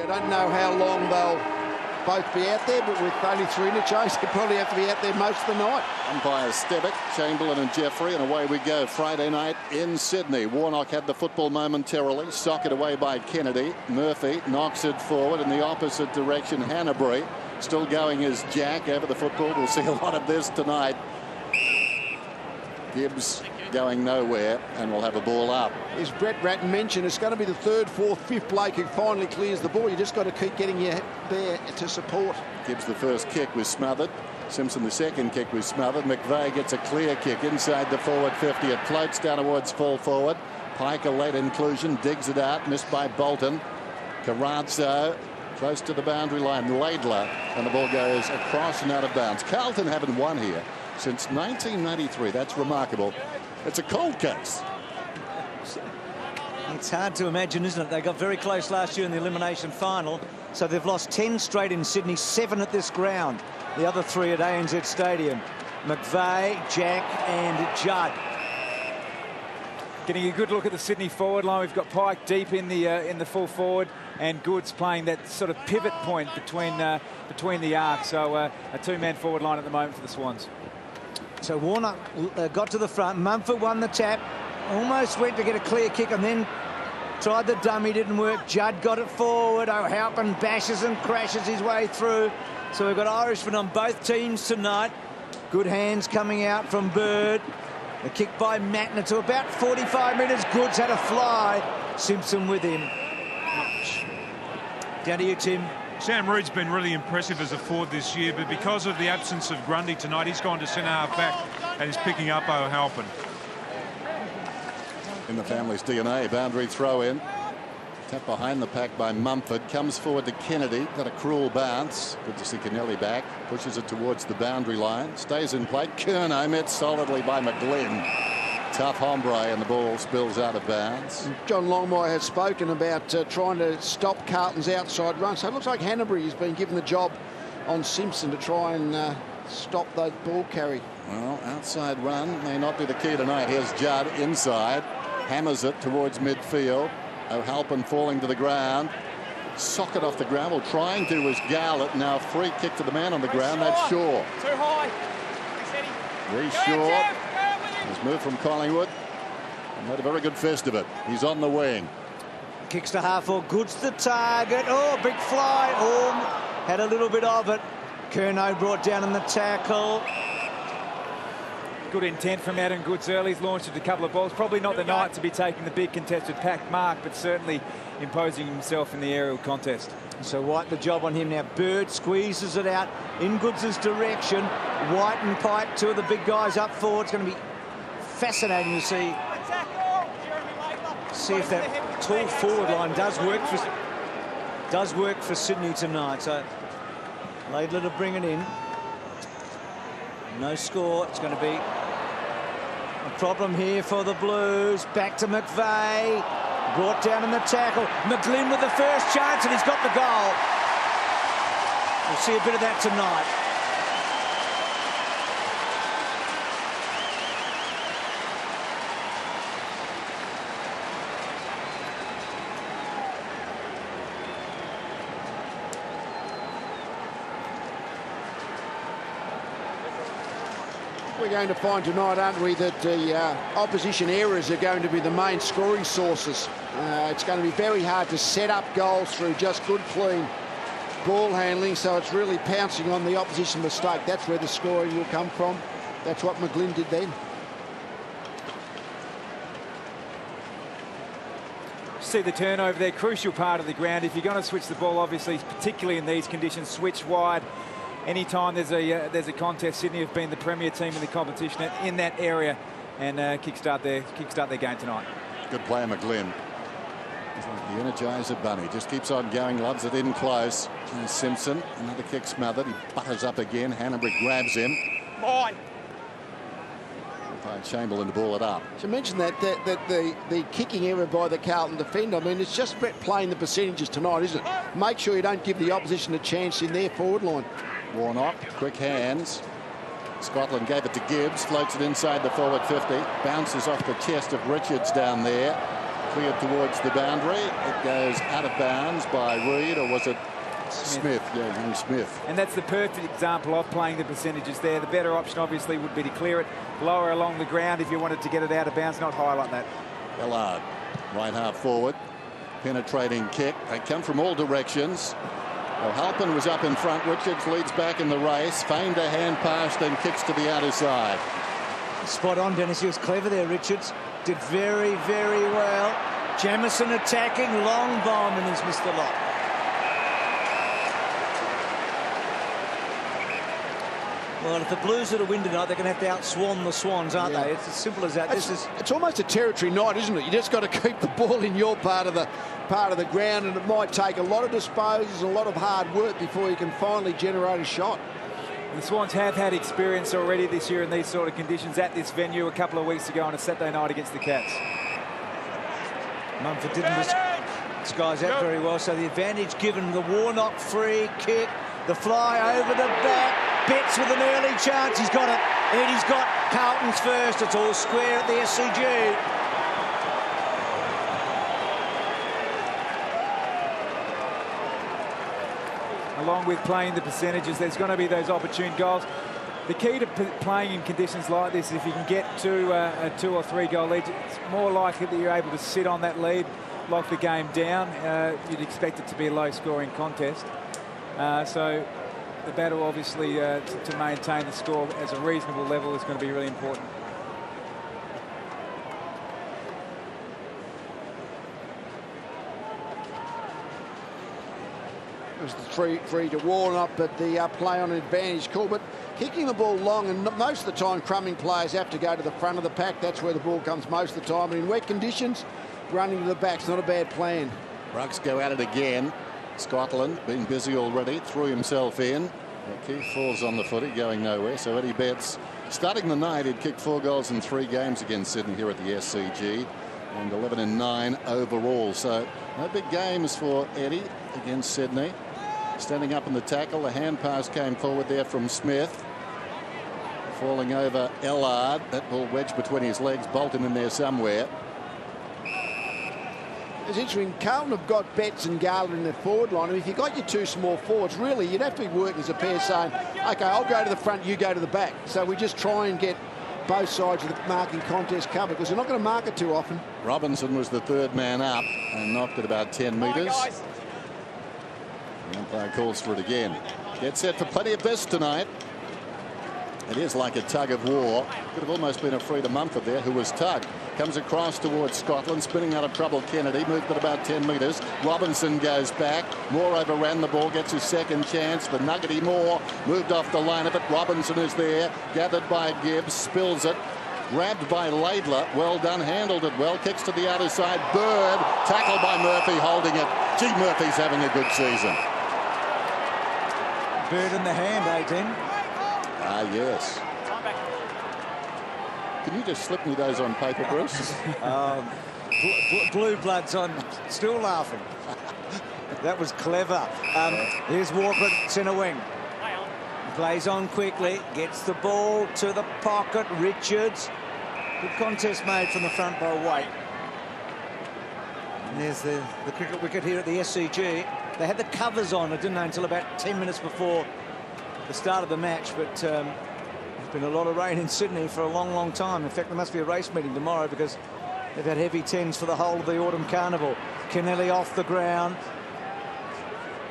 I don't know how long they'll both be out there, but with only 3 interchanges, they probably have to be out there most of the night. Umpires Stevick, Chamberlain and Jeffrey, and away we go. Friday night in Sydney. Warnock had the football momentarily. Socked away by Kennedy. Murphy knocks it forward in the opposite direction. Hanbury still going as Jack over the football. We'll see a lot of this tonight. Gibbs going nowhere, and we'll have a ball up. As Brett Ratton mentioned, it's going to be the 3rd, 4th, 5th bloke who finally clears the ball. You just got to keep getting you there to support. Gibbs the first kick was smothered. Simpson the second kick was smothered. McVeigh gets a clear kick inside the forward 50. It floats down towards full forward. Pike a late inclusion, digs it out, missed by Bolton. Carrazzo close to the boundary line. Laidler, and the ball goes across and out of bounds. Carlton haven't won here since 1993. That's remarkable. It's a cold case. It's hard to imagine, isn't it? They got very close last year in the elimination final, so they've lost 10 straight in Sydney, 7 at this ground. The other 3 at ANZ Stadium. McVeigh, Jack and Judd. Getting a good look at the Sydney forward line. We've got Pike deep in the full forward, and Goods playing that sort of pivot point between the arcs. So a 2-man forward line at the moment for the Swans. So Warnock got to the front. Mumford won the tap. Almost went to get a clear kick and then tried the dummy. Didn't work. Judd got it forward. O'Halpin bashes and crashes his way through. So we've got Irishmen on both teams tonight. Good hands coming out from Bird. The kick by Matner to about 45 metres. Goods had a fly. Simpson with him. Down to you, Tim. Sam Reid's been really impressive as a forward this year, but because of the absence of Grundy tonight, he's gone to centre half back and is picking up O'Halpin. In the family's DNA, boundary throw in. Tap behind the pack by Mumford. Comes forward to Kennedy. Got a cruel bounce. Good to see Kennelly back. Pushes it towards the boundary line. Stays in play. Curnow met solidly by McGlynn. Tough hombre, and the ball spills out of bounds. John Longmire has spoken about trying to stop Carlton's outside run. So it looks like Hanbury has been given the job on Simpson to try and stop that ball carry. Well, outside run may not be the key tonight. Here's Judd inside. Hammers it towards midfield. O'Halpin falling to the ground. Socket off the ground. Well, trying to was Garlett. Now free kick to the man on the ground. That's Shaw. Too high. Reece Shaw. He's moved from Collingwood and made a very good fist of it. He's on the wing. Kicks to half or Goods the target. Oh, big fly. Oh, had a little bit of it. Curnow brought down in the tackle. Good intent from Adam Goods early. He's launched a couple of balls. Probably not the night to be taking the big contested pack mark, but certainly imposing himself in the aerial contest. So White the job on him now. Bird squeezes it out in Goods' direction. White and Pike, 2 of the big guys up forward. It's going to be fascinating to see if that tall forward line does work for Sydney tonight. So Laidler to bring it in. No score. It's going to be a problem here for the Blues. Back to McVeigh. Brought down in the tackle. McGlynn with the first chance, and he's got the goal. We'll see a bit of that tonight. We're going to find tonight, aren't we, that the opposition errors are going to be the main scoring sources. It's going to be very hard to set up goals through just good, clean ball handling, so it's really pouncing on the opposition mistake. That's where the scoring will come from. That's what McGlynn did then. See the turnover there, crucial part of the ground. If you're going to switch the ball, obviously, particularly in these conditions, switch wide. Anytime there's a contest, Sydney have been the premier team in the competition in that area, and kickstart their game tonight. Good play, McGlynn. The Energizer Bunny just keeps on going, loves it in close. And Simpson, another kick smothered. He butters up again. Hanbury grabs him. Mine. Chamberlain to ball it up. To mention that the kicking error by the Carlton defender, I mean, it's just playing the percentages tonight, isn't it? Make sure you don't give the opposition a chance in their forward line. Warnock, quick hands. Scotland gave it to Gibbs, floats it inside the forward 50, bounces off the chest of Richards down there. cleared towards the boundary. It goes out of bounds by Reid, or was it Smith? Yeah, young Smith. And that's the perfect example of playing the percentages there. The better option obviously would be to clear it lower along the ground if you wanted to get it out of bounds, not high like that. Ellard, right half forward, penetrating kick. They come from all directions. Well, Halpin was up in front. Richards leads back in the race. Feigned a hand pass, then kicks to the outer side. Spot on, Dennis. He was clever there, Richards. Did very, very well. Jamieson attacking. Long bomb, and he's missed the lot. Well, if the Blues are to win tonight, they're going to have to outswan the Swans, aren't they? It's as simple as that. It's almost a territory night, isn't it? You just got to keep the ball in your part of the ground, and it might take a lot of disposals, a lot of hard work before you can finally generate a shot. The Swans have had experience already this year in these sort of conditions at this venue a couple of weeks ago on a Saturday night against the Cats. Mumford didn't disguise that very well, so the advantage given. The Warnock free kick, the fly over the back. Betts with an early chance. He's got it. Eddie's got Carlton's first. It's all square at the SCG. Along with playing the percentages, there's going to be those opportune goals. The key to playing in conditions like this is if you can get to a 2 or 3 goal lead, it's more likely that you're able to sit on that lead, lock the game down. You'd expect it to be a low-scoring contest. So the battle, obviously, to maintain the score as a reasonable level is going to be really important. It was the free to Warnock, but the play on an advantage call. But kicking the ball long, and most of the time crumbing players have to go to the front of the pack. That's where the ball comes most of the time. And in wet conditions, running to the back's not a bad plan. Rucks go at it again. Scotland been busy already, threw himself in. Keith falls on the footy, going nowhere. So Eddie Betts, starting the night, he'd kicked 4 goals in 3 games against Sydney here at the SCG, and 11 in 9 overall. So no big games for Eddie against Sydney. Standing up in the tackle, the hand pass came forward there from Smith. Falling over Ellard, that ball wedged between his legs, Bolton in there somewhere. It's interesting, Carlton have got Betts and Garland in their forward line. And if you've got your 2 small forwards, really, you'd have to be working as a pair saying, OK, I'll go to the front, you go to the back. So we just try and get both sides of the marking contest covered, because they're not going to mark it too often. Robinson was the 3rd man up and knocked it about 10 metres. The umpire calls for it again. Get set for plenty of this tonight. It is like a tug of war. Could have almost been a free to Mumford there, who was tugged. Comes across towards Scotland, spinning out of trouble. Kennedy moved at about 10 metres. Robinson goes back. Moore overran the ball, gets his second chance. The nuggety Moore moved off the line of it. Robinson is there, gathered by Gibbs, spills it. Grabbed by Laidler. Well done, handled it well. Kicks to the outer side. Bird, tackled by Murphy, holding it. Gee, Murphy's having a good season. Bird in the hand, 18. Ah, yes. Can you just slip me those on paper, Bruce? Blue blood's on. Still laughing. That was clever. Here's Walker, centre wing. Plays on quickly. Gets the ball to the pocket. Richards. Good contest made from the front by Waite. And there's the cricket wicket here at the SCG. They had the covers on, didn't they, until about 10 minutes before the start of the match, but there's been a lot of rain in Sydney for a long, long time. In fact, there must be a race meeting tomorrow because they've had heavy tens for the whole of the autumn carnival. Kennelly off the ground.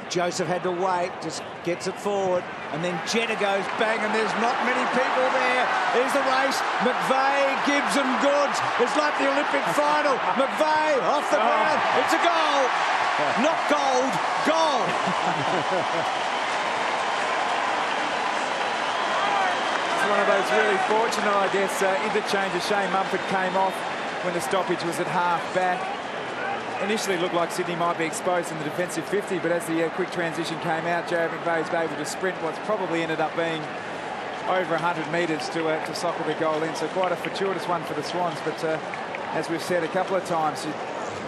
Joseph had to wait, just gets it forward, and then Jetta goes bang, and there's not many people there. Here's the race. McVeigh, Gibbs and Goods. It's like the Olympic final. McVeigh off the ground. It's a goal. Not gold, goal. One of those really fortunate, I guess, interchanges. Shane Mumford came off when the stoppage was at half back. Initially looked like Sydney might be exposed in the defensive 50, but as the quick transition came out, Jared McVeigh was able to sprint what's probably ended up being over 100 metres to soccer the goal in. So quite a fortuitous one for the Swans, but as we've said a couple of times, you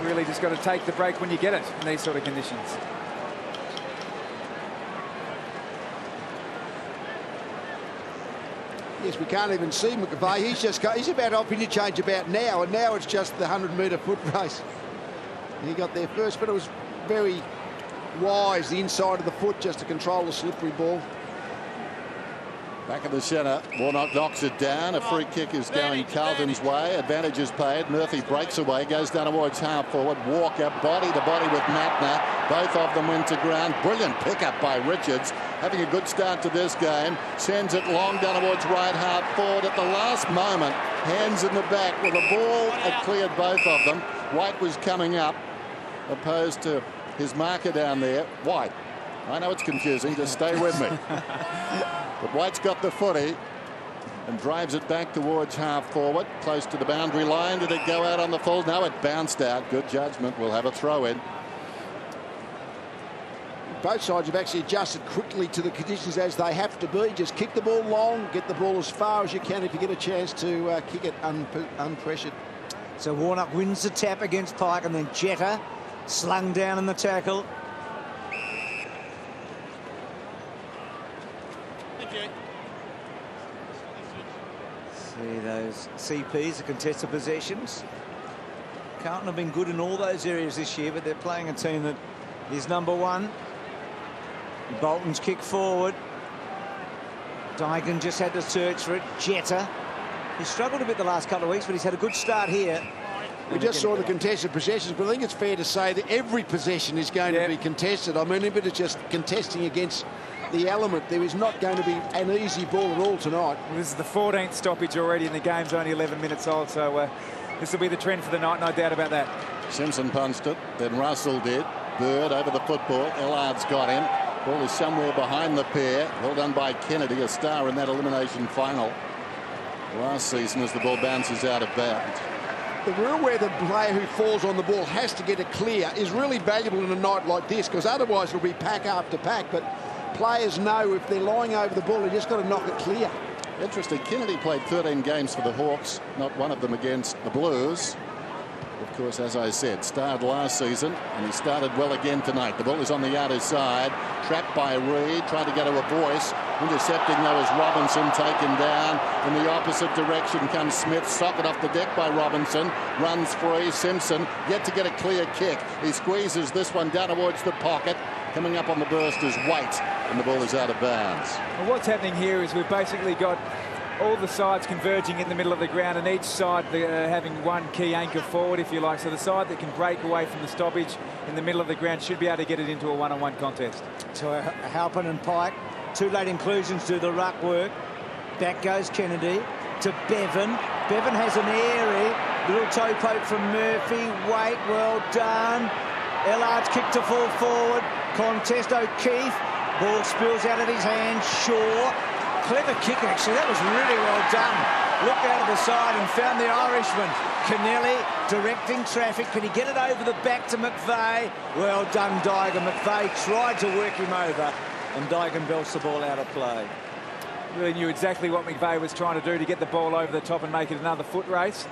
really just got to take the break when you get it in these sort of conditions. Yes, we can't even see McVeigh. He's about off interchange about now, and now it's just the 100-metre foot race. He got there first, but it was very wise, the inside of the foot, just to control the slippery ball. Back in the centre, Warnock knocks it down. A free kick is going Carlton's way. Advantage is paid. Murphy breaks away, goes down towards half forward. Walker body to body with Matner. Both of them went to ground. Brilliant pickup by Richards. Having a good start to this game. Sends it long down towards right half forward at the last moment. Hands in the back with the ball. It cleared both of them. White was coming up, opposed to his marker down there. White. I know it's confusing, just stay with me. But White's got the footy and drives it back towards half forward, close to the boundary line. Did it go out on the full? No, it bounced out. Good judgment. We'll have a throw in. Both sides have actually adjusted quickly to the conditions as they have to be. Just kick the ball long, get the ball as far as you can if you get a chance to kick it unpressured. So Warnock wins the tap against Pike, and then Jetta slung down in the tackle. See those CPs, the contested possessions. Carlton have been good in all those areas this year, but they're playing a team that is number one. Bolton's kick forward. Dygan just had to search for it. Jetta. He's struggled a bit the last couple of weeks, but he's had a good start here. We just saw the contested possessions, but I think it's fair to say that every possession is going to be contested. I mean, if it's just contesting against the element, there is not going to be an easy ball at all tonight. Well, this is the 14th stoppage already, and the game's only 11 minutes old, so this will be the trend for the night, no doubt about that. Simpson punched it, then Russell did. Bird over the football. Ellard's got him. Ball is somewhere behind the pair. Well done by Kennedy, a star in that elimination final last season as the ball bounces out of bounds. The rule where the player who falls on the ball has to get it clear is really valuable in a night like this, because otherwise it'll be pack after pack. But players know if they're lying over the ball, they've just got to knock it clear. Interesting. Kennedy played 13 games for the Hawks, not one of them against the Blues. Of course, as I said, started last season, and he started well again tonight. The ball is on the outer side, trapped by Reid, trying to get to a voice. Intercepting, though, is Robinson, taken down. In the opposite direction comes Smith, socket off the deck by Robinson, runs free. Simpson yet to get a clear kick. He squeezes this one down towards the pocket. Coming up on the burst is White, and the ball is out of bounds. Well, what's happening here is we've basically got all the sides converging in the middle of the ground, and each side having one key anchor forward, if you like. So the side that can break away from the stoppage in the middle of the ground should be able to get it into a one-on-one contest. So Halpin and Pike, two late inclusions, do the ruck work. Back goes Kennedy to Bevan. Bevan has an airy little toe poke from Murphy. Wait, well done. Ellard's kick to fall forward. Contest O'Keefe. Ball spills out of his hand. Shaw. Clever kick, actually. That was really well done. Looked out of the side and found the Irishman. Kennelly directing traffic. Can he get it over the back to McVeigh? Well done, Dygan. McVeigh tried to work him over, and Dygan belts the ball out of play. Really knew exactly what McVeigh was trying to do to get the ball over the top and make it another foot race.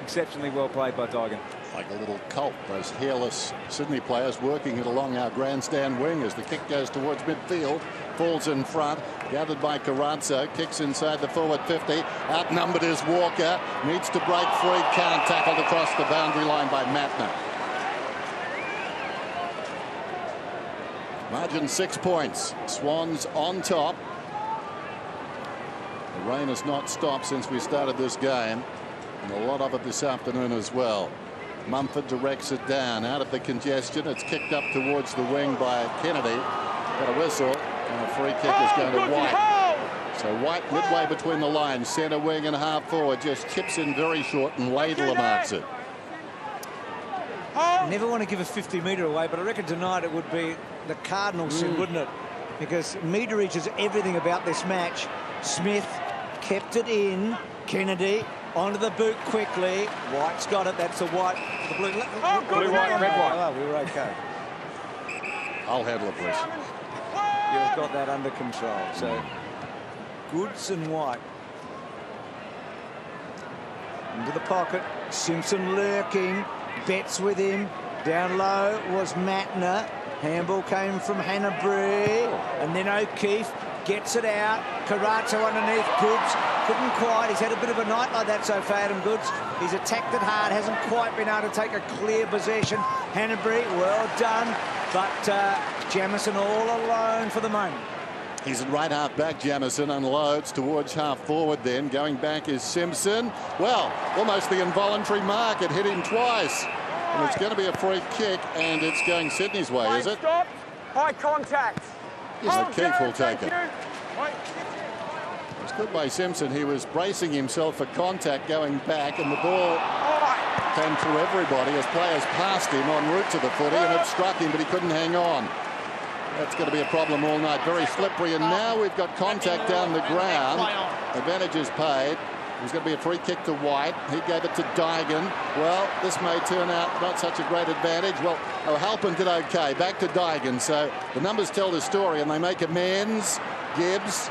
Exceptionally well played by Dygan. Like a little cult, those hairless Sydney players working it along our grandstand wing as the kick goes towards midfield. Falls in front, gathered by Carrazzo, kicks inside the forward 50. Outnumbered is Walker, needs to break free, can't, tackled across the boundary line by Matner. Margin 6 points. Swans on top. The rain has not stopped since we started this game, and a lot of it this afternoon as well. Mumford directs it down out of the congestion. It's kicked up towards the wing by Kennedy. Got a whistle, and a free kick is going to White. So White midway between the lines, centre wing and half forward, just chips in very short, and Laidler marks it. Never want to give a 50-metre away, but I reckon tonight it would be the cardinal sin, wouldn't it? Because meterage is everything about this match. Smith kept it in. Kennedy onto the boot quickly. White's got it. That's a white. The blue, blue, white, red, white. Oh, we were okay. I'll handle it, please. You've got that under control. So Goods and White into the pocket. Simpson lurking. Betts with him. Down low was Matner. Handball came from Hannah Bree, and then O'Keefe gets it out. Carazzo underneath. Goods couldn't quite. He's had a bit of a night like that so far, Adam Goods. He's attacked it hard, hasn't quite been able to take a clear possession. Hanbury, well done, but Jamieson all alone for the moment. He's at right half back. Jamieson unloads towards half forward then. Going back is Simpson. Well, almost the involuntary mark. It hit him twice. And it's going to be a free kick, and it's going Sydney's way, is it? Stop. High contact. Yes, Keith will take it. It's good by Simpson. He was bracing himself for contact going back, and the ball came through everybody as players passed him en route to the footy, and it struck him, but he couldn't hang on. That's going to be a problem all night. Very slippery, and now we've got contact down the ground. Advantage is paid. It was going to be a free kick to White. He gave it to Dygan. Well, this may turn out not such a great advantage. Well, O'Halpin did okay. Back to Dygan. So the numbers tell the story, and they make amends. Gibbs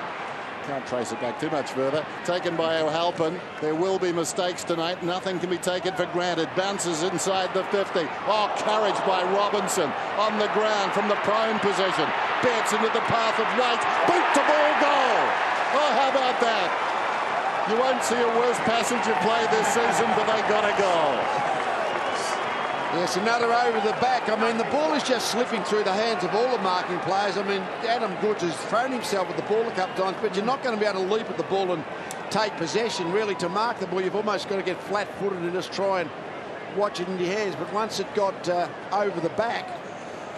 can't trace it back too much further. Taken by O'Halpin. There will be mistakes tonight. Nothing can be taken for granted. Bounces inside the 50. Oh, courage by Robinson on the ground from the prone position. Betts into the path of White. Boot to ball goal. Oh, how about that? You won't see a worse passage of play this season, but they got a goal. Yes, another over the back. I mean, the ball is just slipping through the hands of all the marking players. I mean, Adam Goods has thrown himself at the ball a couple of times, but you're not going to be able to leap at the ball and take possession, really, to mark the ball. You've almost got to get flat-footed and just try and watch it in your hands. But once it got over the back,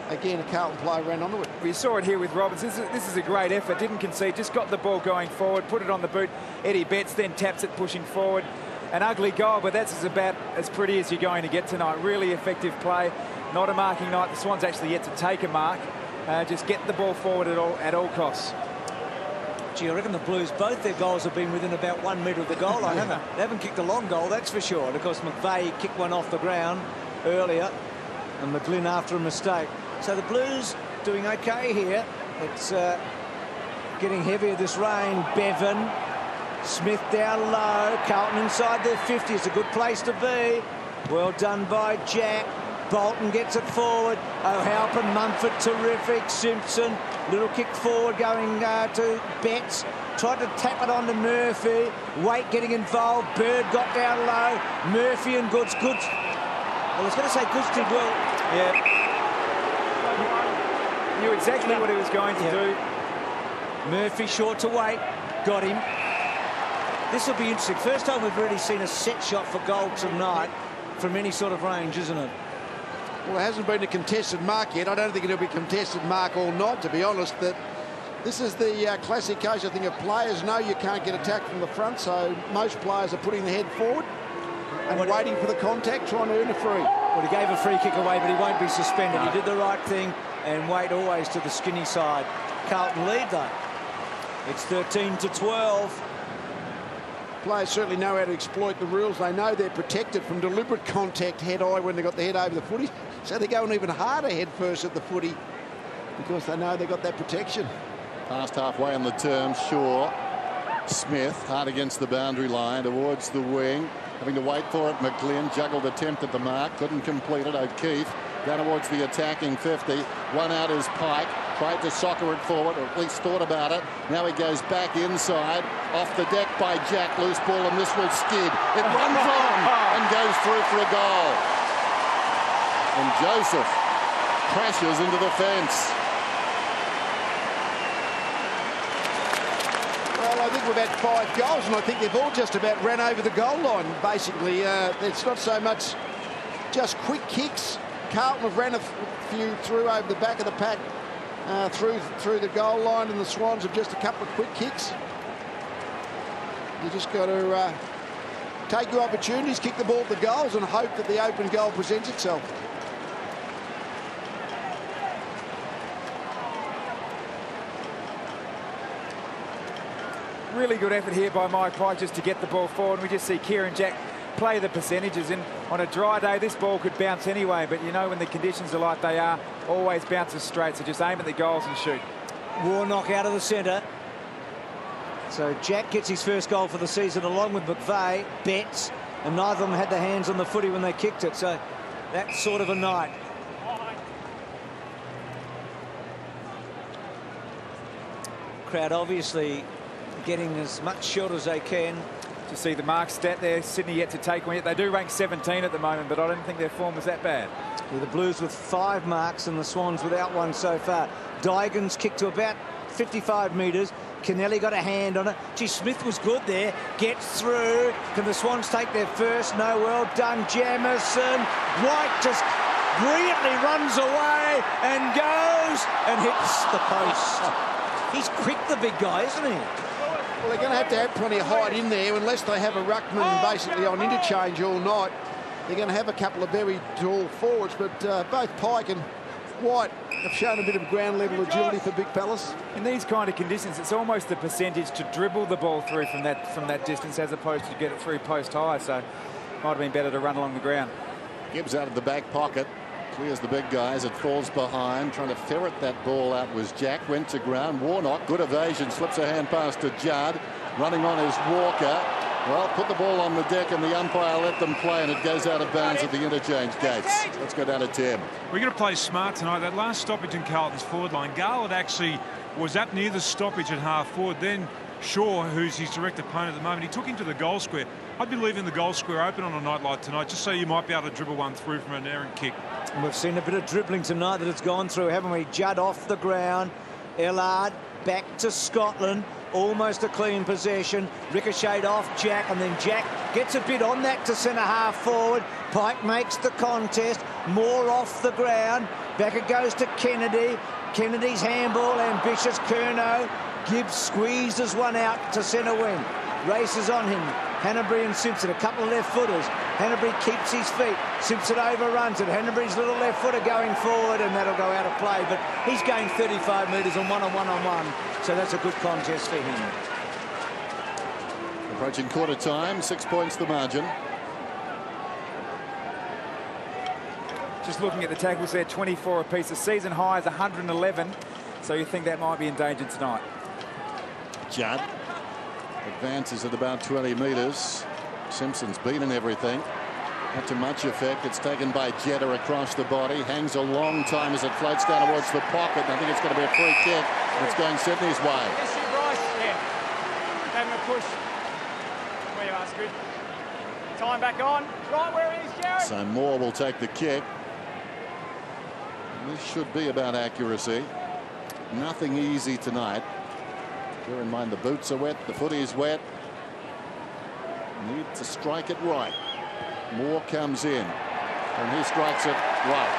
again, a Carlton player ran onto it. We saw it here with Robinson. This is a great effort. Didn't concede, just got the ball going forward, put it on the boot. Eddie Betts then taps it, pushing forward. An ugly goal, but that's about as pretty as you're going to get tonight. Really effective play. Not a marking night. The Swans actually yet to take a mark. Just get the ball forward at all costs. Gee, I reckon the Blues, both their goals have been within about 1 metre of the goal line, haven't they? They haven't kicked a long goal, that's for sure. And of course, McVeigh kicked one off the ground earlier, and McGlynn after a mistake. So the Blues doing okay here. It's getting heavier, this rain. Bevan, Smith down low. Carlton inside their 50. It's a good place to be. Well done by Jack. Bolton gets it forward. O'Halpin, Mumford, terrific. Simpson, little kick forward going to Betts. Tried to tap it on to Murphy. Waite getting involved. Bird got down low. Murphy and Goods. Well, I was going to say Goods did well. Yeah. Knew exactly what he was going to do. Murphy short to Waite. Got him. This will be interesting. First time we've really seen a set shot for goal tonight from any sort of range, isn't it? Well, it hasn't been a contested mark yet. I don't think it'll be a contested mark all night, to be honest. That this is the classic case, I think, of players know you can't get attacked from the front, so most players are putting their head forward and waiting for the contact, trying to earn a free. Well, he gave a free kick away, but he won't be suspended. No. He did the right thing, and Waite always to the skinny side. Carlton lead, though. It's 13-12. Players certainly know how to exploit the rules. They know they're protected from deliberate contact head-high when they've got the head over the footy. So they're going even harder head first at the footy because they know they've got that protection. Past halfway on the term, Shaw. Smith hard against the boundary line towards the wing. Having to wait for it. McGlynn juggled attempt at the mark. Couldn't complete it. O'Keefe down towards the attacking 50. One out is Pike. Tried to soccer it forward, or at least thought about it. Now he goes back inside. Off the deck by Jack. Loose ball, and this will skid. It runs on and goes through for a goal. And Joseph crashes into the fence. Well, I think we've had 5 goals, and I think they've all just about ran over the goal line, basically. It's not so much just quick kicks. Carlton have ran a few through over the back of the pack, through the goal line, and the Swans have just a couple of quick kicks. You just got to take your opportunities, kick the ball at the goals, and hope that the open goal presents itself. Really good effort here by Mike Pike just to get the ball forward. We just see Kieran Jack play the percentages, and on a dry day this ball could bounce anyway, but you know when the conditions are like they are, always bounces straight, so just aim at the goals and shoot. Warnock out of the centre. So Jack gets his first goal for the season along with McVeigh, Betts, and neither of them had their hands on the footy when they kicked it, so that's sort of a night. crowd obviously getting as much shot as they can. To see the mark stat there, Sydney yet to take one yet. They do rank 17 at the moment, but I don't think their form was that bad. Yeah, the Blues with 5 marks and the Swans without one so far. Dygan's kicked to about 55 metres. Kennelly got a hand on it. Gee, Smith was good there. Gets through. Can the Swans take their first? No, well done, Jamison. White just brilliantly runs away and goes and hits the post. He's quick, the big guy, isn't he? Well, they're going to have plenty of height in there unless they have a ruckman basically on interchange all night. They're going to have a couple of very tall forwards, but both Pike and White have shown a bit of ground level agility for big fellas. In these kind of conditions, it's almost a percentage to dribble the ball through from that distance as opposed to get it through post high. So might have been better to run along the ground. Gibbs out of the back pocket. Clears the big guys. It falls behind. Trying to ferret that ball out was Jack. Went to ground. Warnock, good evasion. Slips a hand pass to Judd. Running on is Walker. Well, put the ball on the deck and the umpire let them play, and it goes out of bounds at the interchange gates. Let's go down to Tim. We're going to play smart tonight. That last stoppage in Carlton's forward line, Garland actually was up near the stoppage at half forward. Then Shaw, who's his direct opponent at the moment, he took him to the goal square. I'd be leaving the goal square open on a night like tonight, just so you might be able to dribble one through from an errant kick. We've seen a bit of dribbling tonight that it's gone through, haven't we? Judd off the ground. Ellard back to Scotland. Almost a clean possession. Ricocheted off Jack, and then Jack gets a bit on that to centre half forward. Pike makes the contest. More off the ground. Back it goes to Kennedy. Kennedy's handball, ambitious. Curnow. Gibbs squeezes one out to centre wing. Races on him. Hanbury and Simpson, a couple of left footers. Hanbury keeps his feet. Simpson overruns it. Hanbury's little left footer going forward, and that'll go out of play. But he's gained 35 metres on one-on-one. So that's a good contest for him. Approaching quarter time, 6 points the margin. Just looking at the tackles there, 24 apiece. The season high is 111, so you think that might be in danger tonight. Judd advances at about 20 metres. Simpson's beaten everything. Not to much effect. It's taken by Jetta across the body. Hangs a long time as it floats down towards the pocket. I think it's going to be a free kick. It's going Sydney's way. Yes, you're right. Yeah. Having a push. Where you are, good. Time back on. Right where it is, Jared. So Moore will take the kick. This should be about accuracy. Nothing easy tonight. Bear in mind the boots are wet, the footy is wet. Need to strike it right. Moore comes in, and he strikes it right.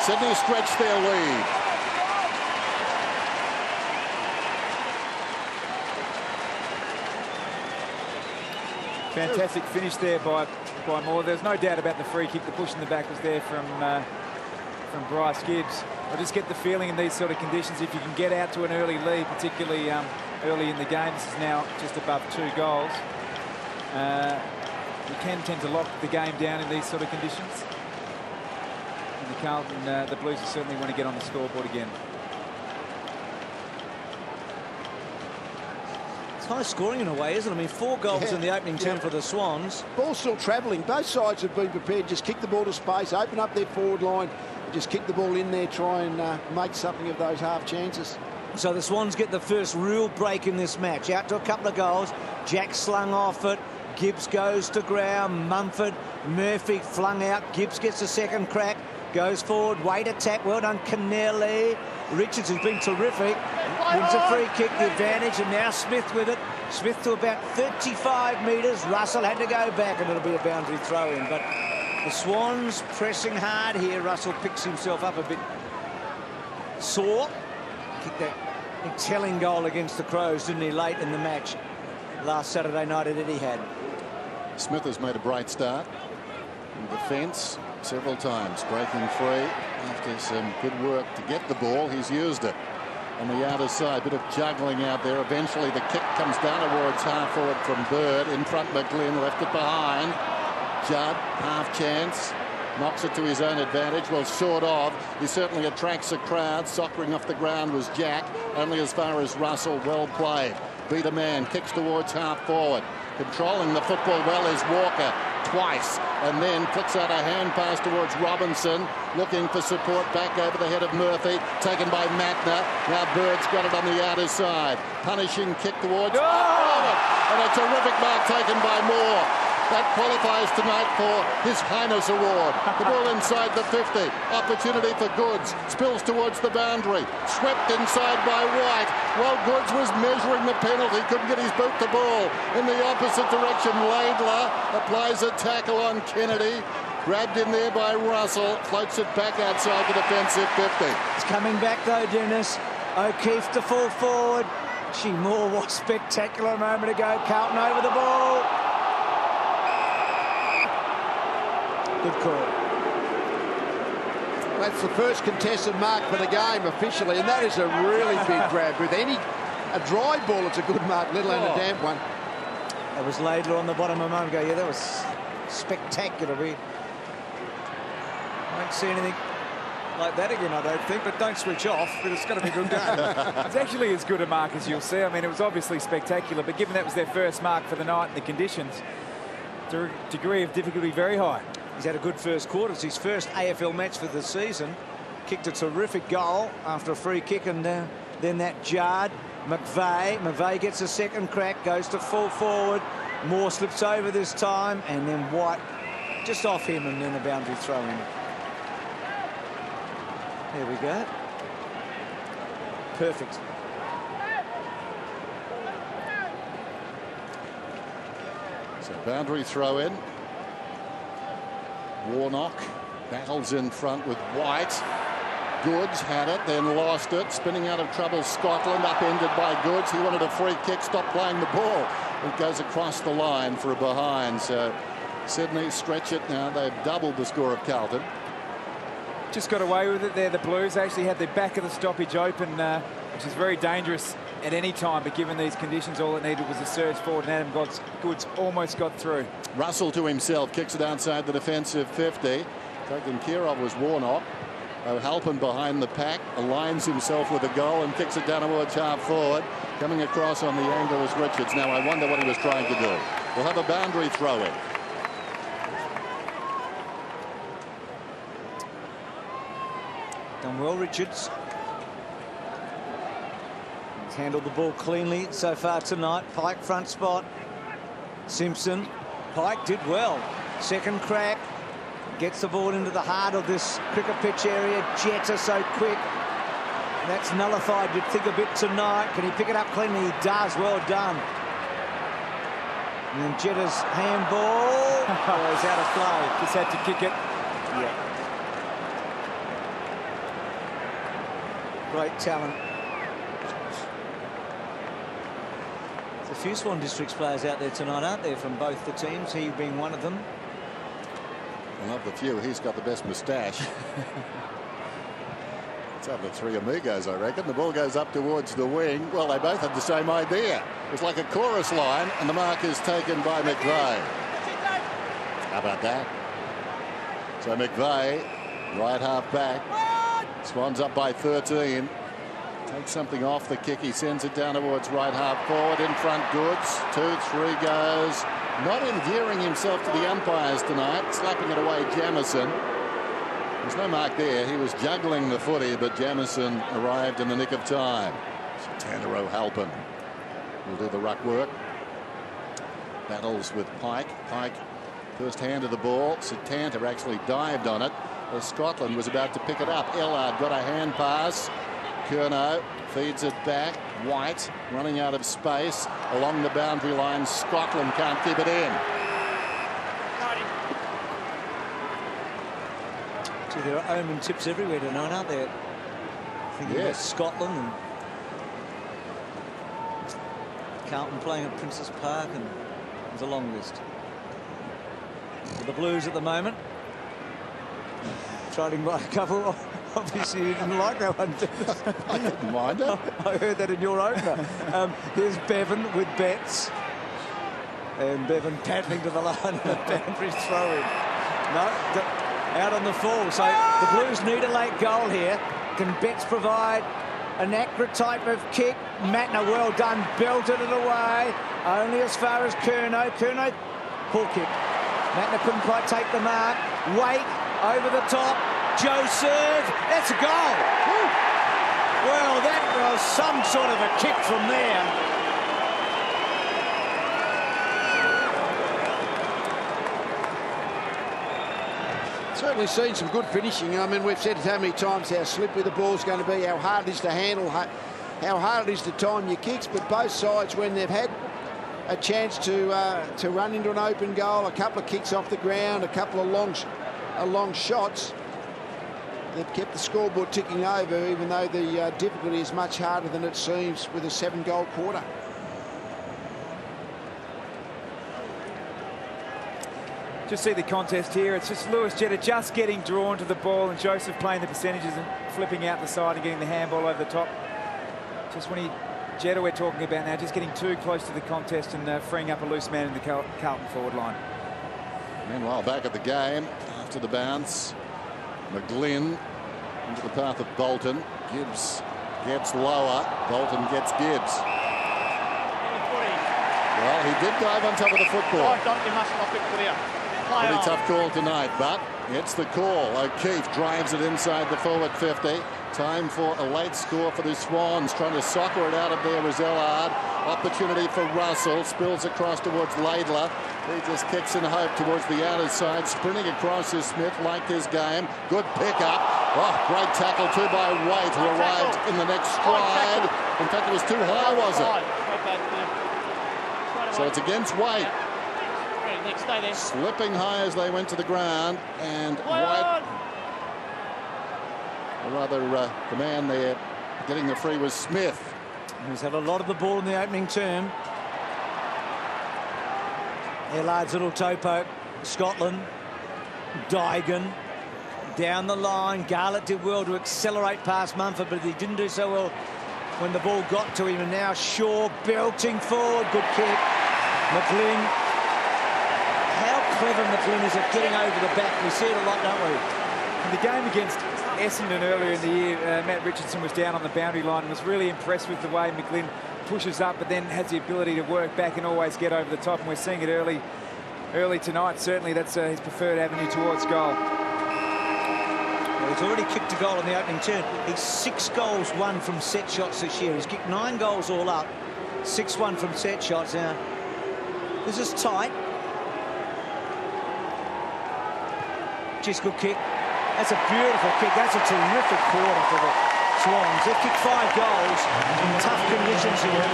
Sydney stretched their lead. Fantastic finish there by Moore. There's no doubt about the free kick. The push in the back was there from Bryce Gibbs. I just get the feeling in these sort of conditions, if you can get out to an early lead, particularly early in the game, this is now just above 2 goals, you can tend to lock the game down in these sort of conditions. And the Carlton, the Blues certainly want to get on the scoreboard again. It's high scoring in a way, isn't it? I mean, 4 goals in the opening 10 for the Swans. Ball's still travelling. Both sides have been prepared. Just kick the ball to space, open up their forward line, just kick the ball in there, try and make something of those half chances. So the Swans get the first real break in this match. Out to a couple of goals. Jack slung off it. Gibbs goes to ground. Mumford, Murphy flung out. Gibbs gets a second crack. Goes forward. Wait attack. Well done, Kennelly. Richards, who's been terrific, wins a free kick, the advantage, and now Smith with it. Smith to about 35 metres. Russell had to go back, and it'll be a boundary throw in. But the Swans pressing hard here. Russell picks himself up a bit sore. Kicked that telling goal against the Crows, didn't he, late in the match last Saturday night at Etihad. Smith has made a bright start in defence several times, breaking free after some good work to get the ball. He's used it on the outer side. Bit of juggling out there. Eventually the kick comes down towards half forward from Bird. In front McGlynn, left it behind. Judd, half chance, knocks it to his own advantage. Well, sort of. He certainly attracts a crowd. Soccering off the ground was Jack, only as far as Russell. Well played. Beat a man, kicks towards half forward. Controlling the football well is Walker. twice, and then flicks out a hand pass towards Robinson, looking for support back over the head of Murphy, taken by Matner. Now Bird's got it on the outer side. Punishing kick towards... And a terrific mark taken by Moore. That qualifies tonight for His Highness Award. The ball inside the 50. Opportunity for Goods. Spills towards the boundary. Swept inside by White. While Goods was measuring the penalty, couldn't get his boot to ball. In the opposite direction, Laidler applies a tackle on Kennedy. Grabbed in there by Russell. Floats it back outside the defensive 50. It's coming back though, Dennis. O'Keefe to fall forward. Gee, Moore was spectacular a moment ago. Carlton over the ball. Good call. That's the first contested mark for the game officially, and that is a really big grab. With a dry ball, it's a good mark, let alone a damp one. That was Laidler on the bottom a moment ago. Yeah, that was spectacular. We won't see anything like that again, I don't think, but don't switch off, but it's going to be a good game. It's actually as good a mark as you'll see. I mean, it was obviously spectacular, but given that was their first mark for the night and the conditions, the degree of difficulty very high. He's had a good first quarter. It's his first AFL match for the season. Kicked a terrific goal after a free kick, and then that jarred. McVeigh gets a second crack, goes to full forward. Moore slips over this time, and then White just off him, and then a boundary throw in. There we go. Perfect. So boundary throw in. Warnock battles in front with White. Goods had it, then lost it. Spinning out of trouble, Scotland, upended by Goods. He wanted a free kick, stopped playing the ball. It goes across the line for a behind. So Sydney stretch it now. They've doubled the score of Carlton. Just got away with it there. The Blues actually had the back of the stoppage open, which is very dangerous at any time, but given these conditions, all it needed was a surge forward, and Adam Goods almost got through. Russell to himself, kicks it outside the defensive 50. Taken care of was Warnock. Halpin behind the pack, aligns himself with a goal and kicks it down towards half forward. Coming across on the angle is Richards. Now I wonder what he was trying to do. We'll have a boundary throw in. Done well, Richards. He's handled the ball cleanly so far tonight. Pike front spot. Simpson. Pike did well. Second crack. Gets the ball into the heart of this cricket pitch area. Jetta so quick. That's nullified, you'd think, a bit tonight. Can he pick it up cleanly? He does. Well done. And then Jetta's handball. Oh, he's out of play. Just had to kick it. Yeah. Great talent. There's a few Swan Districts players out there tonight, aren't there, from both the teams, he being one of them. Well, of the few, he's got the best moustache. It's up the three amigos, I reckon. The ball goes up towards the wing. Well, they both had the same idea. It's like a chorus line, and the mark is taken by McVeigh. How about that? So McVeigh, right half back. Swans up by 13. Takes something off the kick. He sends it down towards right half forward. In front, Goods. 2-3 goes. Not endearing himself to the umpires tonight. Slapping it away, Jamieson. There's no mark there. He was juggling the footy, but Jamieson arrived in the nick of time. Tanero Halpin will do the ruck work. Battles with Pike. Pike first hand of the ball. Satanta actually dived on it as Scotland was about to pick it up. Ellard got a hand pass. Curnow feeds it back. White running out of space along the boundary line. Scotland can't keep it in. See, there are omen tips everywhere tonight, aren't there? Thinking about Scotland and Carlton playing at Princes Park, and there's a long list. For the Blues at the moment. Tried to invite a couple. Obviously, you didn't like that one. I didn't mind it. I heard that in your opener. Here's Bevan with Betts. And Bevan paddling to the line of the boundary throw in. No, out on the fall. So the Blues need a late goal here. Can Betts provide an accurate type of kick? Matner, well done, belted it away. Only as far as Curnow. Curnow, poor kick. Matner couldn't quite take the mark. Wait, over the top. Joseph, that's a goal. Woo. Well, that was some sort of a kick from there. Certainly seen some good finishing. I mean, we've said it how many times how slippery the ball's going to be, how hard it is to handle, how hard it is to time your kicks. But both sides, when they've had a chance to run into an open goal, a couple of kicks off the ground, a couple of long shots, they've kept the scoreboard ticking over, even though the difficulty is much harder than it seems with a 7-goal quarter. Just see the contest here. It's just Lewis Jetta just getting drawn to the ball and Joseph playing the percentages and flipping out the side and getting the handball over the top. Just when Jetta we're talking about now, just getting too close to the contest and freeing up a loose man in the Carlton forward line. Meanwhile, back at the game, after the bounce, McGlynn into the path of Bolton. Gibbs gets lower. Bolton gets Gibbs. Well, he did dive on top of the football. You must stop it clear. Pretty tough call tonight, but it's the call. O'Keefe drives it inside the forward 50. Time for a late score for the Swans, trying to soccer it out of there is Ellard. Opportunity for Russell, spills across towards Laidler. He just kicks in hope towards the outer side. Sprinting across is Smith, liked his game. Good pick-up. Oh, great tackle too by Waite, who arrived in the next stride. In fact, it was too high, was it? So it's against Waite. Slipping high as they went to the ground, and White, or rather the man there getting the free was Smith. He's had a lot of the ball in the opening term. Ellard's little toe poke. Scotland, Dygan down the line. Garlett did well to accelerate past Mumford, but he didn't do so well when the ball got to him. And now Shaw belting forward. Good kick. McGlynn. How clever McGlynn is at getting over the back. We see it a lot, don't we? In the game against Essendon earlier in the year, Matt Richardson was down on the boundary line and was really impressed with the way McGlynn pushes up, but then has the ability to work back and always get over the top. And we're seeing it early tonight. Certainly, that's his preferred avenue towards goal. Well, he's already kicked a goal in the opening turn. He's 6 goals won from set shots this year. He's kicked 9 goals all up, 6-1 from set shots. Now, this is tight. Just good kick. That's a beautiful kick. That's a terrific quarter for the Swans. They've kicked 5 goals in tough conditions here.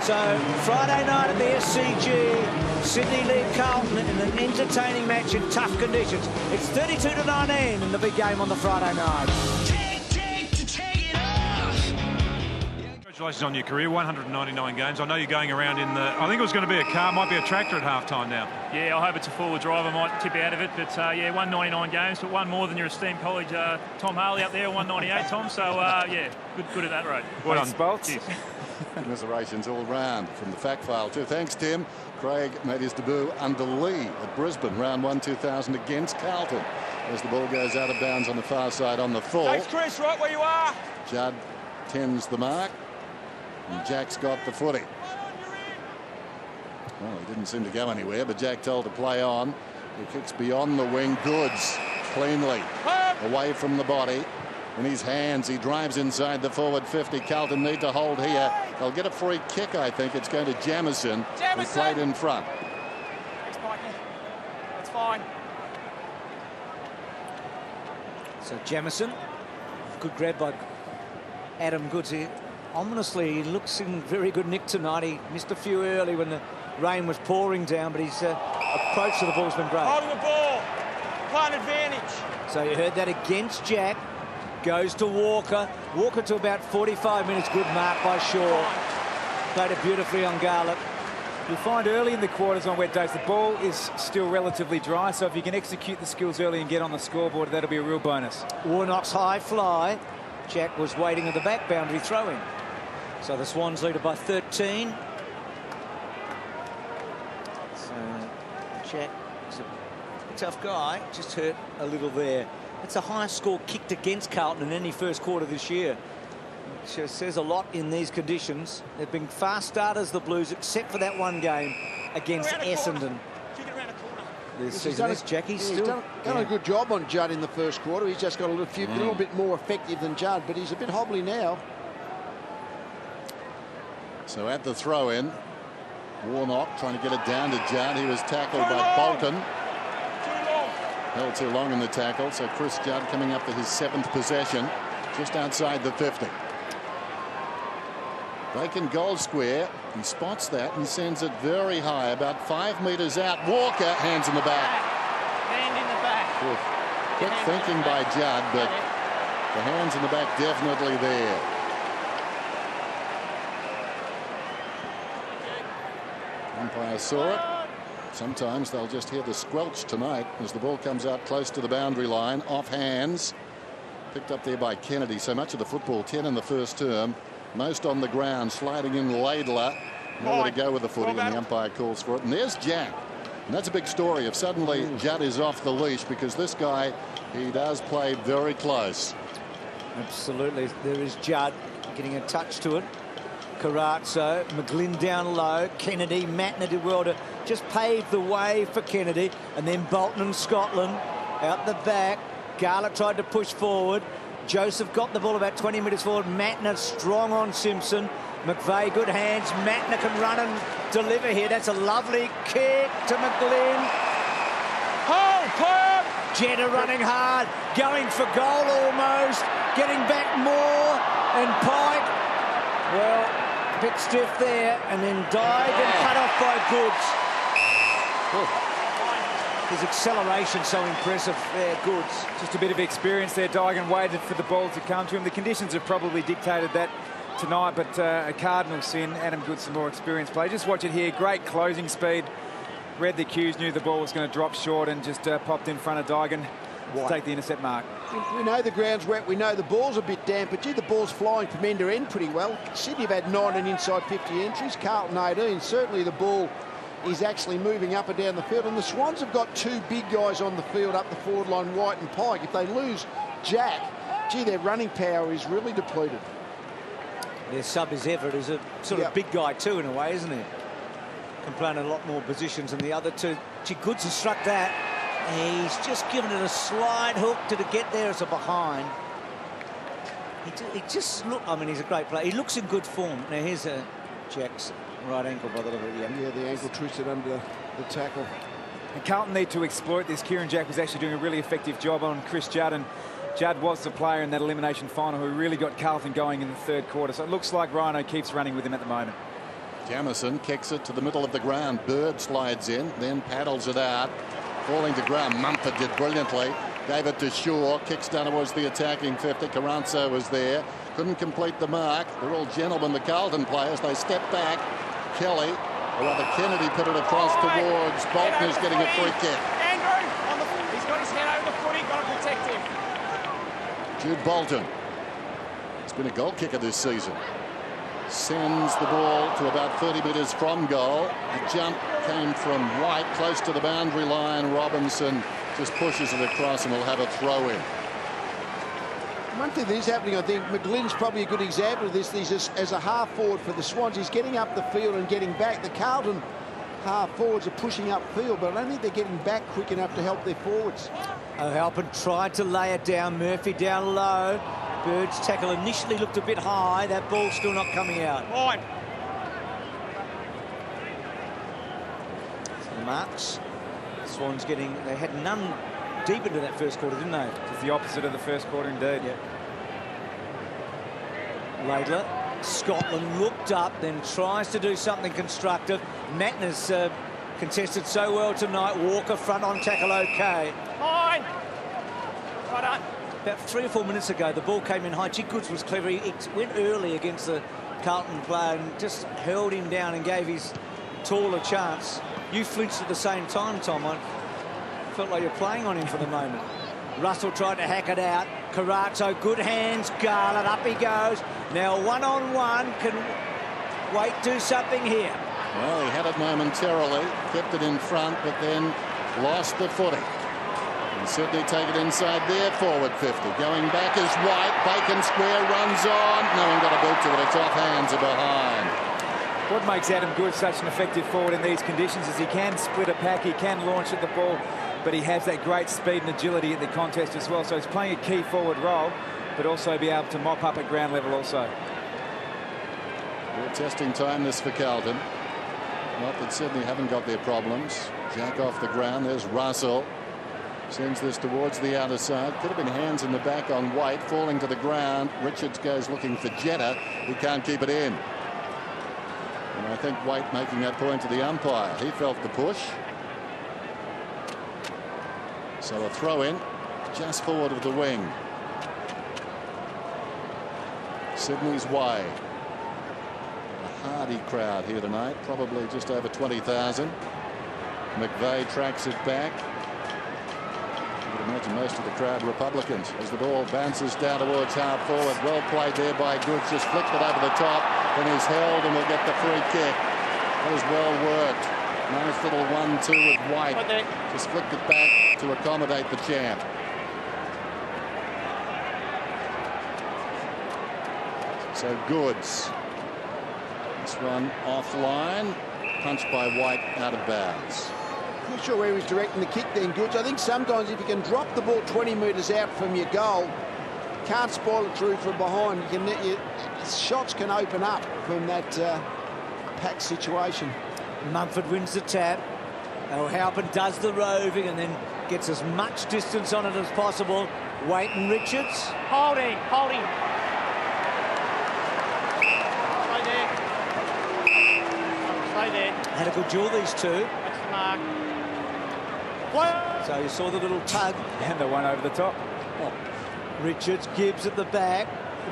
So Friday night at the SCG, Sydney lead Carlton in an entertaining match in tough conditions. It's 32-19 in the big game on the Friday night. Congratulations on your career, 199 games. I know you're going around in the, I think it was going to be a car, might be a tractor at halftime now. Yeah, I hope it's a forward drive. I might tip out of it, but yeah, 199 games, but one more than your esteemed colleague Tom Harley up there, 198, Tom. So yeah, good at that rate. Well done, Bolts. Commiserations all round from the fact file too. Thanks, Tim. Craig made his debut under Lee at Brisbane, round 1 2000 against Carlton. As the ball goes out of bounds on the far side on the full. Thanks, Chris, right where you are. Judd tends the mark. And Jack's got the footy. Well, he didn't seem to go anywhere, but Jack told to play on. He kicks beyond the wing. Goods cleanly away from the body. In his hands, he drives inside the forward 50. Carlton need to hold here. They'll get a free kick, I think. It's going to Jamison, who played in front. Thanks, Mikey. That's fine. So Jamison, good grab by Adam Goods here. Ominously, he looks in very good nick tonight. He missed a few early when the rain was pouring down, but his approach to the ball's been great. Holding the ball. Playing advantage. So you heard that against Jack. Goes to Walker. Walker to about 45 minutes. Good mark by Shaw. Played it beautifully on Garlett. You'll find early in the quarters on wet days, the ball is still relatively dry, so if you can execute the skills early and get on the scoreboard, that'll be a real bonus. Warnock's high fly. Jack was waiting at the back boundary throw-in. So the Swans lead it by 13. So Jack is a tough guy, just hurt a little there. It's the highest score kicked against Carlton in any first quarter this year. Which says a lot in these conditions. They've been fast starters, the Blues, except for that one game against Essendon. This season, Jackie's still done a good job on Judd in the first quarter. He's just got a little bit more effective than Judd, but he's a bit hobbly now. So at the throw-in, Warnock trying to get it down to Judd. He was tackled by Bolton. Held too long in the tackle, so Chris Judd coming up to his 7th possession, just outside the 50. Bacon goal square. He spots that and sends it very high, about 5 metres out. Walker, hands in the back. Hand in the back. Quick thinking by Judd, but the hands in the back definitely there. Umpire saw it. Sometimes they'll just hear the squelch tonight as the ball comes out close to the boundary line, off hands. Picked up there by Kennedy. So much of the football, 10 in the first term. Most on the ground, sliding in Laidler. Nowhere to go with the footy, and the umpire calls for it. And there's Jack. And that's a big story if suddenly Judd is off the leash, because this guy, he does play very close. Absolutely. There is Judd getting a touch to it. Carazzo, McGlynn down low, Kennedy, Matner did well to just pave the way for Kennedy, and then Bolton and Scotland out the back. Garlett tried to push forward. Joseph got the ball about 20 metres forward. Matner strong on Simpson. McVeigh, good hands. Matner can run and deliver here. That's a lovely kick to McGlynn. Hold, club! Jetta running hard, going for goal almost, getting back more, and Pike, well, a bit stiff there, and then Dygan cut off by Goods. His acceleration so impressive there, Goods. Just a bit of experience there. Dygan waited for the ball to come to him. The conditions have probably dictated that tonight, but a cardinal sin. Adam Goods, some more experienced play. Just watch it here. Great closing speed. Read the cues, knew the ball was going to drop short, and just popped in front of Dygan to take the intercept mark. We know the ground's wet. We know the ball's a bit damp, but gee, the ball's flying from end to end pretty well. Sydney have had 9 inside 50 entries. Carlton 18. Certainly the ball is actually moving up and down the field, and the Swans have got 2 big guys on the field up the forward line, White and Pike. If they lose Jack, gee, their running power is really depleted. Their sub is Everett, is a sort of big guy too in a way, isn't he? Can play in a lot more positions than the other two. Gee, Goods has struck that. He's just given it a slide hook to get there as a behind. He just look. I mean, he's a great player. He looks in good form. Now here's a Jack's right ankle by the look of it. Yeah, the ankle twisted under the tackle. And Carlton need to exploit this. Kieran Jack was actually doing a really effective job on Chris Judd, and Judd was the player in that elimination final who really got Carlton going in the third quarter. So it looks like Rhino keeps running with him at the moment. Jamison kicks it to the middle of the ground. Bird slides in, then paddles it out. Falling to ground. Mumford did brilliantly. Gave it to Shaw. Kicks down towards the attacking 50. Caranzo was there. Couldn't complete the mark. They're all gentlemen, the Carlton players. They step back. Kelly, or rather Kennedy, put it across towards Bolton, who's getting a free kick. Andrew, he's got his head over the footy. Got to protect him. Jude Bolton. He's been a goal kicker this season. Sends the ball to about 30 metres from goal. A jump came from White close to the boundary line. Robinson just pushes it across and will have a throw in. One thing that is happening, I think, McGlynn's probably a good example of this. He's as a half forward for the Swans. He's getting up the field and getting back. The Carlton half forwards are pushing upfield, but I don't think they're getting back quick enough to help their forwards. O'Halpin tried to lay it down. Murphy down low. Bird's tackle initially looked a bit high. That ball's still not coming out. Wide. So Marks. Swans getting, they had none deep into that first quarter, didn't they? It's the opposite of the first quarter indeed. Yeah. Laidler. Scotland looked up, then tries to do something constructive. Matner's contested so well tonight. Walker front on tackle okay. Line. Right on. About 3 or 4 minutes ago, the ball came in high. G. Goods was clever. He went early against the Carlton player and just held him down and gave his tall a chance. You flinched at the same time, Tom. I felt like you're playing on him for the moment. Russell tried to hack it out. Carazzo, good hands. Garland, up he goes. Now one-on-one. Can Wait do something here. Well, he had it momentarily, kept it in front, but then lost the footing. Sydney take it inside their forward 50. Going back is White. Bacon square runs on. No one got a boot to it. It's off hands or behind. What makes Adam Good such an effective forward in these conditions is he can split a pack, he can launch at the ball, but he has that great speed and agility at the contest as well. So he's playing a key forward role, but also be able to mop up at ground level also. Good testing time this for Carlton. Not that Sydney haven't got their problems. Jack off the ground. There's Russell. Sends this towards the outer side. Could have been hands in the back on White, falling to the ground. Richards goes looking for Jetta. He can't keep it in. And I think White making that point to the umpire. He felt the push. So a throw in just forward of the wing. Sydney's way. A hardy crowd here tonight, probably just over 20,000. McVeigh tracks it back. I would imagine most of the crowd Republicans as the ball bounces down towards half forward. Well played there by Goods. Just flicked it over the top. Then he's held and will get the free kick. That was well worked. Nice little 1-2 with White. Just flicked it back to accommodate the champ. So Goods. This one offline. Punched by White out of bounds. Not sure where he was directing the kick then, Goods. I think sometimes if you can drop the ball 20 metres out from your goal, can't spoil it through from behind. Shots can open up from that pack situation. Mumford wins the tap. O'Halpin does the roving and then gets as much distance on it as possible. Waite and Richards. Holding. Stay there. Had a good duel, these two. That's the mark. So you saw the little tug. And the one over the top. Oh. Richards, Gibbs at the back.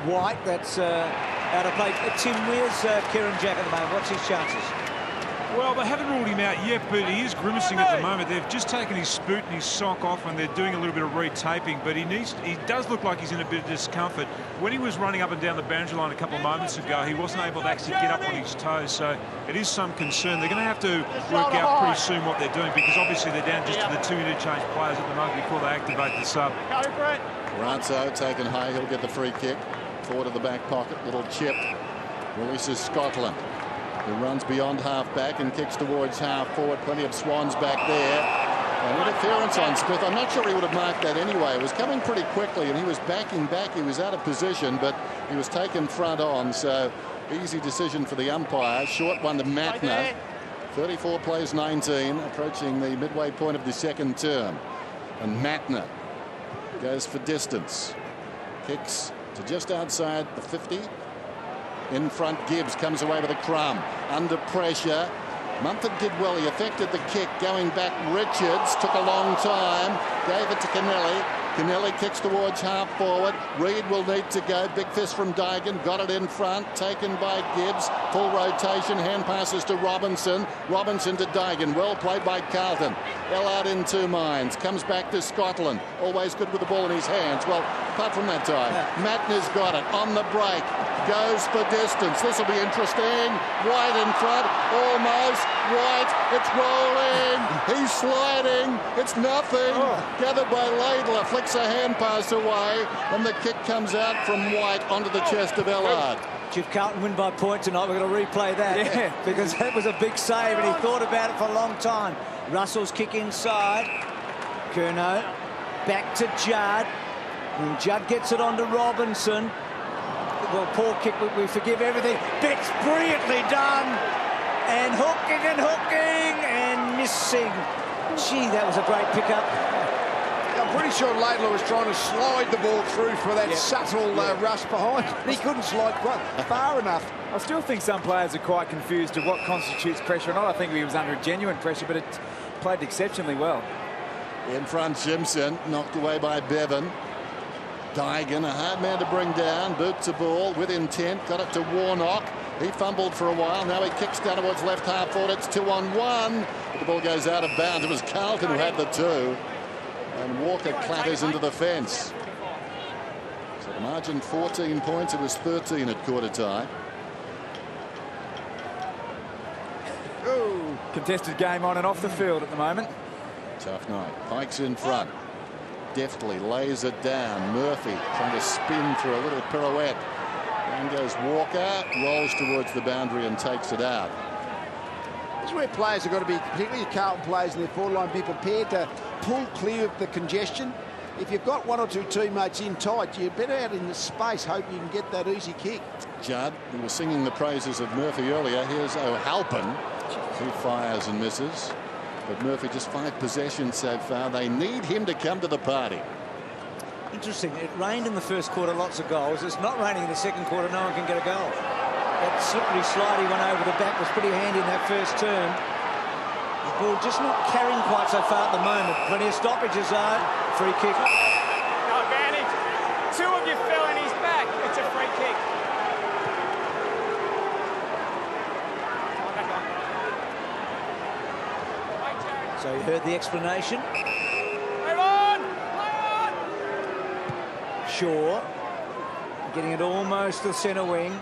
White, that's out of play. Tim, where's Kieran Jack at the moment? What's his chances? Well, they haven't ruled him out yet, but he is grimacing at the moment. They've just taken his boot and his sock off and they're doing a little bit of retaping, but he does look like he's in a bit of discomfort. When he was running up and down the boundary line a couple of moments ago, he wasn't able to actually get up on his toes, so it is some concern. They're going to have to work out pretty soon what they're doing, because obviously they're down just to the 2 interchange players at the moment before they activate the sub. Go for it. Ranzo taken high. He'll get the free kick. Forward of the back pocket. Little chip. Releases Scotland. He runs beyond half back and kicks towards half forward. Plenty of Swans back there. An interference on Smith. I'm not sure he would have marked that anyway. It was coming pretty quickly and he was backing back. He was out of position, but he was taken front on. So easy decision for the umpire. Short one to Matner. 34 plays 19, approaching the midway point of the second term. And Matner goes for distance. Kicks to just outside the 50. In front, Gibbs comes away with a crumb. Under pressure. Mumford did well. He affected the kick. Going back, Richards took a long time. Gave it to Kennelly. Kennelly kicks towards half forward. Reid will need to go. Big fist from Dygan. Got it in front. Taken by Gibbs. Full rotation. Hand passes to Robinson. Robinson to Dygan. Well played by Carlton. Ellard in 2 minds. Comes back to Scotland. Always good with the ball in his hands. Well, apart from that time, Matner's got it. On the break. Goes for distance. This will be interesting. White in front. Almost. White. It's rolling. He's sliding. It's nothing. Gathered by Laidler. Flicks a hand pass away. And the kick comes out from White onto the chest of Ellard. If Carlton win by point tonight, we're going to replay that. Because that was a big save and he thought about it for a long time. Russell's kick inside. Curnow. Back to Judd. And Judd gets it on to Robinson. Well, poor kick, we forgive everything. Betts brilliantly done. And hooking and missing. Gee, that was a great pickup. I'm pretty sure Laidler was trying to slide the ball through for that subtle rush behind. He couldn't slide quite far enough. I still think some players are quite confused of what constitutes pressure or not. I think he was under genuine pressure, but it played exceptionally well. In front, Simpson knocked away by Bevan. Dygan, a hard man to bring down. Boots the ball with intent. Got it to Warnock. He fumbled for a while. Now he kicks down towards left half forward. It's 2-on-1. But the ball goes out of bounds. It was Carlton who had the 2. And Walker clatters into the fence. So the margin 14 points. It was 13 at quarter time. Contested game on and off the field at the moment. Tough night. Pike's in front. deftly lays it down. Murphy trying to spin through a little pirouette. Down goes Walker, rolls towards the boundary and takes it out. This is where players have got to be, particularly Carlton players in their forward line, be prepared to pull clear of the congestion. If you've got one or two teammates in tight, you're better out in the space, hope you can get that easy kick. Judd, who was singing the praises of Murphy earlier. Here's O'Halpin, who fires and misses. But Murphy just 5 possessions so far. They need him to come to the party. Interesting. It rained in the first quarter, lots of goals. It's not raining in the second quarter. No one can get a goal. That slippery, slidey one over the back was pretty handy in that first turn. The ball just not carrying quite so far at the moment. Plenty of stoppages, though. Free kick. No advantage. 2 of you fell in his back. It's a free kick. So you heard the explanation. Move on! Play on! Shaw getting it almost to the centre wing.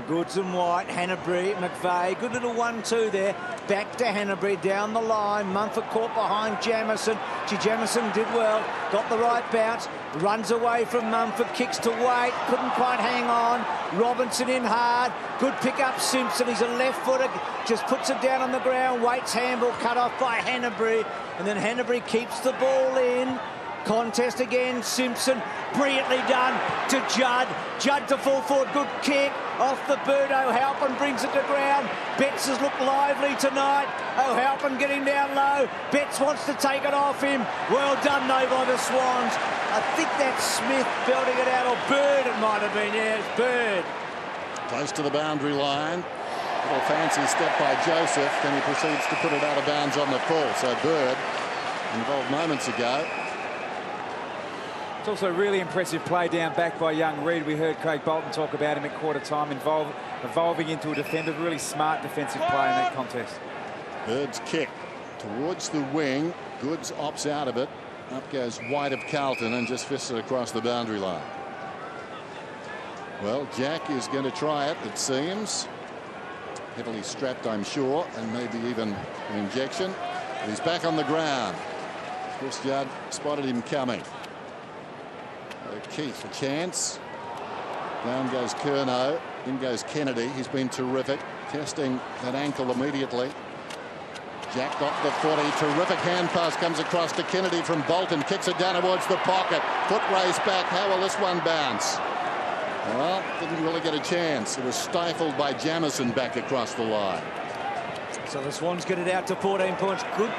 Goods and White, Hanbury, McVeigh. Good little 1-2 there. Back to Hanbury, down the line. Mumford caught behind Jamieson. Jamieson did well. Got the right bounce. Runs away from Mumford. Kicks to Waite. Couldn't quite hang on. Robinson in hard. Good pick up Simpson. He's a left footer. Just puts it down on the ground. Waite's handball cut off by Hanbury. And then Hanbury keeps the ball in. Contest again. Simpson. Brilliantly done to Judd. Judd to full forward. Good kick. Off the boot, O'Halpin brings it to ground. Betts has looked lively tonight. O'Halpin getting down low. Betts wants to take it off him. Well done, though, by the Swans. I think that's Smith belting it out, or Bird it might have been. Yeah, it's Bird. Close to the boundary line. Little fancy step by Joseph. Then he proceeds to put it out of bounds on the full. So Bird, involved moments ago. It's also a really impressive play down back by young Reid. We heard Craig Bolton talk about him at quarter time, evolving into a defender. Really smart defensive play in that contest. Bird's kick towards the wing. Goods opts out of it. Up goes White of Carlton and just fists it across the boundary line. Well, Jack is going to try it, it seems. Heavily strapped, I'm sure, and maybe even an injection. But he's back on the ground. Chris Judd spotted him coming. Keith a chance. Down goes Curnow. In goes Kennedy. He's been terrific. Testing that ankle immediately. Jack got the footy. Terrific hand pass comes across to Kennedy from Bolton. Kicks it down towards the pocket. Foot race back. How will this one bounce? Well, didn't really get a chance. It was stifled by Jamieson back across the line. So the Swans get it out to 14 points. Good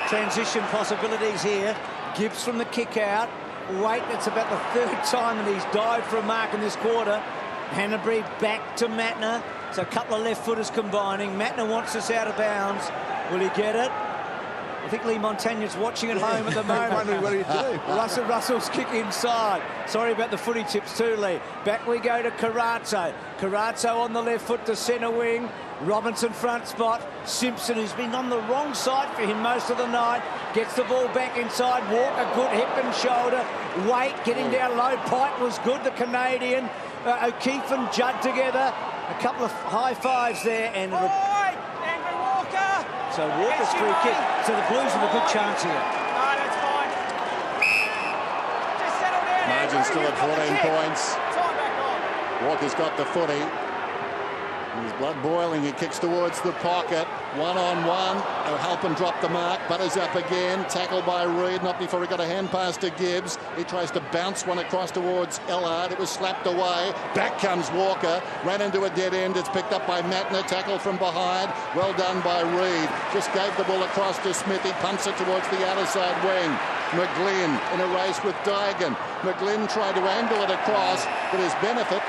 transition possibilities here. Gibbs from the kick out. Waite, it's about the 3rd time that he's dived for a mark in this quarter. Hanbury back to Matner. So a couple of left footers combining. Matner wants this out of bounds. Will he get it? I think Lee Montagne's watching at home at the moment. Wondering what he'd do. Russell's kick inside. Sorry about the footy tips too, Lee. Back we go to Carazzo. Carazzo on the left foot to centre wing. Robinson front spot. Simpson, who's been on the wrong side for him most of the night, gets the ball back inside. Walker, good hip and shoulder. Waite getting down low. Pike was good, the Canadian. O'Keefe and Judd together. A couple of high fives there. And Andrew Walker! So Walker's free kick. So the Blues have a good chance here. No, that's fine. Just settle down. Margin still at 14 points. Time back on. Walker's got the footy. His blood boiling. He kicks towards the pocket. 1-on-1. O'Halpin dropped the mark. Butters up again. Tackled by Reid. Not before he got a hand pass to Gibbs. He tries to bounce one across towards Ellard. It was slapped away. Back comes Walker. Ran into a dead end. It's picked up by Matner. Tackled from behind. Well done by Reid. Just gave the ball across to Smith. He pumps it towards the outer side wing. McGlynn in a race with Dygan. McGlynn tried to angle it across, but his benefit.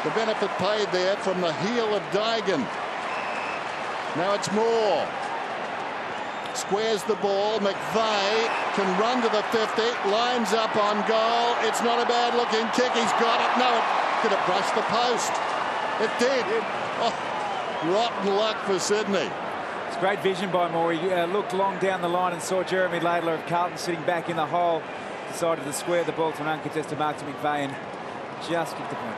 The benefit paid there from the heel of Dygan. Now it's Moore. Squares the ball. McVeigh can run to the 50. Lines up on goal. It's not a bad looking kick. He's got it. No, it could have brushed the post. It did. Oh, rotten luck for Sydney. It's great vision by Moore. He looked long down the line and saw Jeremy Laidler of Carlton sitting back in the hole. Decided to square the ball to an uncontested mark to McVeigh and just kicked the point.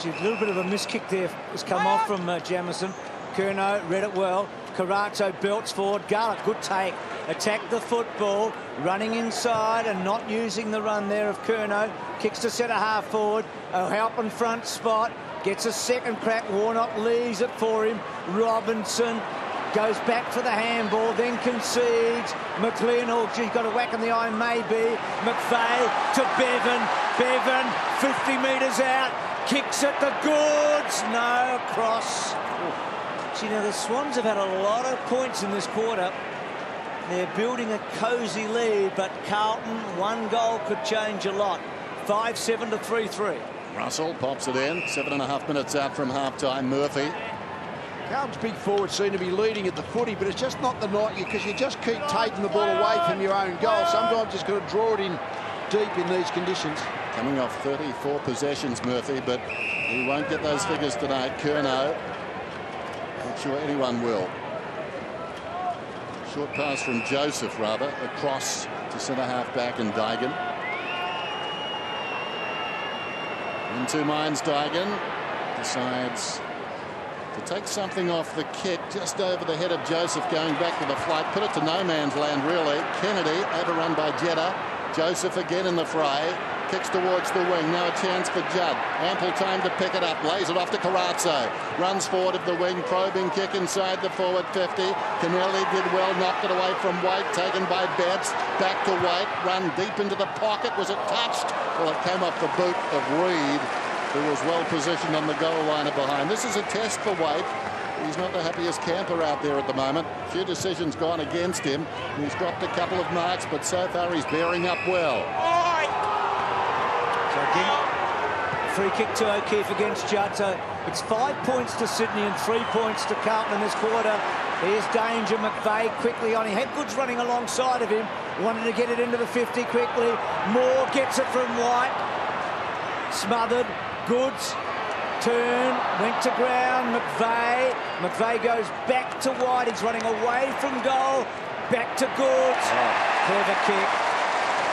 A little bit of a miss kick there has come off from Jamieson. Curnow read it well. Carazzo belts forward. Garlick, good take. Attack the football. Running inside and not using the run there of Curnow. Kicks to centre half forward. O'Halpin front spot. Gets a second crack. Warnock leaves it for him. Robinson goes back for the handball, then concedes. McLean, oh, she's got a whack in the eye, maybe. McVeigh to Bevan. Bevan, 50 metres out. Kicks at the goods. No, across. See, now the Swans have had a lot of points in this quarter. They're building a cosy lead, but Carlton, one goal could change a lot. 5-7 to 3-3. Russell pops it in. 7.5 minutes out from half-time. Murphy. Carlton's big forwards seem to be leading at the footy, but it's just not the night because you just keep taking the ball away from your own goal. Sometimes you've got to draw it in deep in these conditions. Coming off 34 possessions, Murphy, but he won't get those figures tonight. Curnow. Not sure anyone will. Short pass from Joseph, rather, across to centre half back and Dygan. In two minds, Dygan decides to take something off the kick just over the head of Joseph, going back to the flight. Put it to no man's land, really. Kennedy overrun by Jeddah. Joseph again in the fray. Kicks towards the wing. Now a chance for Judd. Ample time to pick it up. Lays it off to Carazzo. Runs forward of the wing. Probing kick inside the forward 50. Kennelly did well. Knocked it away from White. Taken by Betts. Back to White. Run deep into the pocket. Was it touched? Well, it came off the boot of Reed, who was well positioned on the goal line behind. This is a test for White. He's not the happiest camper out there at the moment. A few decisions gone against him. He's dropped a couple of marks, but so far he's bearing up well. So again, free kick to O'Keefe against Judd. So it's 5 points to Sydney and 3 points to Carlton in this quarter. Here's danger. McVeigh quickly on. He had Goods running alongside of him. Wanted to get it into the 50 quickly. Moore gets it from White. Smothered. Goods. Turn. Went to ground. McVeigh. McVeigh goes back to White. He's running away from goal. Back to Goods. Clever kick.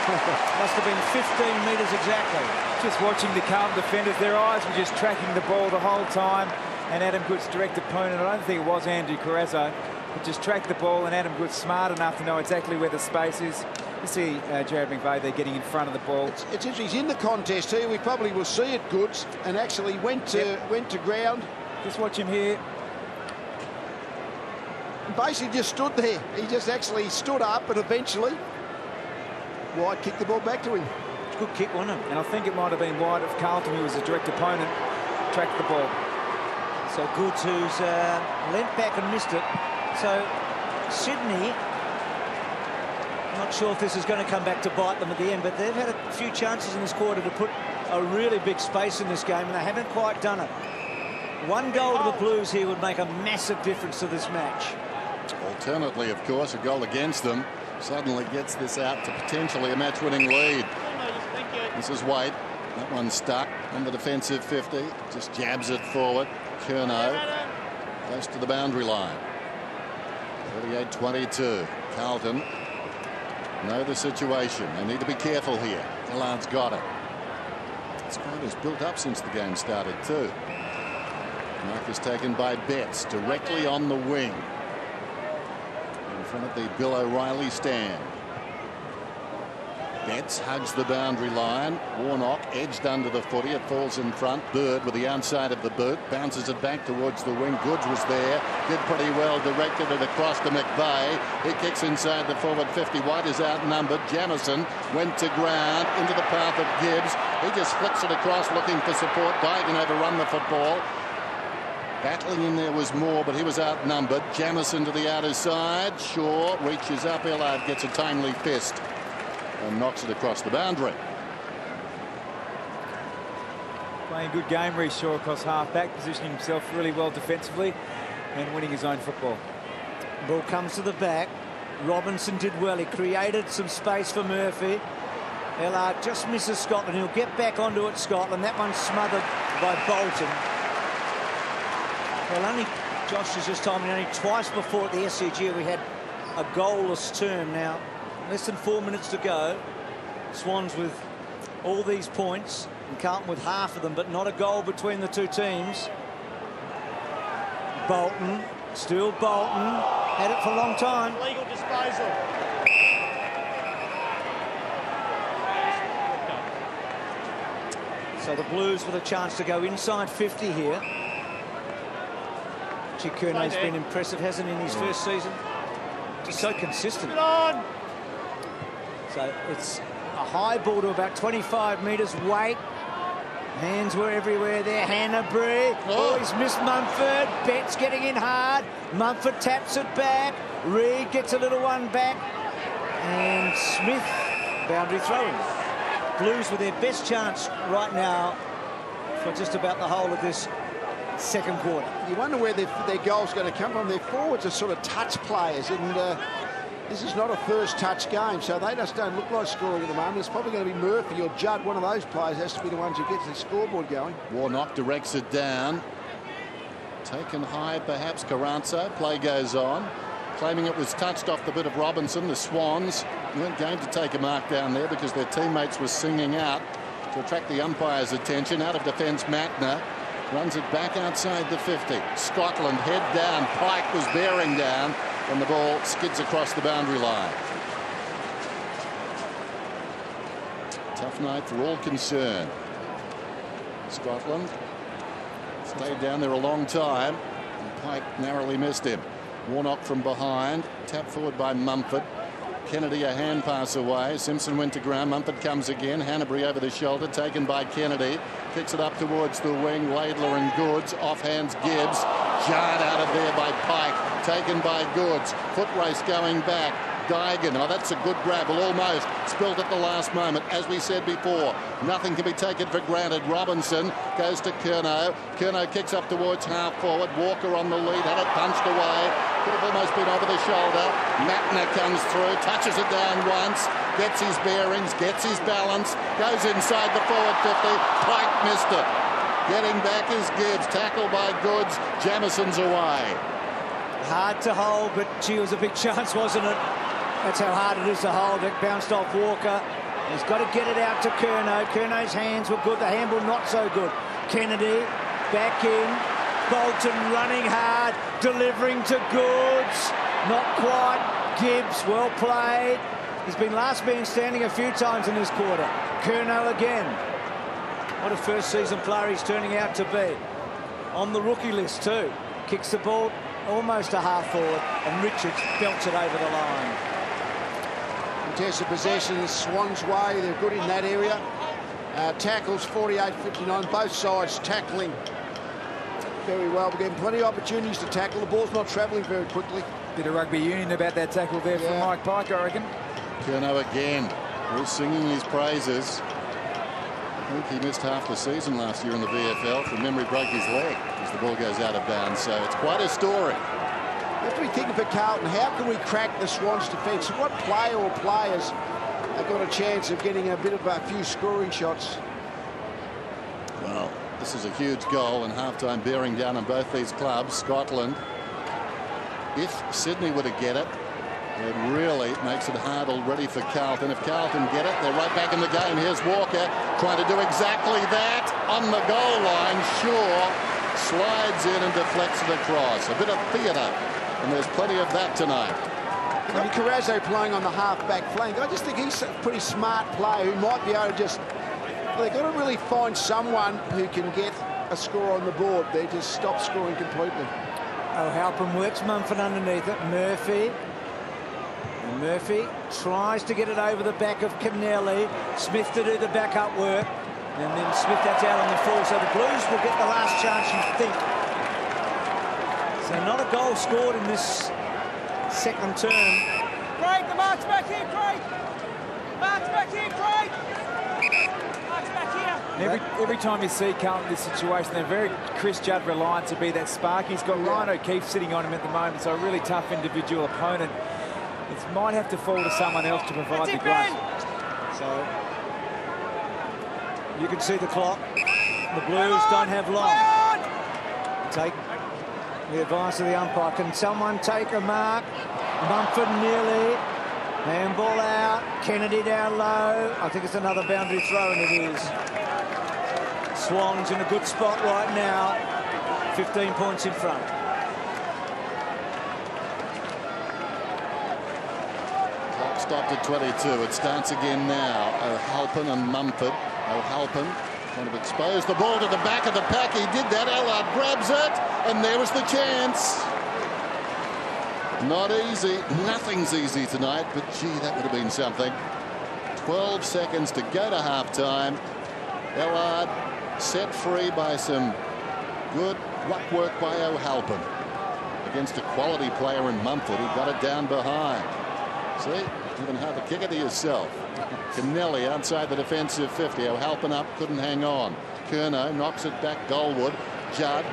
Must have been 15 metres exactly. Just watching the Carlton defenders, their eyes were just tracking the ball the whole time. And Adam Good's direct opponent, I don't think it was Andrew Carazzo, but just tracked the ball, and Adam Good's smart enough to know exactly where the space is. You see Jared McVeigh there getting in front of the ball. It's interesting. He's in the contest here. We probably will see it, Goods, and actually went to ground. Just watch him here. And basically just stood there. He just actually stood up, and eventually White kicked the ball back to him. It's a good kick, wasn't it? And I think it might have been White of Carlton, who was a direct opponent, tracked the ball. So Goods, who's leant back and missed it. So Sydney, I'm not sure if this is going to come back to bite them at the end, but they've had a few chances in this quarter to put a really big space in this game, and they haven't quite done it. One goal to the Blues here would make a massive difference to this match. Alternately, of course, a goal against them suddenly gets this out to potentially a match-winning lead. This is White. That one's stuck on the defensive 50. Just jabs it forward. Curnow close to the boundary line. 38-22. Carlton know the situation. They need to be careful here. Dillard's got it. This crowd has built up since the game started too. Mark is taken by Betts directly on the wing in front of the Bill O'Reilly stand. Betts hugs the boundary line. Warnock edged under the footy. It falls in front. Bird with the outside of the boot bounces it back towards the wing. Goods was there. Did pretty well. Directed it across to McVeigh. He kicks inside the forward 50. White is outnumbered. Jamison went to ground into the path of Gibbs. He just flicks it across looking for support. Dygan overrun the football. Battling in there was Moore, but he was outnumbered. Jamison to the outer side. Shaw reaches up. Ellard gets a timely fist and knocks it across the boundary. Playing a good game, Reece Shaw across half-back, positioning himself really well defensively and winning his own football. Ball comes to the back. Robinson did well. He created some space for Murphy. Ellard just misses Scotland. He'll get back onto it, Scotland. That one's smothered by Bolton. Well, only, Josh has just told me, only twice before at the SCG we had a goalless term. Now, less than 4 minutes to go. Swans with all these points and Carlton with half of them, but not a goal between the two teams. Bolton Still Bolton. Had it for a long time. Legal disposal. So the Blues with a chance to go inside 50 here. Curno's been impressive, hasn't he, in his first season? Just so consistent. So it's a high ball to about 25 metres. Weight. Hands were everywhere there. Hanbury. Oh, he's missed Mumford. Betts getting in hard. Mumford taps it back. Reid gets a little one back. And Smith, boundary throwing. Blues with their best chance right now for just about the whole of this second quarter. You wonder where their goal's going to come from. Their forwards are sort of touch players, and this is not a first touch game, so they just don't look like scoring at the moment. It's probably going to be Murphy or Judd. One of those players has to be the ones who gets the scoreboard going. Warnock directs it down. Taken high, perhaps, Carranza. Play goes on. Claiming it was touched off the bit of Robinson. The Swans weren't going to take a mark down there because their teammates were singing out to attract the umpire's attention. Out of defence, Matner runs it back outside the 50. Scotland head down. Pike was bearing down, and the ball skids across the boundary line. Tough night for all concerned. Scotland stayed down there a long time, and Pike narrowly missed him. Warnock from behind, tapped forward by Mumford. Kennedy a hand pass away. Simpson went to ground. Mumford comes again. Hanbury over the shoulder, taken by Kennedy. Kicks it up towards the wing. Laidler and Goods. Off hands Gibbs. Jarred out of there by Pike. Taken by Goods. Foot race going back. Dygan. Oh, that's a good grab. Well, almost spilled at the last moment. As we said before, nothing can be taken for granted. Robinson goes to Curnow. Curnow kicks up towards half forward. Walker on the lead. Had it punched away. Could have almost been over the shoulder. Matner comes through. Touches it down once. Gets his bearings. Gets his balance. Goes inside the forward 50. Pike missed it. Getting back is Gibbs. Tackled by Goods. Jamison's away. Hard to hold, but gee, it was a big chance, wasn't it? That's how hard it is to hold. It bounced off Walker. He's got to get it out to Curnow. Curnow's hands were good. The handball not so good. Kennedy back in. Bolton running hard, delivering to Goods. Not quite. Gibbs, well played. He's been last man standing a few times in this quarter. Curnow again. What a first season player he's turning out to be. On the rookie list too. Kicks the ball almost a half forward, and Richards belts it over the line. Contested possession, Swans way. They're good in that area. Tackles 48-59. Both sides tackling very well. We're getting plenty of opportunities to tackle. The ball's not travelling very quickly. Bit of rugby union about that tackle there from Mike Pike, I reckon. Curnow again. All singing his praises. I think he missed half the season last year in the VFL. From memory, broke his leg as the ball goes out of bounds. So it's quite a story. You have to be thinking for Carlton, how can we crack the Swans' defence? What player or players have got a chance of getting a few scoring shots? Well, this is a huge goal and half-time bearing down on both these clubs. Scotland, if Sydney were to get it, it really makes it hard already for Carlton. If Carlton get it, they're right back in the game. Here's Walker trying to do exactly that on the goal line. Shaw slides in and deflects it across. A bit of theatre, and there's plenty of that tonight. I mean, Carrazzo playing on the half-back flank. I just think he's a pretty smart player who might be able to just... Well, they've got to really find someone who can get a score on the board. They just stop scoring completely. Oh, Halpin works Mumford underneath it. Murphy. And Murphy tries to get it over the back of Kennelly. Smith to do the backup work. And then Smith that's out on the full. So the Blues will get the last chance, you think. So not a goal scored in this second term. Craig, the mark's back here, Craig. Mark's back here, Craig. Mark's back here. Every time you see Carlton in this situation, they're very Chris Judd reliant to be that spark. He's got Ryan O'Keefe sitting on him at the moment, so a really tough individual opponent. It might have to fall to someone else to provide the grunt. So you can see the clock. The Blues don't have long. Take the advice of the umpire. Can someone take a mark? Mumford nearly. Handball out. Kennedy down low. I think it's another boundary throw, and it is. Swans in a good spot right now. 15 points in front. stopped at 22. It starts again now. O'Halpin and Mumford. O'Halpin kind of exposed the ball to the back of the pack. He did that. Ellard grabs it, and there was the chance. Not easy. Nothing's easy tonight, but gee, that would have been something. 12 seconds to go to half-time. Ellard set free by some good ruck work by O'Halpin against a quality player in Mumford. He got it down behind. See, even have a kick it to yourself. Kennelly outside the defensive 50. O'Halpin up, couldn't hang on. Curnow knocks it back. Goldwood, Judd,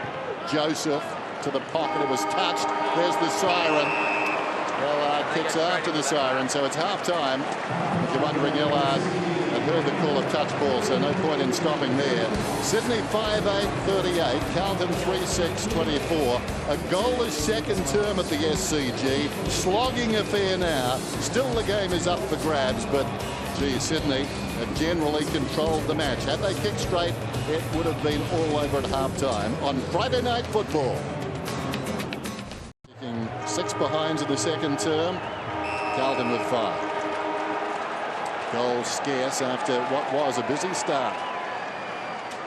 Joseph to the pocket. It was touched. There's the siren. Ellard kicks after the siren, so it's half-time. If you're wondering, Ellard had heard the call of touch ball, so no point in stopping there. Sydney 5-8-38, Carlton 3-6-24. A goalless second term at the SCG. Slogging affair now. Still the game is up for grabs, but gee, Sydney have generally controlled the match. Had they kicked straight, it would have been all over at half-time on Friday Night Football. 6 behinds in the second term. Carlton with 5. Goals scarce after what was a busy start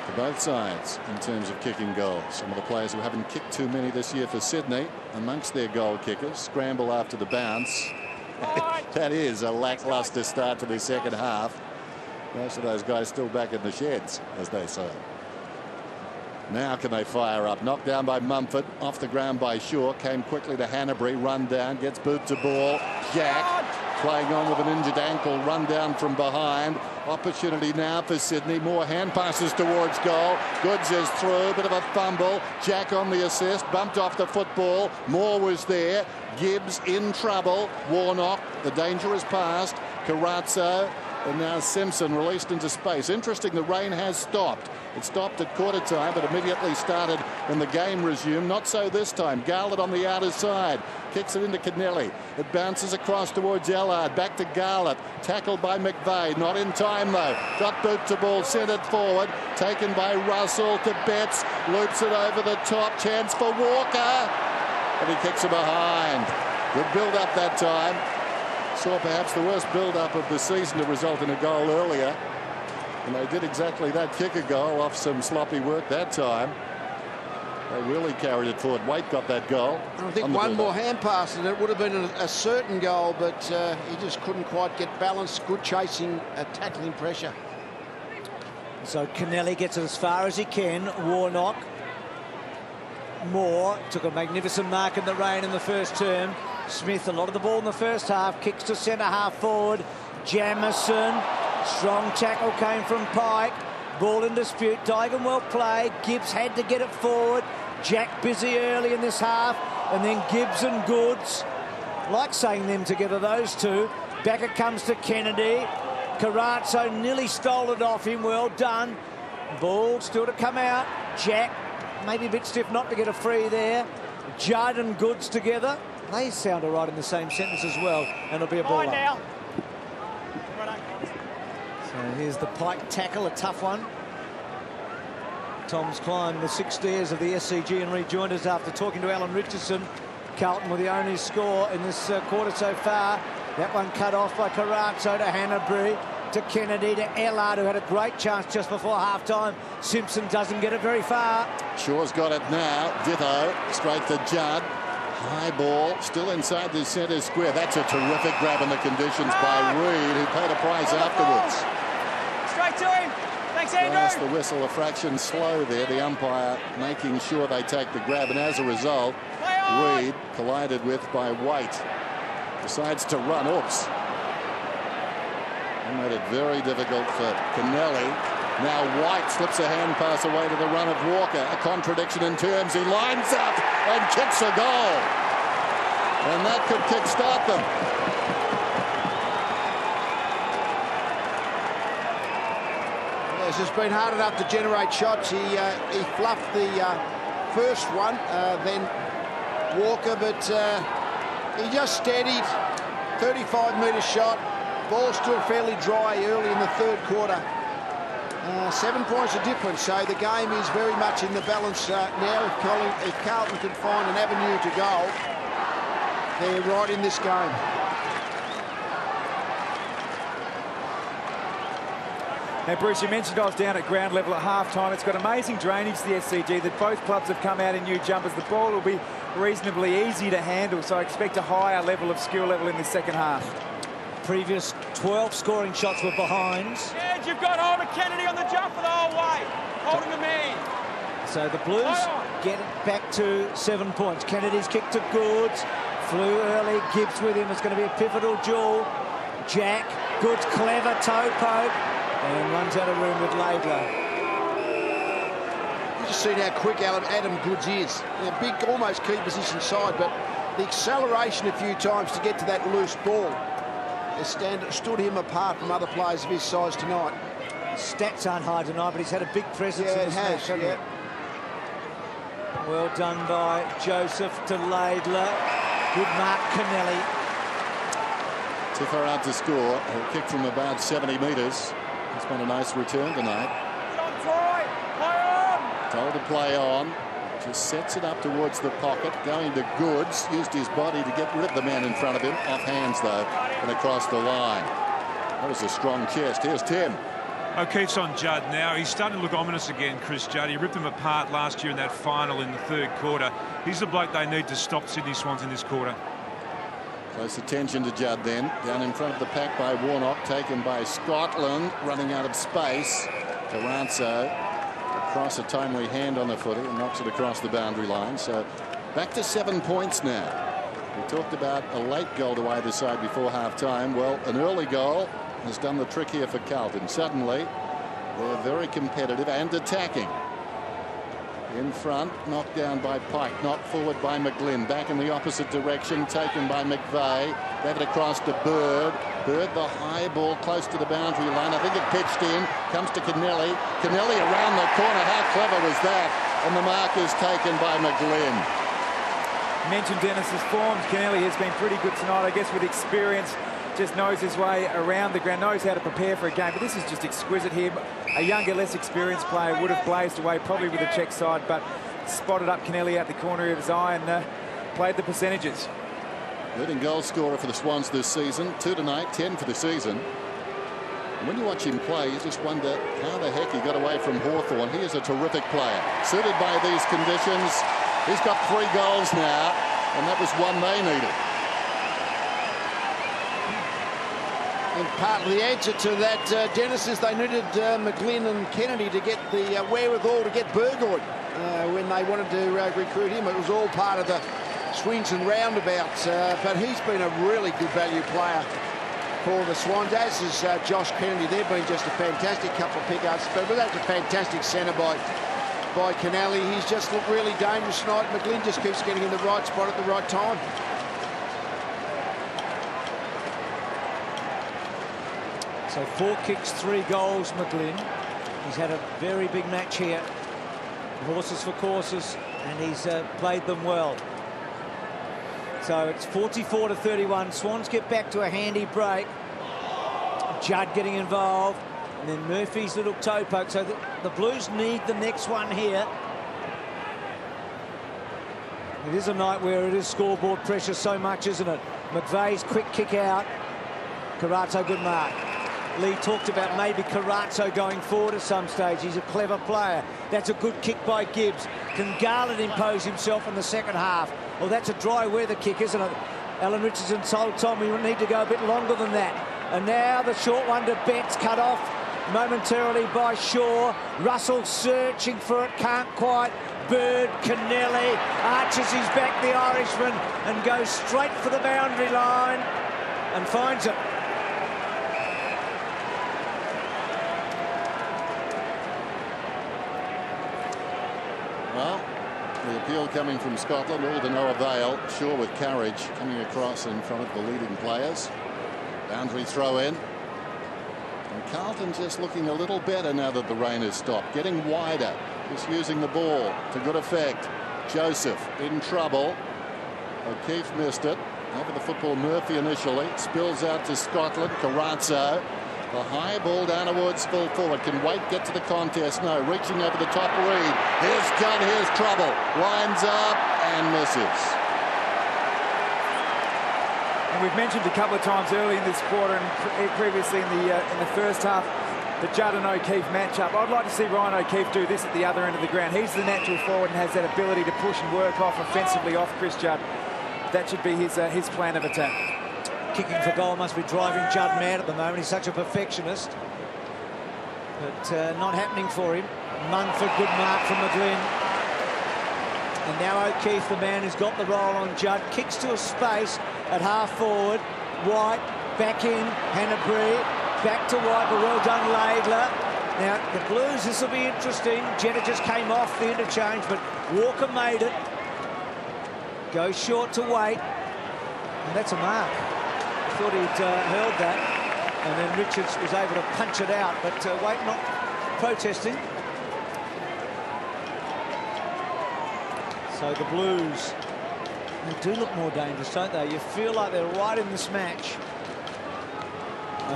for both sides in terms of kicking goals. Some of the players who haven't kicked too many this year for Sydney amongst their goal kickers scramble after the bounce. That is a lackluster start to the second half. Most of those guys still back in the sheds, as they say. Now can they fire up? Knocked down by Mumford, off the ground by Shaw, came quickly to Hanbury, run down, gets boot to ball. Jack playing on with an injured ankle, run down from behind. Opportunity now for Sydney. More hand passes towards goal. Goods is through, bit of a fumble. Jack on the assist, bumped off the football. Moore was there. Gibbs in trouble. Warnock, the danger is past. Carazzo, and now Simpson released into space. Interesting, the rain has stopped. It stopped at quarter time, but immediately started when the game resumed. Not so this time. Garlett on the outer side. Kicks it into Kennelly. It bounces across towards Ellard. Back to Garlett. Tackled by McVeigh. Not in time, though. Got boot to ball. Centred forward. Taken by Russell to Betts. Loops it over the top. Chance for Walker. And he kicks it behind. Good build-up that time. Saw perhaps the worst build-up of the season to result in a goal earlier. And they did exactly that, kick a goal off some sloppy work that time. They really carried it forward. Waite got that goal. I think one more hand pass and it would have been a certain goal, but he just couldn't quite get balance. Good chasing, tackling pressure. So Kennelly gets it as far as he can. Warnock. Moore took a magnificent mark in the rain in the first term. Smith, a lot of the ball in the first half. Kicks to centre half forward. Jamieson. Strong tackle came from Pike. Ball in dispute. Dygan well played. Gibbs had to get it forward. Jack busy early in this half. And then Gibbs and Goods. Like saying them together, those two. Back it comes to Kennedy. Carazzo nearly stole it off him. Well done. Ball still to come out. Jack, maybe a bit stiff not to get a free there. Judd and Goods together. They sound all right in the same sentence as well. And it'll be a ball up. So here's the Pike tackle, a tough one. Tom's climbed the 6 stairs of the SCG and rejoined us after talking to Alan Richardson. Carlton with the only score in this quarter so far. That one cut off by Carazzo to Hanbury, to Kennedy, to Ellard, who had a great chance just before half-time. Simpson doesn't get it very far. Shaw's got it now. Ditto, straight to Judd. High ball, still inside the centre square. That's a terrific grab in the conditions by Reid, who paid a price afterwards. Straight to him. Thanks, Andrew. Lost the whistle a fraction slow there. The umpire making sure they take the grab, and as a result, Reid collided with by Waite. Decides to run. Oops. And made it very difficult for Kennelly. Now Waite slips a hand pass away to the run of Walker. A contradiction in terms. He lines up and kicks a goal. And that could kickstart them. Yes, it's been hard enough to generate shots. He fluffed the first one, then Walker, but he just steadied. 35-metre shot. Ball still fairly dry early in the third quarter. 7 points of difference, so the game is very much in the balance now. If Carlton can find an avenue to go, they're right in this game. Now, Bruce, you mentioned I was down at ground level at half-time. It's got amazing drainage, the SCG, that both clubs have come out in new jumpers. The ball will be reasonably easy to handle, so I expect a higher level of skill level in the second half. Previous 12 scoring shots were behinds. Ed, you've got hold of Kennedy on the jumper the whole way. Holding the man. So the Blues get it back to 7 points. Kennedy's kick to Goods. Flew early. Gibbs with him. It's going to be a pivotal duel. Jack. Goods, clever toe poke. And runs out of room with Laidler. You just seen how quick Adam Goods is. Big, almost key position side, but the acceleration a few times to get to that loose ball has stood him apart from other players of his size tonight. Stats aren't high tonight, but he's had a big presence in this match, hasn't he? Well done by Joseph to Laidler. Good mark, Kennelly. Too far out to score. A kick from about 70 metres. It's been a nice return tonight. Told to play on. Just sets it up towards the pocket. Going to Goods. Used his body to get rid of the man in front of him. Off hands, though, and across the line. That was a strong chest. Here's Tim. O'Keefe's on Judd now. He's starting to look ominous again, Chris Judd. He ripped them apart last year in that final in the third quarter. He's the bloke they need to stop Sydney Swans in this quarter. Close attention to Judd then. Down in front of the pack by Warnock. Taken by Scotland. Running out of space. Carranzo across a timely hand on the footy and knocks it across the boundary line. So back to 7 points now. We talked about a late goal to either side before half-time. Well, an early goal has done the trick here for Carlton. Suddenly, they're very competitive and attacking. In front, knocked down by Pike, knocked forward by McGlynn. Back in the opposite direction, taken by McVeigh. Gave it across to Bird. Bird, the high ball close to the boundary line. I think it pitched in. Comes to Kennelly. Kennelly around the corner. How clever was that? And the mark is taken by McGlynn. Mentioned Dennis's forms. Kennelly has been pretty good tonight, I guess, with experience. Just knows his way around the ground, knows how to prepare for a game. But this is just exquisite here. A younger, less experienced player would have blazed away probably with the check side, but spotted up Kennelly out the corner of his eye and played the percentages. Leading goal scorer for the Swans this season. 2 tonight, 10 for the season. And when you watch him play, you just wonder how the heck he got away from Hawthorn. He is a terrific player. Suited by these conditions. He's got 3 goals now, and that was one they needed. And partly the answer to that, Dennis, is they needed McGlynn and Kennedy to get the wherewithal to get Burgoyne when they wanted to recruit him. It was all part of the swings and roundabouts, but he's been a really good value player for the Swans, as is Josh Kennedy. They've been just a fantastic couple of pickups, but that's a fantastic centre by Kennelly. He's just looked really dangerous tonight. McGlynn just keeps getting in the right spot at the right time. So 4 kicks, 3 goals, McGlynn. He's had a very big match here. Horses for courses, and he's played them well. So it's 44-31. Swans get back to a handy break. Judd getting involved. And then Murphy's little toe poke. So the Blues need the next one here. It is a night where it is scoreboard pressure so much, isn't it? McVeigh's quick kick out. Carrazzo, good mark. Lee talked about maybe Carrazzo going forward at some stage. He's a clever player. That's a good kick by Gibbs. Can Garland impose himself in the second half? Well, that's a dry weather kick, isn't it? Alan Richardson told Tom we would need to go a bit longer than that. And now the short one to Betts, cut off momentarily by Shaw. Russell searching for it, can't quite. Bird, Kennelly, arches his back, the Irishman, and goes straight for the boundary line and finds it. Well, the appeal coming from Scotland, all to no avail. Shaw with courage coming across in front of the leading players. Boundary throw in. And Carlton just looking a little better now that the rain has stopped. Getting wider, just using the ball to good effect. Joseph in trouble. O'Keefe missed it. Over the football, Murphy initially. Spills out to Scotland. Carrazzo. The high ball down towards full forward. Can Waite get to the contest? No. Reaching over the top. Reed. Here's Judd. Here's trouble. Lines up and misses. And we've mentioned a couple of times early in this quarter and previously in the first half, the Judd and O'Keefe matchup. I'd like to see Ryan O'Keefe do this at the other end of the ground. He's the natural forward and has that ability to push and work off offensively off Chris Judd. That should be his plan of attack. Kicking for goal must be driving Judd mad at the moment. He's such a perfectionist. But not happening for him. Munford, good mark from McGlynn. And now O'Keefe, the man who's got the roll on Judd, kicks to a space at half forward. White, back in, Hanna-Bree, back to White, but well done, Laidler. Now, the Blues, this will be interesting. Jenner just came off the interchange, but Walker made it. Goes short to Waite, and that's a mark. I thought he'd hurled that, and then Richards was able to punch it out, but Waite not protesting. So the Blues, they do look more dangerous, don't they? You feel like they're right in this match.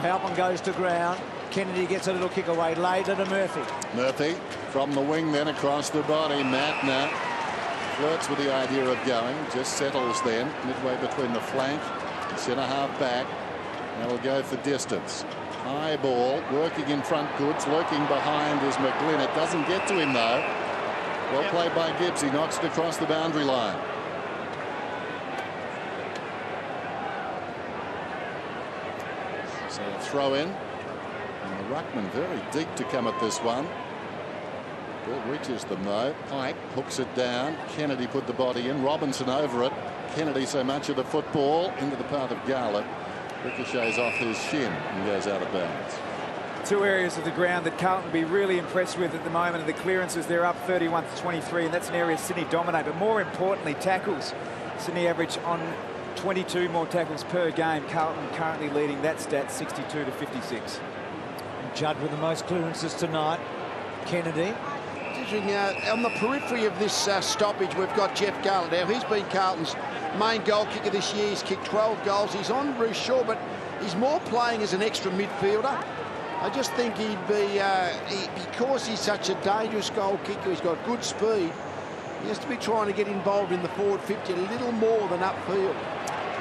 Halpin goes to ground. Kennedy gets a little kick away. Later to Murphy. Murphy from the wing, then across the body. Matner flirts with the idea of going. Just settles then midway between the flank and centre half back. Now will go for distance. High ball working in front. Goods lurking behind is McGlynn. It doesn't get to him though. Well played by Gibbs. He knocks it across the boundary line. So a throw in. And the ruckman very deep to come at this one. Bill reaches them though. Pike hooks it down. Kennedy put the body in. Robinson over it. Kennedy so much of the football into the path of Garlett. Ricochets off his shin and goes out of bounds. Two areas of the ground that Carlton be really impressed with at the moment are the clearances. They're up 31-23, and that's an area Sydney dominate. But more importantly, tackles. Sydney average on 22 more tackles per game. Carlton currently leading that stat 62-56. Judd with the most clearances tonight. Kennedy. On the periphery of this stoppage, we've got Jeff Garlett. Now, he's been Carlton's main goal kicker this year. He's kicked 12 goals. He's on Bruce Shaw, but he's more playing as an extra midfielder. I just think he'd be, because he's such a dangerous goal kicker, he's got good speed, he has to be trying to get involved in the forward 50 a little more than upfield.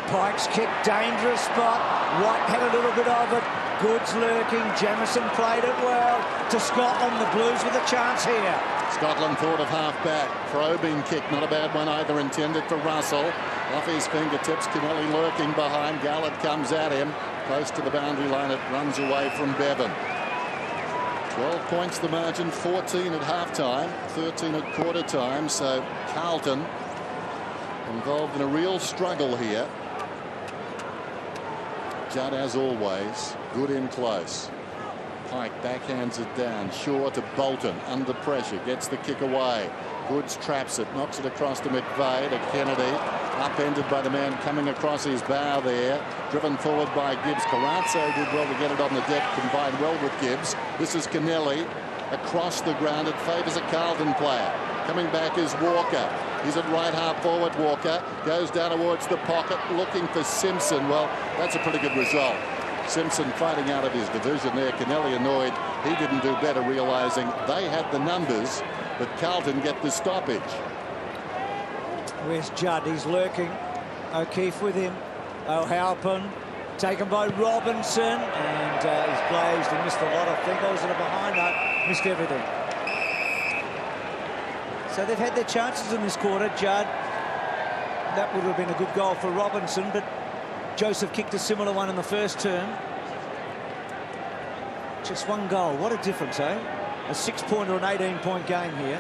Pike's kick, dangerous spot. White had a little bit of it. Goods lurking. Jamieson played it well to Scotland. The Blues with a chance here. Scotland forward of half back. Probing kick, not a bad one either, intended for Russell. Off his fingertips, Kennelly lurking behind. Garlett comes at him. Close to the boundary line, it runs away from Bevan. 12 points the margin, 14 at half-time, 13 at quarter-time. So Carlton involved in a real struggle here. Judd, as always, good in close. Pike backhands it down. Shaw to Bolton, under pressure, gets the kick away. Goods traps it, knocks it across to McVeigh, to Kennedy. Upended by the man coming across his bow there. Driven forward by Gibbs. Carazzo did well to get it on the deck, combined well with Gibbs. This is Kennelly across the ground. It favours a Carlton player. Coming back is Walker. He's at right half forward. Walker goes down towards the pocket looking for Simpson. Well, that's a pretty good result. Simpson fighting out of his division there. Kennelly annoyed he didn't do better, realising they had the numbers, but Carlton get the stoppage. Where's Judd? He's lurking. O'Keefe with him. O'Halpin taken by Robinson, and he's glazed and missed a lot. I think I was in a behind. No, missed everything. So they've had their chances in this quarter. Judd, that would have been a good goal for Robinson, but Joseph kicked a similar one in the first term. Just one goal. What a difference, eh? A 6-point or an 18-point game here.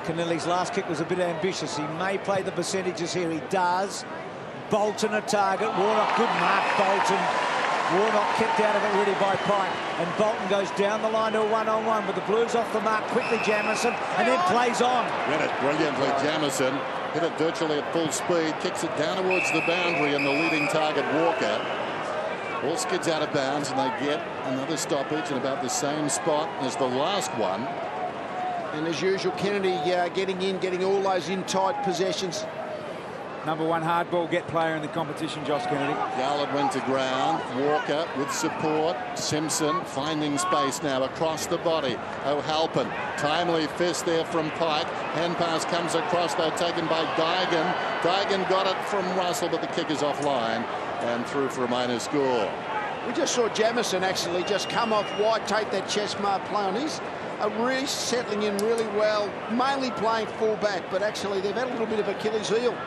Kennelly's last kick was a bit ambitious. He may play the percentages here. He does. Bolton a target. Warnock, good mark, Bolton. Warnock kept out of it really by Pike. And Bolton goes down the line to a one-on-one, but the Blues off the mark quickly, Jamieson, and then plays on. Read it brilliantly, Jamieson. Hit it virtually at full speed. Kicks it down towards the boundary, and the leading target, Walker. All skids out of bounds, and they get another stoppage in about the same spot as the last one. And as usual, Kennedy getting in, getting all those in tight possessions. #1 hardball get player in the competition, Josh Kennedy. Garlett went to ground. Walker with support. Simpson finding space now across the body. O'Halpin, timely fist there from Pike. Hand pass comes across, though, taken by Dygan. Dygan got it from Russell, but the kick is offline and through for a minor score. We just saw Jamison actually just come off wide, take that chest mark play on. He's really settling in really well, mainly playing full-back, but actually they've had a little bit of Achilles heel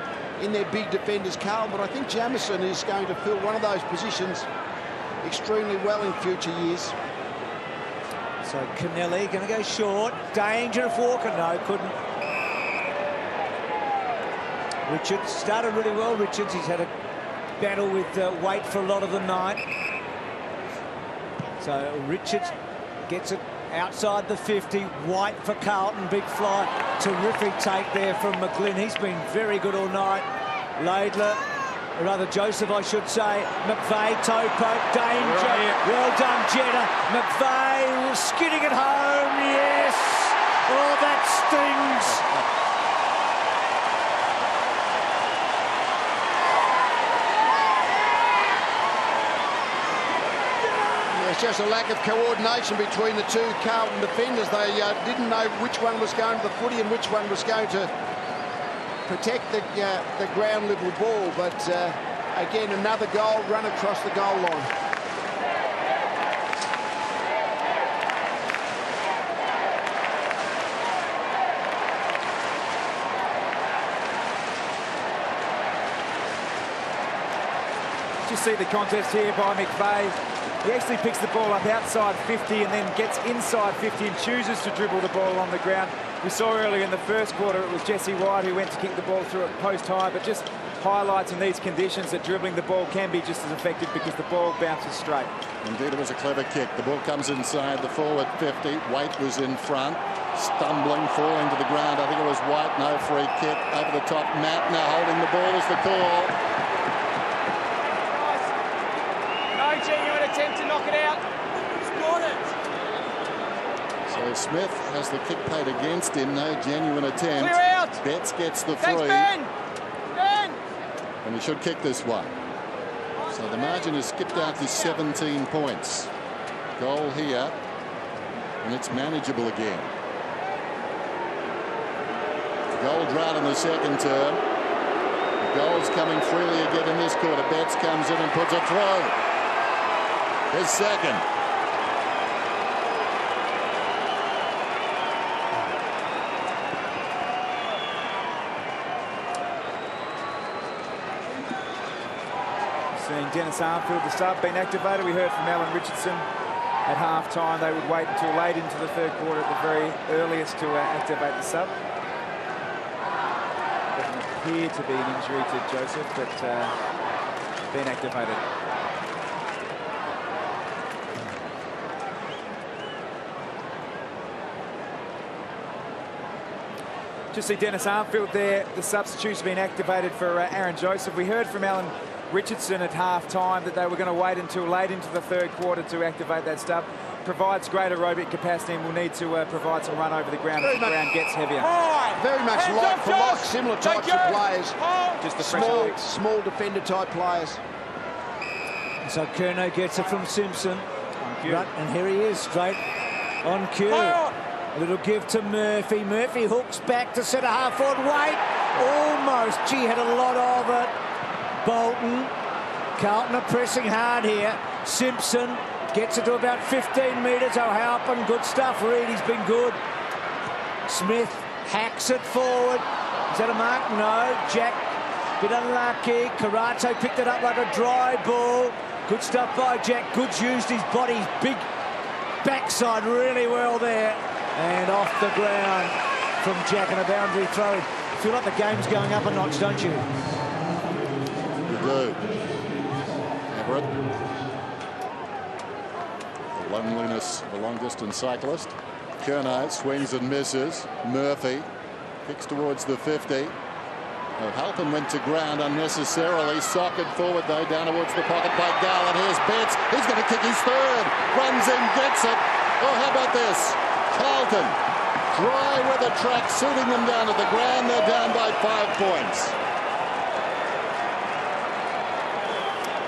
in their big defenders, Carl, but I think Jamison is going to fill one of those positions extremely well in future years. So Kennelly going to go short. Danger of Walker. No, couldn't. Richards started really well. Richards, he's had a battle with weight for a lot of the night. So Richards gets it outside the 50. White for Carlton. Big fly. Terrific take there from McGlynn. He's been very good all night. Laidler, or rather Joseph, I should say. McVeigh, toe poke, danger. Well done, Jetta. McVeigh skidding it home. Yes. Oh, that stings. It's just a lack of coordination between the two Carlton defenders. They didn't know which one was going to the footy and which one was going to protect the ground level ball. But again, another goal run across the goal line. Just see the contest here by McVeigh. He actually picks the ball up outside 50 and then gets inside 50 and chooses to dribble the ball on the ground. We saw earlier in the first quarter it was Jesse White who went to kick the ball through at post high, but just highlights in these conditions that dribbling the ball can be just as effective because the ball bounces straight. Indeed, it was a clever kick. The ball comes inside the forward 50. White was in front, stumbling, falling to the ground. I think it was White. No free kick over the top. Matt now holding the ball is the call. Genuine attempt to knock it out. Scored it. So Smith has the kick paid against him. No genuine attempt. Clear out. Betts gets the free. Thanks, Ben. Ben. And he should kick this one. So the margin has skipped out to 17 points. Goal here. And it's manageable again. Goal drought in the second term. The goals coming freely again in this quarter. Betts comes in and puts it through. His second. Seeing Dennis Armfield, the sub, been activated. We heard from Alan Richardson at half-time. They would wait until late into the third quarter at the very earliest to activate the sub. Doesn't appear to be an injury to Joseph, but been activated. Just see Dennis Armfield there. The substitute's been activated for Aaron Joseph. We heard from Alan Richardson at half-time that they were going to wait until late into the third quarter to activate that stub. Provides great aerobic capacity and will need to provide some run over the ground as the ground gets heavier. Very much like for like, similar types of players. Just the small defender type players. So Curnow gets it from Simpson. And here he is, straight on cue. A little give to Murphy. Murphy hooks back to centre half forward. Wait, almost. Gee, had a lot of it. Bolton. Carlton are pressing hard here. Simpson gets it to about 15 metres. O'Halpin, good stuff. Reed, he's been good. Smith hacks it forward. Is that a mark? No. Jack, bit unlucky. Karate picked it up like a dry ball. Good stuff by Jack. Goods used his body, his big backside really well there. And off the ground from Jack and a boundary throw. Feel like the game's going up a notch, don't you? You do. Everett. The loneliness of a long-distance cyclist. Curnow swings and misses. Murphy kicks towards the 50. Halpin went to ground unnecessarily. Socket forward, though, down towards the pocket by Garland. Here's Betts. He's going to kick his third. Runs in, gets it. Oh, how about this? Carlton, dry weather track suiting them down to the ground. They're down by 5 points.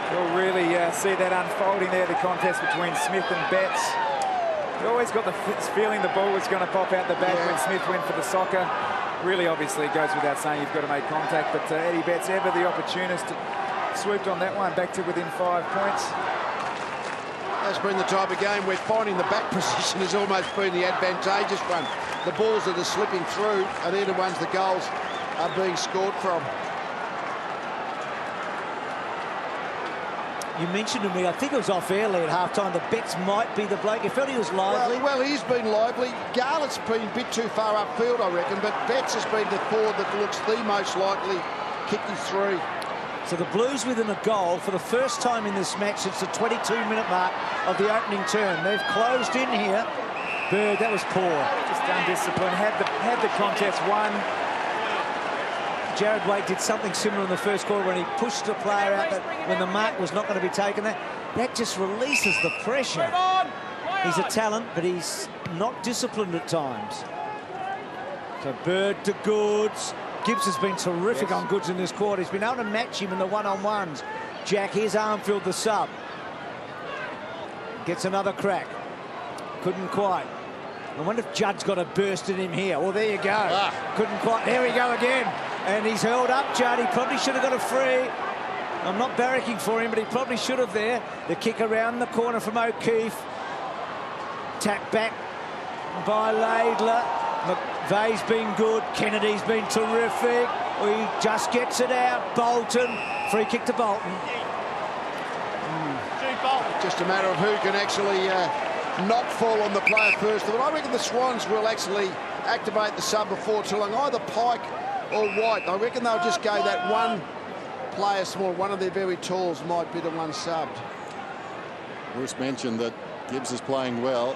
You'll really see that unfolding there, the contest between Smith and Betts. You always got the feeling the ball was going to pop out the back when Smith went for the soccer. Really, obviously, it goes without saying you've got to make contact, but Eddie Betts, ever the opportunist, swooped on that one back to within 5 points. That's been the type of game where finding the back position has almost been the advantageous one. The balls that are slipping through are they're the ones the goals are being scored from. You mentioned to me, I think it was off early at half-time, that Betts might be the bloke. You felt he was lively. Well, he's been lively. Garlett's been a bit too far upfield, I reckon, but Betts has been the forward that looks the most likely kicking through. So the Blues within a goal for the first time in this match since the 22-minute mark of the opening term. They've closed in here. Bird, that was poor. Just undisciplined. Had the contest won. Jared Waite did something similar in the first quarter when he pushed the player out when the mark was not going to be taken. That just releases the pressure. He's a talent, but he's not disciplined at times. So Bird to Goods. Gibbs has been terrific on Goods in this quarter. He's been able to match him in the one-on-ones. Jack, here's Armfield, the sub. Gets another crack. Couldn't quite. I wonder if Judd's got a burst in him here. Well, there you go. Couldn't quite. There we go again. And he's held up, Judd. He probably should have got a free. I'm not barracking for him, but he probably should have there. The kick around the corner from O'Keefe. Tap back by Laidler. McVeigh's been good. Kennedy's been terrific. He just gets it out. Bolton. Free kick to Bolton. Just a matter of who can actually not fall on the player first. But I reckon the Swans will actually activate the sub before too long. Either Pike or White. I reckon they'll just go that one player small. One of their very talls might be the one subbed. Bruce mentioned that Gibbs is playing well.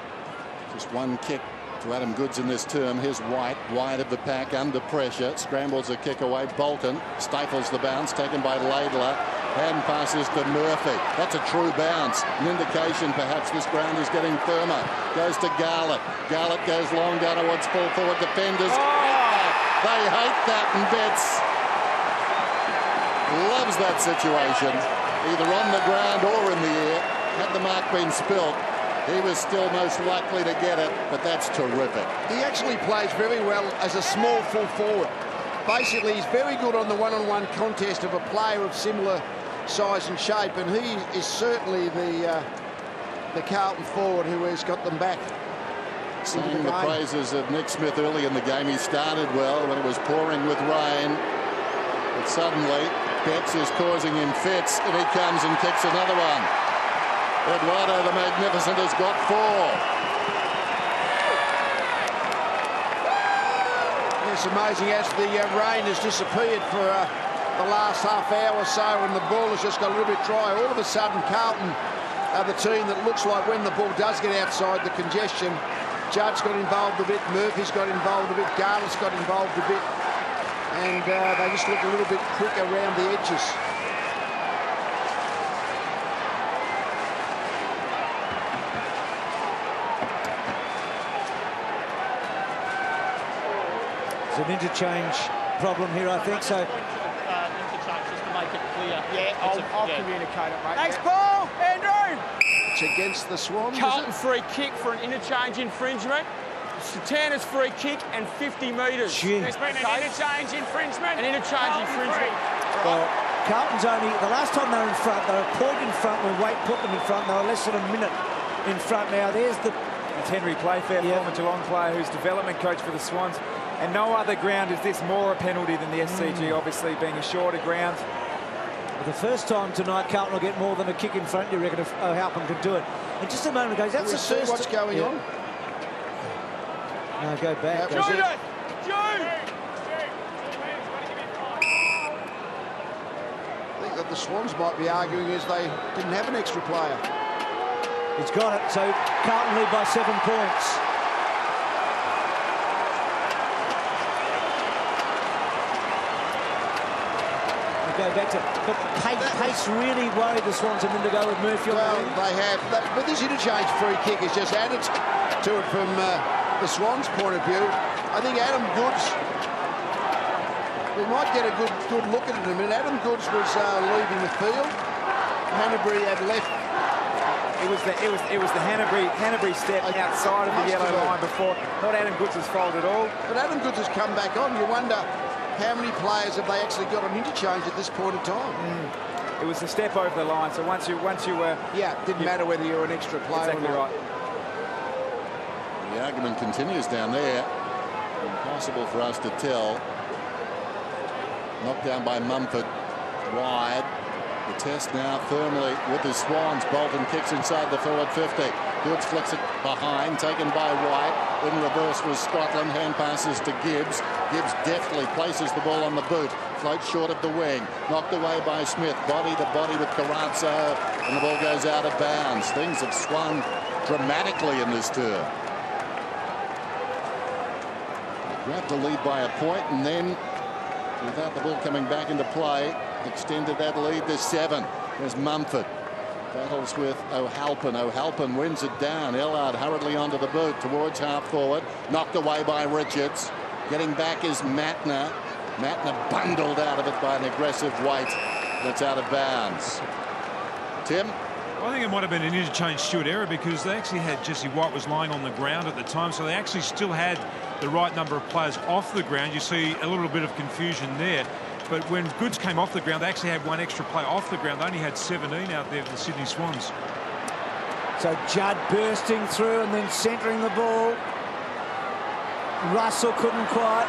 Just one kick to Adam Goods in this term. Here's White, wide of the pack, under pressure, scrambles a kick away. Bolton stifles the bounce, taken by Laidler. Hand passes to Murphy. That's a true bounce. An indication perhaps this ground is getting firmer. Goes to Garlett. Garlett goes long down towards full forward defenders. They hate that, and Betts loves that situation. Either on the ground or in the air. Had the mark been spilt, he was still most likely to get it, but that's terrific. He actually plays very well as a small full forward. Basically, he's very good on the one-on-one contest of a player of similar size and shape, and he is certainly the Carlton forward who has got them back. Singing the praises of Nick Smith early in the game. He started well when it was pouring with rain, but suddenly Betts is causing him fits, and he comes and kicks another one. Eduardo the Magnificent has got 4. It's amazing as the rain has disappeared for the last half hour or so, and the ball has just got a little bit dry. All of a sudden, Carlton are the team that looks like when the ball does get outside the congestion. Judd's got involved a bit, Murphy's got involved a bit, Garlett's got involved a bit, and they just look a little bit quick around the edges. It's an interchange problem here, I think. So interchange just to make it clear. Yeah, I'll communicate it, mate. Thanks, Paul. Andrew. It's against the Swans. Carlton free kick for an interchange infringement. Satana's free kick and 50 metres. There's been an interchange infringement. An interchange infringement. Well, Carlton's only, the last time they were in front, they were a point in front when Waite put them in front. They were less than a minute in front. Now there's the... It's Henry Playfair, former Geelong player, who's development coach for the Swans. And no other ground is this more a penalty than the SCG, obviously being a shorter ground. For the first time tonight, Carlton will get more than a kick in front, you reckon, if Halpin could do it. And just a moment ago, that's the first... What's going on? No, go back. Jude! I think that the Swans might be arguing as they didn't have an extra player. He's got it, so Carlton lead by 7 points. Go back to, but pace really worried the Swans a minute ago with Murphy on the wing. They have, but this interchange free kick is just added to it from the Swans' point of view. I think Adam Goods, we might get a good look at it in a minute. Adam Goods was leaving the field. Hanbury had left. It was the Hanbury step outside of the yellow line before. Not Adam Goods' fault at all. But Adam Goods has come back on. You wonder how many players have they actually got on interchange at this point in time? It was the step over the line. So once you were... Yeah, didn't matter whether you were an extra player exactly or not. right. The argument continues down there. Impossible for us to tell. Knocked down by Mumford. Wide. The test now firmly with the Swans. Bolton kicks inside the forward 50. Goods flicks it behind, taken by White. In reverse was Scotland. Hand passes to Gibbs. Gibbs deftly places the ball on the boot. Floats short of the wing. Knocked away by Smith. Body to body with Carazzo. And the ball goes out of bounds. Things have swung dramatically in this tour. Grabbed the lead by a point, and then, without the ball coming back into play, extended that lead to 7. There's Mumford. Battles with O'Halpin. O'Halpin wins it down. Ellard hurriedly onto the boot towards half forward. Knocked away by Richards. Getting back is Matner. Matner bundled out of it by an aggressive White. That's out of bounds. Tim? I think it might have been an interchange Stewart error because they actually had Jesse White was lying on the ground at the time, so they actually still had the right number of players off the ground. You see a little bit of confusion there. But when Goods came off the ground, they actually had one extra player off the ground. They only had 17 out there for the Sydney Swans. So Judd bursting through and then centering the ball. Russell couldn't quite.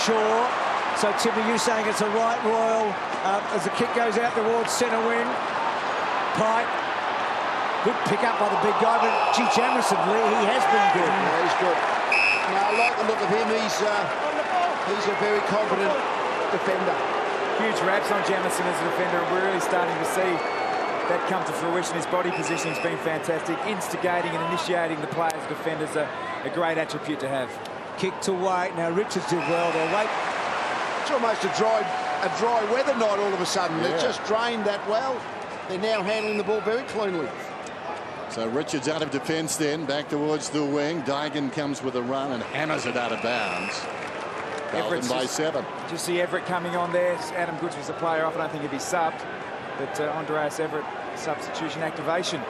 Shaw. So Timmy, you saying it's a right royal as the kick goes out towards centre wing. Pike. Good pick up by the big guy, but gee, Jamison, he has been good. Yeah, he's good. Now, I like the look of him. He's a very confident defender. Huge raps on Jamison as a defender. We're really starting to see that come to fruition. His body positioning's been fantastic. Instigating and initiating the play as a defender is a great attribute to have. Kick to White. Now Richards did well there. White. It's almost a dry weather night all of a sudden. Yeah. They've just drained that well. They're now handling the ball very cleanly. So Richards out of defence then, back towards the wing. Dygan comes with a run and hammers it out of bounds. Carlton by 7. Did you see Everett coming on there? Adam Goods was the player off. I don't think he'd be subbed. But Andreas Everett, substitution activation.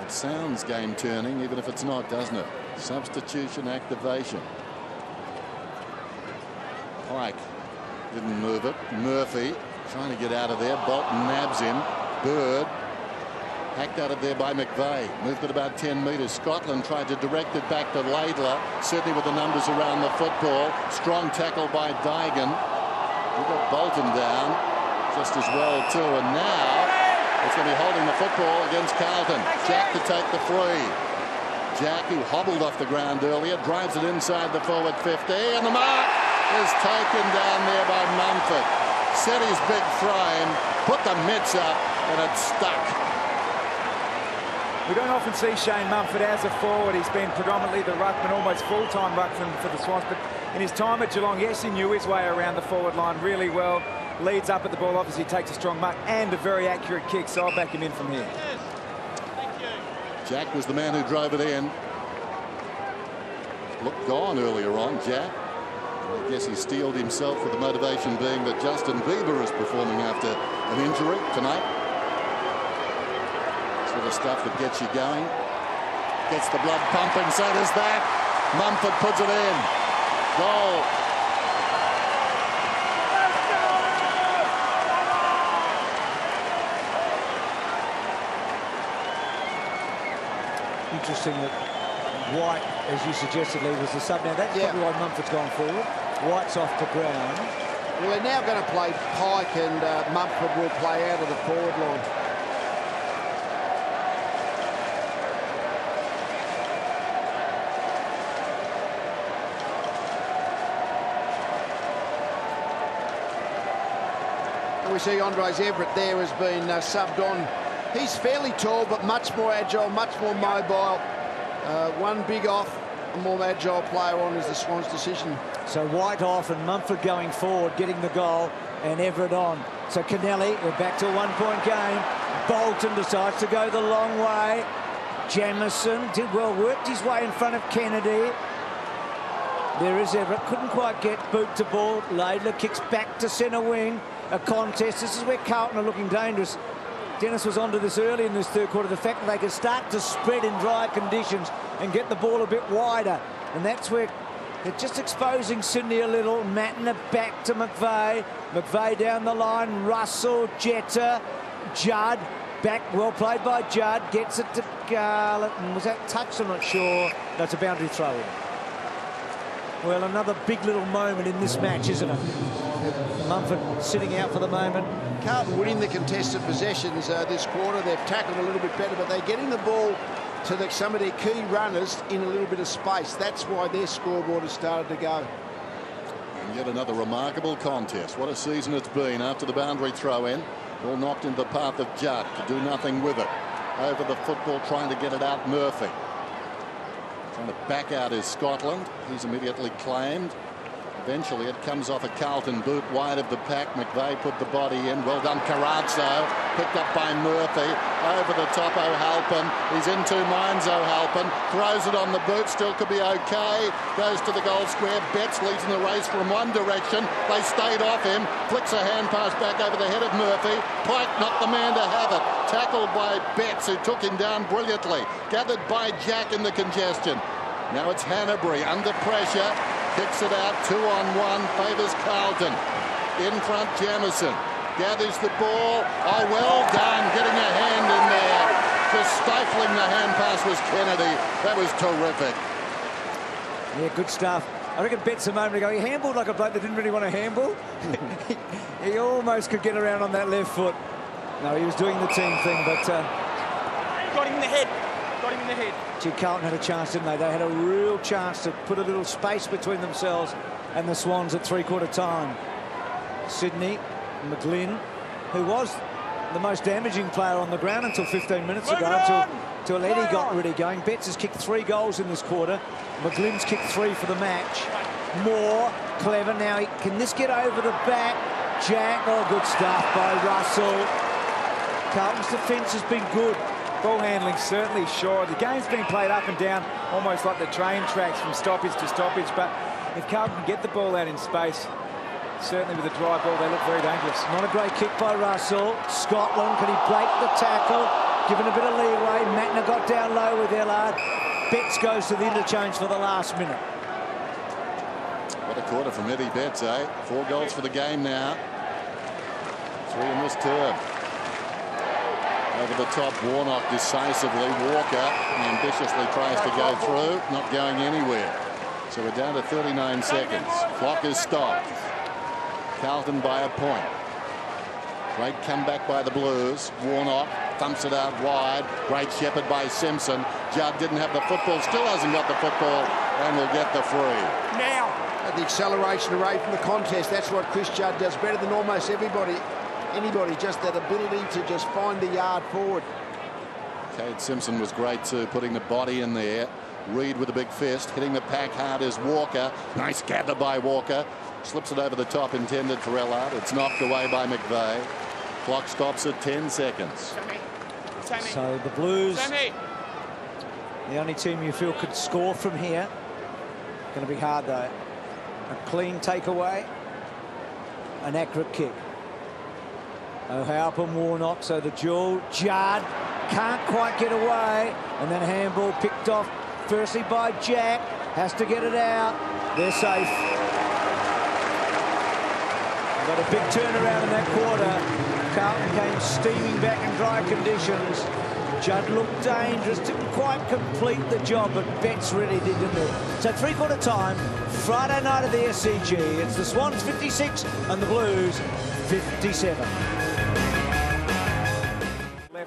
It sounds game turning, even if it's not, doesn't it? Substitution activation. Pike didn't move it. Murphy trying to get out of there. Bolton nabs him. Bird hacked out of there by McVeigh. Moved it about 10 metres. Scotland tried to direct it back to Laidler. Sydney with the numbers around the football. Strong tackle by Dygan. We got Bolton down just as well too. And now it's going to be holding the football against Carlton. Jack to take the free. Jack, who hobbled off the ground earlier, drives it inside the forward 50. And the mark is taken down there by Mumford. Set his big frame, put the mitts up, and it stuck. We don't often see Shane Mumford as a forward. He's been predominantly the ruckman, almost full-time ruckman for the Swans. But in his time at Geelong, yes, he knew his way around the forward line really well. Leads up at the ball, obviously takes a strong mark and a very accurate kick. So I'll back him in from here. Jack was the man who drove it in. Looked gone earlier on, Jack. I guess he steeled himself with the motivation being that Justin Bieber is performing after an injury tonight. Sort of stuff that gets you going. Gets the blood pumping, so does that. Mumford puts it in. Goal. Interesting that White, as you suggested, Lee, was the sub. Now that's probably why Mumford's gone forward. White's off the ground. Well, they're now going to play Pike, and Mumford will play out of the forward line. And we see Andres Everett there has been subbed on. He's fairly tall, but much more agile, much more mobile. One big off, a more agile player on is the Swans' decision. So White off and Mumford going forward, getting the goal, and Everett on. So Kennelly, we're back to a one-point game. Bolton decides to go the long way. Jamison did well, worked his way in front of Kennedy. There is Everett, couldn't quite get boot to ball. Laidler kicks back to centre wing. A contest. This is where Carlton are looking dangerous. Dennis was onto this early in this third quarter, the fact that they could start to spread in dry conditions and get the ball a bit wider. And that's where They're just exposing Sydney a little. Matner back to McVeigh. McVeigh down the line. Russell, Jetta, Judd. Back, well played by Judd. Gets it to Carlton. Was that touched? I'm not sure. That's a boundary throw in. Well, another big little moment in this match, isn't it? Mumford sitting out for the moment. Carlton winning the contested possessions this quarter. They've tackled a little bit better, but they're getting the ball to some of their key runners in a little bit of space. That's why their scoreboard has started to go. And yet another remarkable contest. What a season it's been after the boundary throw in. Ball knocked into the path of Judd to do nothing with it. Over the football, trying to get it out, Murphy. Trying to back out is Scotland. He's immediately claimed. Eventually it comes off a Carlton boot wide of the pack. McVeigh put the body in. Well done, Carazzo. Picked up by Murphy. Over the top, O'Halpin. He's in two minds, O'Halpin. Throws it on the boot. Still could be okay. Goes to the goal square. Betts leads in the race from one direction. They stayed off him. Flicks a hand pass back over the head of Murphy. Pike not the man to have it. Tackled by Betts, who took him down brilliantly. Gathered by Jack in the congestion. Now it's Hanbury under pressure. Kicks it out, 2-on-1, favours Carlton. In front, Jamieson gathers the ball. Oh, well done, getting a hand in there. Just stifling the hand pass was Kennedy. That was terrific. Yeah, good stuff. I reckon Betts a moment ago, he handballed like a bloke that didn't really want to handball. he almost could get around on that left foot. No, he was doing the team thing, but... Got him in the head. Got him in the head. Gee, Carlton had a chance, didn't they? They had a real chance to put a little space between themselves and the Swans at three-quarter time. Sydney, McGlynn, who was the most damaging player on the ground until 15 minutes ago, until Eddie got really going. Betts has kicked 3 goals in this quarter. McGlynn's kicked 3 for the match. Moore, clever now. Can this get over the back? Jack, oh, good stuff by Russell. Carlton's defence has been good. Ball handling certainly sure. The game's been played up and down, almost like the train tracks from stoppage to stoppage. But if Carlton can get the ball out in space, certainly with a dry ball, they look very dangerous. Not a great kick by Russell. Scotland, can he break the tackle? Given a bit of leeway. Matner got down low with Ellard. Betts goes to the interchange for the last minute. What a quarter from Eddie Betts, eh? 4 goals for the game now. 3 in this term. Over the top, Warnock decisively. Walker ambitiously tries to go through, not going anywhere. So we're down to 39 seconds. Clock is stopped. Carlton by a point. Great comeback by the Blues. Warnock thumps it out wide. Great shepherd by Simpson. Judd didn't have the football, still hasn't got the football, and will get the free. Now, the acceleration away from the contest, that's what Chris Judd does better than almost anybody, just that ability to just find the yard forward. Cade Simpson was great too, putting the body in there. Reid with a big fist, hitting the pack hard is Walker. Nice gather by Walker. Slips it over the top, intended for Ellard. It's knocked away by McVeigh. Clock stops at 10 seconds. So the Blues, the only team you feel could score from here. Going to be hard though. A clean takeaway, an accurate kick. O'Halpin, Warnock, so the duel. Judd can't quite get away, and then handball picked off firstly by Jack. Has to get it out. They're safe. Got a big turnaround in that quarter. Carlton came steaming back in dry conditions. Judd looked dangerous, didn't quite complete the job, but Betts really did, didn't he? So three-quarter time, Friday night at the SCG. It's the Swans 56 and the Blues 57.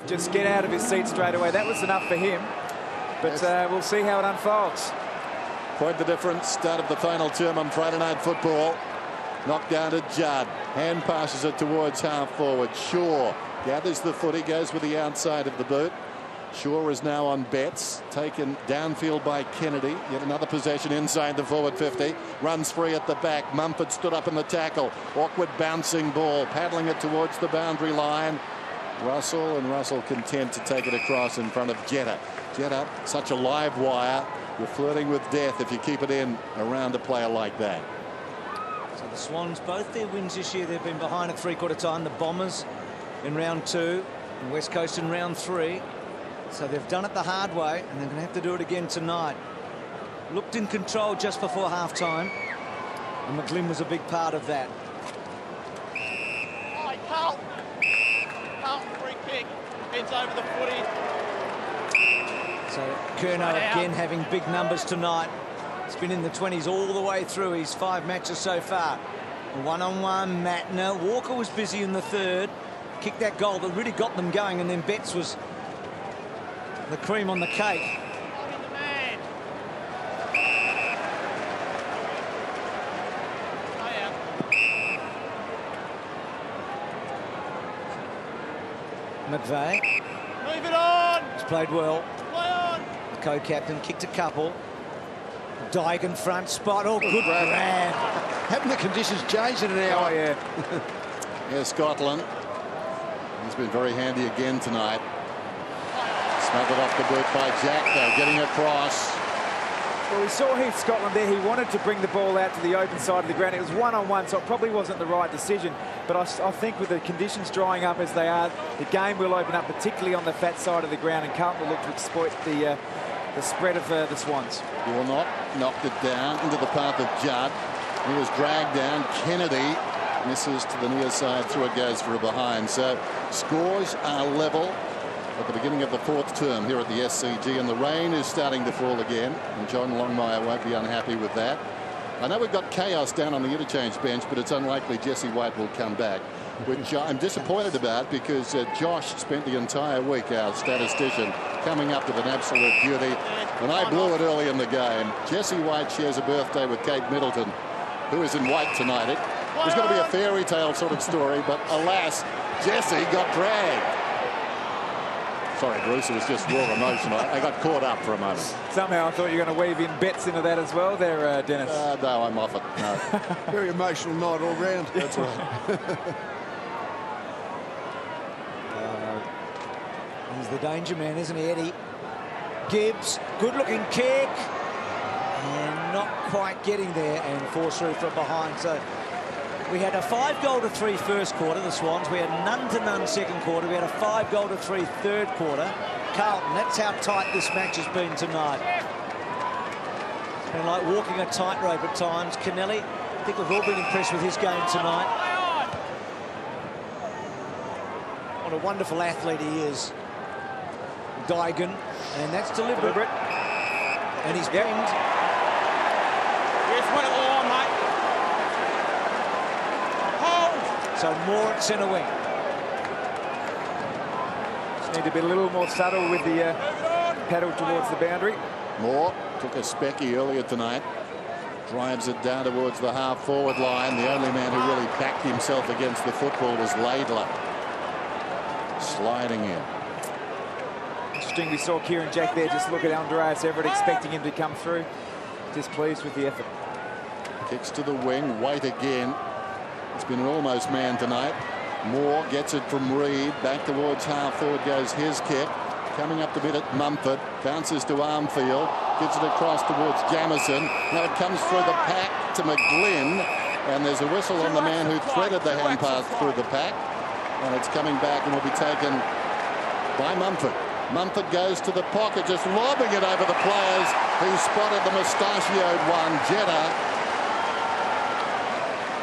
Just get out of his seat straight away. That was enough for him. But we'll see how it unfolds. Quite the difference. Start of the final term on Friday Night Football. Knocked down to Judd. Hand passes it towards half forward. Shaw gathers the foot. He goes with the outside of the boot. Shaw is now on Betts. Taken downfield by Kennedy. Yet another possession inside the forward 50. Runs free at the back. Mumford stood up in the tackle. Awkward bouncing ball. Paddling it towards the boundary line. Russell content to take it across in front of Jetta. Jetta, such a live wire. You're flirting with death if you keep it in around a player like that. So the Swans, both their wins this year, they've been behind at three-quarter time. The Bombers in round 2 and West Coast in round 3. So they've done it the hard way, and they're going to have to do it again tonight. looked in control just before half-time, and McGlynn was a big part of that. Oh, Carlton. Carlton free kick. Heads over the footy. So Curnow again having big numbers tonight. It's been in the 20s all the way through his 5 matches so far. One-on-one, Matner. Walker was busy in the third. Kicked that goal that really got them going, and then Betts was the cream on the cake. McVeigh. Move it on. He's played well. Play on. The co-captain kicked a couple. Dyke in front spot. Oh, good grab. Haven't the conditions changed in an hour? Oh, yeah. Here's Scotland. He's been very handy again tonight. Smothered off the boot by Jack, though, getting across. Well, we saw Heath Scotland there. He wanted to bring the ball out to the open side of the ground. It was one-on-one, so it probably wasn't the right decision. But I think with the conditions drying up as they are, the game will open up, particularly on the fat side of the ground, and Carlton will look to exploit the spread of the Swans. He will not. Knocked it down into the path of Judd. He was dragged down. Kennedy misses to the near side. Through it goes for a behind. So scores are level at the beginning of the 4th term here at the SCG, and the rain is starting to fall again, and John Longmire won't be unhappy with that. I know we've got chaos down on the interchange bench, but it's unlikely Jesse White will come back, which I'm disappointed about, because Josh spent the entire week, our statistician, coming up with an absolute beauty, and I blew it early in the game. Jesse White shares a birthday with Kate Middleton, who is in white tonight. It was going to be a fairy tale sort of story, but alas, Jesse got dragged. Sorry, Bruce, it was just raw emotion. I got caught up for a moment. Somehow I thought you were going to weave in Betts into that as well there, Dennis. No, I'm off it. No. Very emotional night all round. That's right. He's the danger man, isn't he, Eddie? Gibbs, good-looking kick. And not quite getting there, and forced through from behind. So we had a 5-goal-to-3 first quarter, the Swans. We had none-to-none second quarter. We had a 5-goal-to-3 third quarter. Carlton, that's how tight this match has been tonight. It's been like walking a tightrope at times. Kennelly, I think we've all been impressed with his game tonight. What a wonderful athlete he is. Dygan, and that's deliberate. And he's pinged. Yes, went it all, mate. Hold. So Moore at centre wing. Just need to be a little more subtle with the paddle towards the boundary. Moore took a specky earlier tonight. Drives it down towards the half-forward line. The only man who really backed himself against the football was Laidler. Sliding in. Interesting, we saw Kieran Jack there just look at Andreas Everett, expecting him to come through. Displeased with the effort. Kicks to the wing. White again. It's been an almost man tonight. Moore gets it from Reed. Back towards half-forward goes his kick. Coming up the bit at Mumford. Bounces to Armfield. Gives it across towards Jamison. Now it comes through the pack to McGlynn. And there's a whistle on the man who threaded the hand pass through the pack. And it's coming back and will be taken by Mumford. Mumford goes to the pocket, just lobbing it over the players who spotted the mustachioed one, Jetta.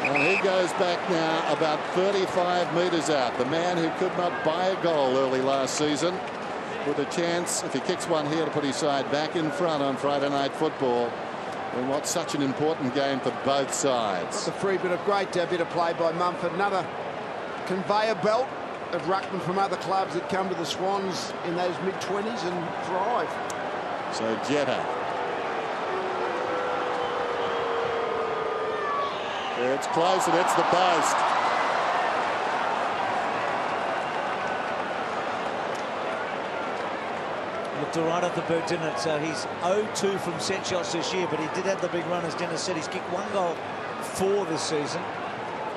And he goes back now about 35 metres out. The man who could not buy a goal early last season, with a chance, if he kicks one here, to put his side back in front on Friday Night Football in what's such an important game for both sides. The free bit of great bit of play by Mumford. Another conveyor belt of ruckmen from other clubs that come to the Swans in those mid-20s and thrive. So Jetta. It's close and it's the post. Looked all right at the boot, didn't it? So he's 0-2 from set shots this year, but he did have the big run, as Dennis said. He's kicked 1 goal 4 this season.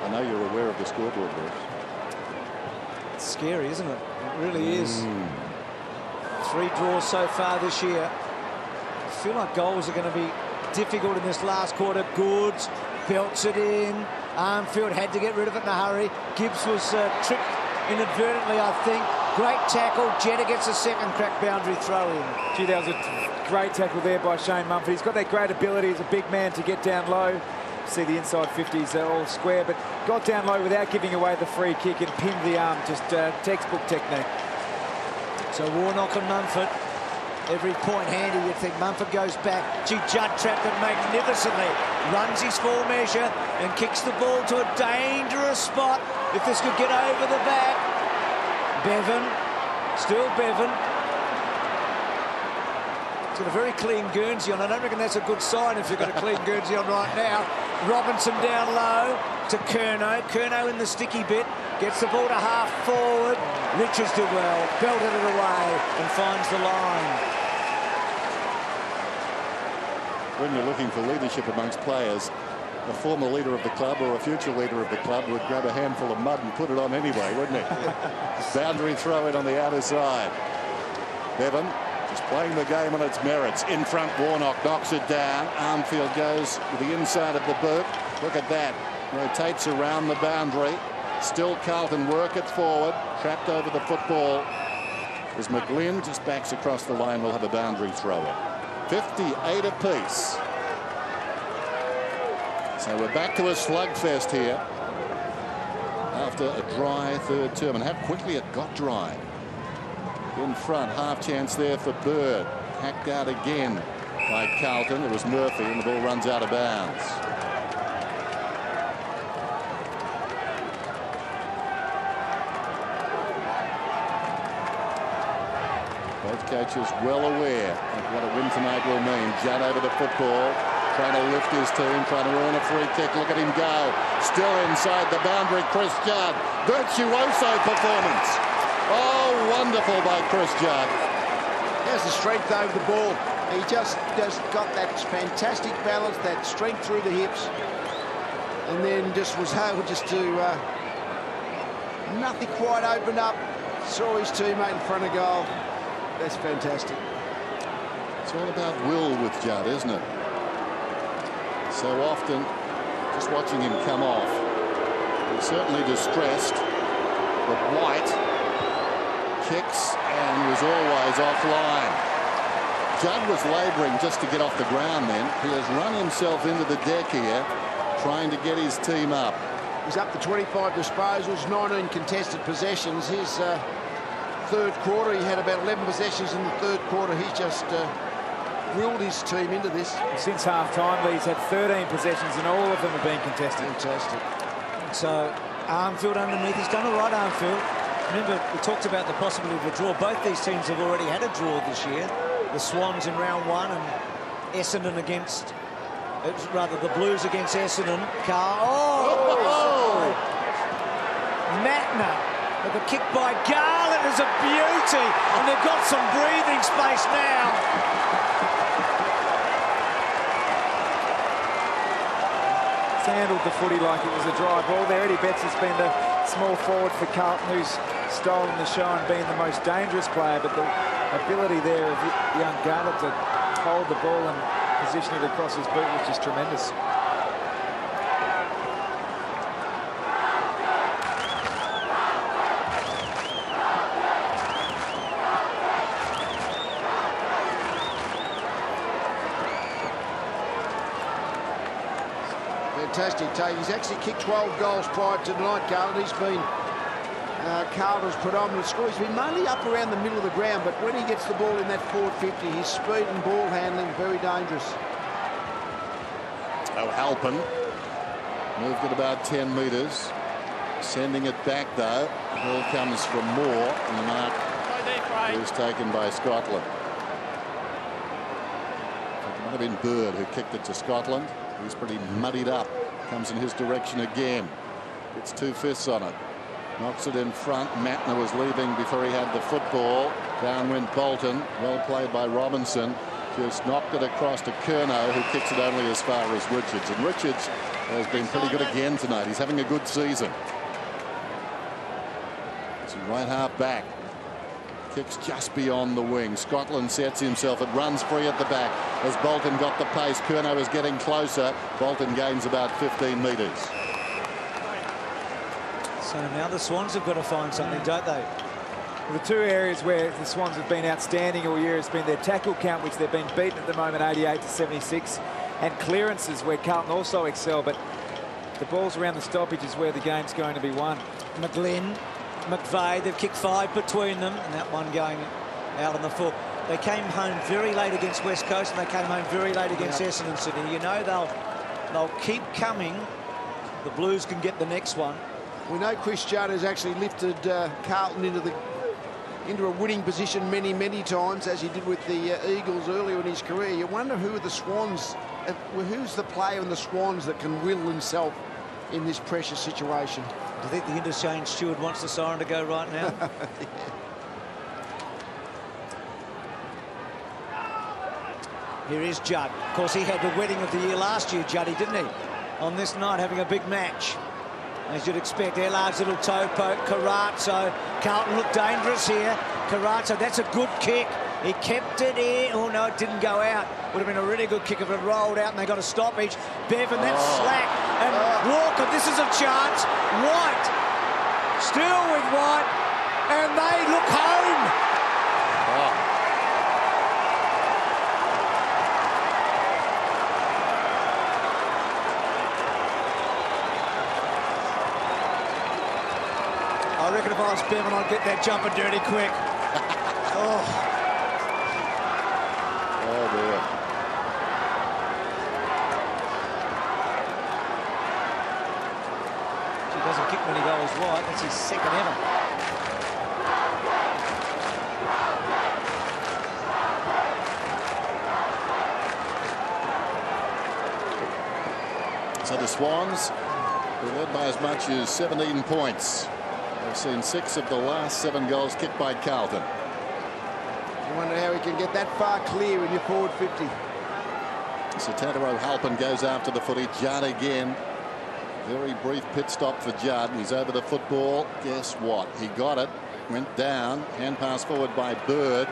I know you're aware of the scoreboard, Bruce. It's scary, isn't it? It really is. 3 draws so far this year. I feel like goals are going to be difficult in this last quarter. Goods belts it in. Armfield had to get rid of it in a hurry. Gibbs was tricked inadvertently, I think. Great tackle. Jetta gets a second crack boundary throw in. Gee, that was a great tackle there by Shane Mumford. He's got that great ability as a big man to get down low. See the inside 50s all square, but got down low without giving away the free kick and pinned the arm. Just textbook technique. So Warnock and Mumford. Every point handy, you'd think Mumford goes back. Gee, Judd trapped it magnificently. Runs his full measure and kicks the ball to a dangerous spot. If this could get over the back. Bevan, still Bevan. He's got a very clean Guernsey on. I don't reckon that's a good sign if you've got a clean Guernsey on right now. Robinson down low to Curnow. Curnow in the sticky bit. Gets the ball to half forward. Richards did well. Belted it away and finds the line. When you're looking for leadership amongst players, a former leader of the club or a future leader of the club would grab a handful of mud and put it on anyway, wouldn't he? Boundary throw in on the outer side. Bevan just playing the game on its merits. In front, Warnock knocks it down. Armfield goes with the inside of the boot. Look at that. Rotates around the boundary. Still Carlton work it forward. Trapped over the football. As McGlynn just backs across the line, we'll have a boundary thrower. 58 apiece. So we're back to a slugfest here after a dry third term, and how quickly it got dry. In front, half chance there for Bird. Hacked out again by Carlton. It was Murphy, and the ball runs out of bounds. Both coaches well aware of what a win tonight will mean. Judd over the football, trying to lift his team, trying to earn a free kick. Look at him go. Still inside the boundary, Chris Judd. Virtuoso performance. Oh, wonderful by Chris Judd. There's the strength over the ball. He just got that fantastic balance, that strength through the hips, and then just was able just to nothing quite opened up. Saw his teammate in front of goal. That's fantastic. It's all about will with Judd, isn't it? So often, just watching him come off, he's certainly distressed, but White kicks and was always offline. Judd was labouring just to get off the ground then. He has run himself into the deck here, trying to get his team up. He's up to 25 disposals, 19 contested possessions. His third quarter, he had about 11 possessions in the third quarter. He's just willed his team into this. Since half-time, he's had 13 possessions and all of them have been contested. Fantastic. So Armfield underneath. He's done all right, Armfield. Remember, we talked about the possibility of a draw. Both these teams have already had a draw this year. The Swans in round 1 and Essendon against, rather the Blues against Essendon. Matner. But the kick by Garland is a beauty, and they've got some breathing space now. He's handled the footy like it was a dry ball there. Eddie Betts has been the small forward for Carlton, who's stolen the show and been the most dangerous player, but the ability there of young Garland to hold the ball and position it across his boot was just tremendous. Fantastic take. He's actually kicked 12 goals prior to tonight, Carlton. He's been Carlton's predominant scorer. He's been mainly up around the middle of the ground, but when he gets the ball in that forward 50, his speed and ball handling very dangerous. O'Halpin moved it about 10 metres, sending it back though. The ball comes from Moore, and the mark is taken by Scotland. It might have been Bird who kicked it to Scotland. He's pretty muddied up. Comes in his direction again. Gets 2 fists on it. Knocks it in front. Matner was leaving before he had the football. Down went Bolton. Well played by Robinson. Just knocked it across to Curnow, who kicks it only as far as Richards. And Richards has been pretty good again tonight. He's having a good season. It's a right half back. Kicks just beyond the wing. Scotland sets himself. It runs free at the back. As Bolton got the pace, Curnow is getting closer. Bolton gains about 15 metres. So now the Swans have got to find something, don't they? The two areas where the Swans have been outstanding all year has been their tackle count, which they've been beaten at the moment 88 to 76, and clearances, where Carlton also excel. But the balls around the stoppage is where the game's going to be won. McGlynn, McVeigh, they've kicked 5 between them, and that one going out on the full. They came home very late against West Coast, and they came home very late against Essendon Sydney. You know they'll keep coming. The Blues can get the next one. We know Chris Judd has actually lifted Carlton into a winning position many times, as he did with the Eagles earlier in his career. You wonder who are the Swans, who's the player in the Swans that can will himself in this precious situation. Do you think the interchange steward wants the siren to go right now? Here is Judd. Of course, he had the wedding of the year last year, Juddy, didn't he? On this night, having a big match. As you'd expect, Ellard's little toe poke, Carazzo. Carlton looked dangerous here. Carazzo, that's a good kick. He kept it in. Oh, no, it didn't go out. Would have been a really good kick if it had rolled out and they got a stoppage. Bevan, that's slack. And Walker, this is a chance. White, still with White. And they look home. I reckon if I was Bevan, I'd get that jumper dirty quick. Oh dear. He doesn't kick when he goes wide. That's his second ever. So the Swans were led by as much as 17 points. They've seen 6 of the last 7 goals kicked by Carlton. You wonder how he can get that far clear in your forward 50. So Tataro Halpin goes after the footy. Judd again. Very brief pit stop for Judd. He's over the football. Guess what? He got it. Went down. Hand pass forward by Bird.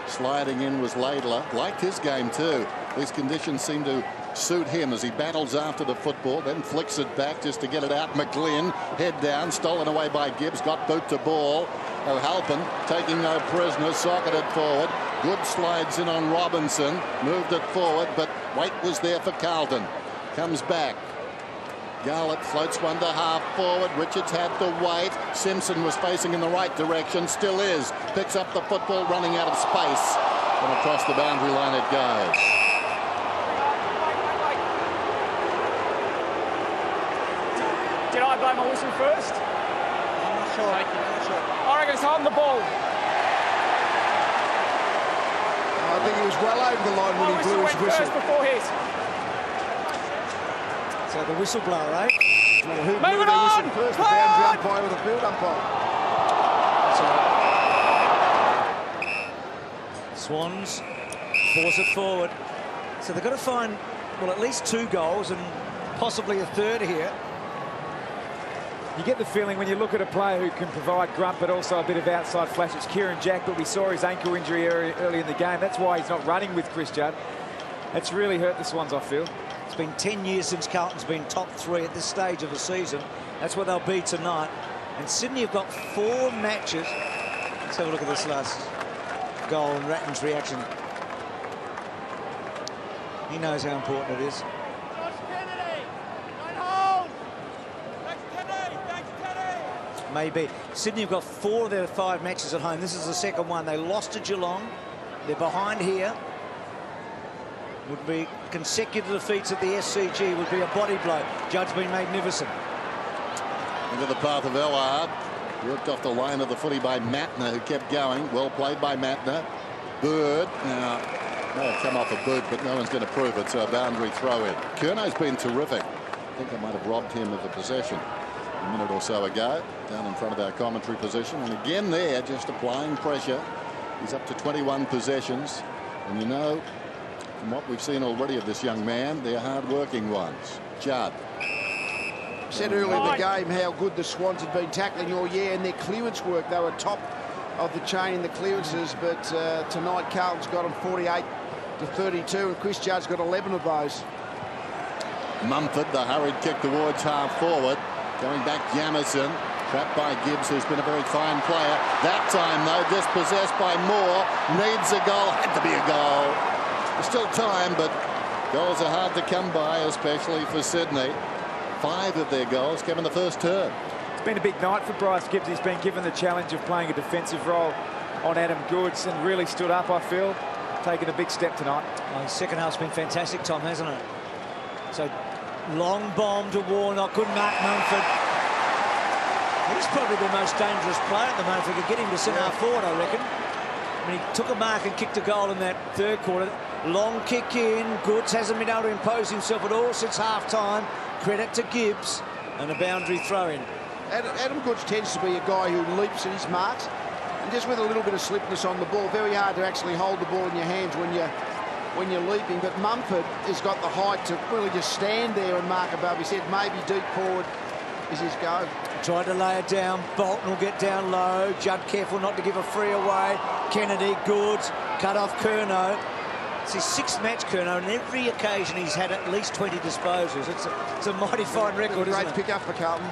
Sliding in was Laidler. Liked his game too. These conditions seem to suit him as he battles after the football, then flicks it back just to get it out. McGlynn, head down, stolen away by Gibbs, got boot to ball. O'Halpin taking no prisoners, socketed forward. Good slides in on Robinson, moved it forward, but Waite was there for Carlton. Comes back. Garlett floats one to half forward. Richards had to wait. Simpson was facing in the right direction, still is. Picks up the football, running out of space. And across the boundary line it goes. Did I blow my whistle first? I'm not sure. I reckon it's holding the ball. I think he was well over the line when he blew his whistle. First before his. So the whistleblower, eh? Well, who blew their whistle first? The boundary umpire or the field umpire? So Swans force it forward. So they've got to find, well, at least 2 goals and possibly a third here. You get the feeling when you look at a player who can provide grunt but also a bit of outside flash. It's Kieran Jack, but we saw his ankle injury early in the game. That's why he's not running with Chris Judd. It's really hurt the Swans, I feel. It's been 10 years since Carlton's been top 3 at this stage of the season. That's what they'll be tonight. And Sydney have got 4 matches. Let's have a look at this last goal and Ratton's reaction. He knows how important it is. Maybe. Sydney have got 4 of their 5 matches at home. This is the second one. They lost to Geelong. They're behind here. Would be consecutive defeats at the SCG. Would be a body blow. Judd's been magnificent. Into the path of Ellard. Worked off the line of the footy by Matner, who kept going. Well played by Matner. Bird. Now, may have come off a boot, but no one's going to prove it, so a boundary throw in. Curno's been terrific. I think I might have robbed him of a possession a minute or so ago, down in front of our commentary position. And again there, just applying pressure. He's up to 21 possessions. And you know, from what we've seen already of this young man, they're hard-working ones. Judd. Said earlier in the game how good the Swans had been tackling all year, and their clearance work, they were top of the chain in the clearances, but tonight Carlton's got them 48 to 32, and Chris Judd's got 11 of those. Mumford, the hurried kick towards half forward. Going back, Jamison. Trapped by Gibbs, who's been a very fine player. That time, though, dispossessed by Moore. Needs a goal. Had to be a goal. There's still time, but goals are hard to come by, especially for Sydney. 5 of their goals came in the first term. It's been a big night for Bryce Gibbs. He's been given the challenge of playing a defensive role on Adam Goods and really stood up, I feel. Taking a big step tonight. Well, the second half's been fantastic, Tom, hasn't it? So, long bomb to Warnock. Good mark, Mumford. He's probably the most dangerous player at the moment. If we could get him to centre half forward, I reckon. I mean, he took a mark and kicked a goal in that third quarter. Long kick in. Goods hasn't been able to impose himself at all since half-time. Credit to Gibbs. And a boundary throw-in. Adam Goods tends to be a guy who leaps at his marks. And just with a little bit of slipness on the ball, very hard to actually hold the ball in your hands when you're leaping. But Mumford has got the height to really just stand there and mark above his head. Maybe deep forward is his go. Tried to lay it down. Bolton will get down low. Judd careful not to give a free away. Kennedy, Goods, cut off Curnow. It's his 6th match, Curnow, and every occasion he's had at least 20 disposals. It's a mighty fine record, isn't it? Great pick-up for Carlton.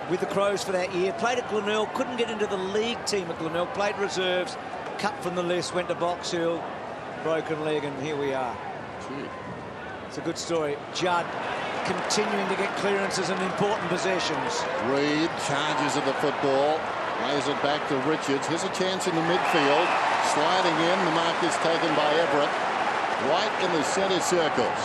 With the Crows for that year. Played at Glenelg, couldn't get into the league team at Glenelg. Played reserves, cut from the list, went to Box Hill, broken leg, and here we are. Gee. It's a good story. Judd continuing to get clearances and important possessions. Reid charges at the football, lays it back to Richards. Here's a chance in the midfield. Sliding in, the mark is taken by Everett. Right in the centre circles.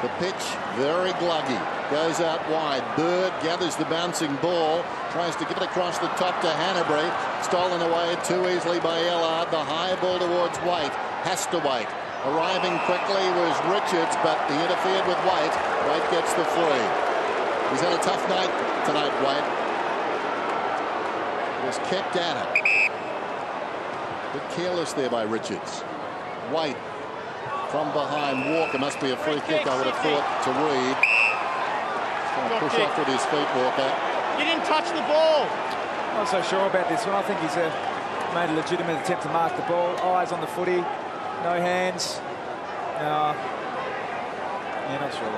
The pitch very gluggy. Goes out wide. Bird gathers the bouncing ball. Tries to get it across the top to Hanbury. Stolen away too easily by Ellard. The high ball towards Waite. Has to wait. Arriving quickly was Richards, but he interfered with Waite. Waite gets the free. He's had a tough night tonight, Waite. Was kept at it. Bit careless there by Richards. Waite from behind. Walker must be a free kick, I would have thought, to Reid. He's going to push off with his feet, Walker. You didn't touch the ball. I'm not so sure about this one. I think he's made a legitimate attempt to mark the ball. Eyes on the footy. No hands. No. Yeah, not sure.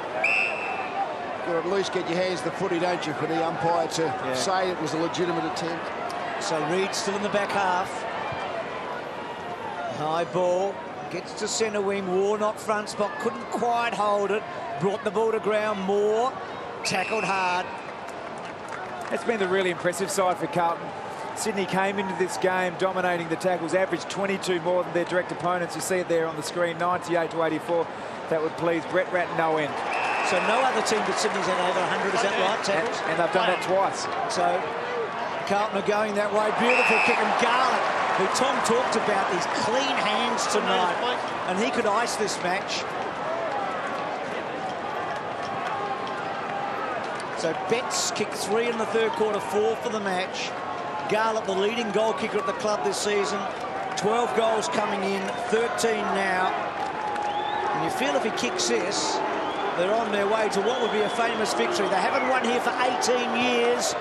You've got to at least get your hands to the footy, don't you, for the umpire to say it was a legitimate attempt. So Reid still in the back half. High ball. Gets to centre wing. Warnock front spot. Couldn't quite hold it. Brought the ball to ground. Moore. Tackled hard. It's been the really impressive side for Carlton. Sydney came into this game dominating the tackles, averaged 22 more than their direct opponents. You see it there on the screen, 98 to 84. That would please Brett Ratton no end. So no other team but Sydney's had over 100, is that right, tackles? And they've done that twice. So Carlton are going that way. Beautiful kick, and Garlick, who Tom talked about, these clean hands tonight, and he could ice this match. So Betts kicked 3 in the third quarter, 4 for the match. Garlick, the leading goal kicker at the club this season. 12 goals coming in, 13 now. And you feel if he kicks this, they're on their way to what would be a famous victory. They haven't won here for 18 years.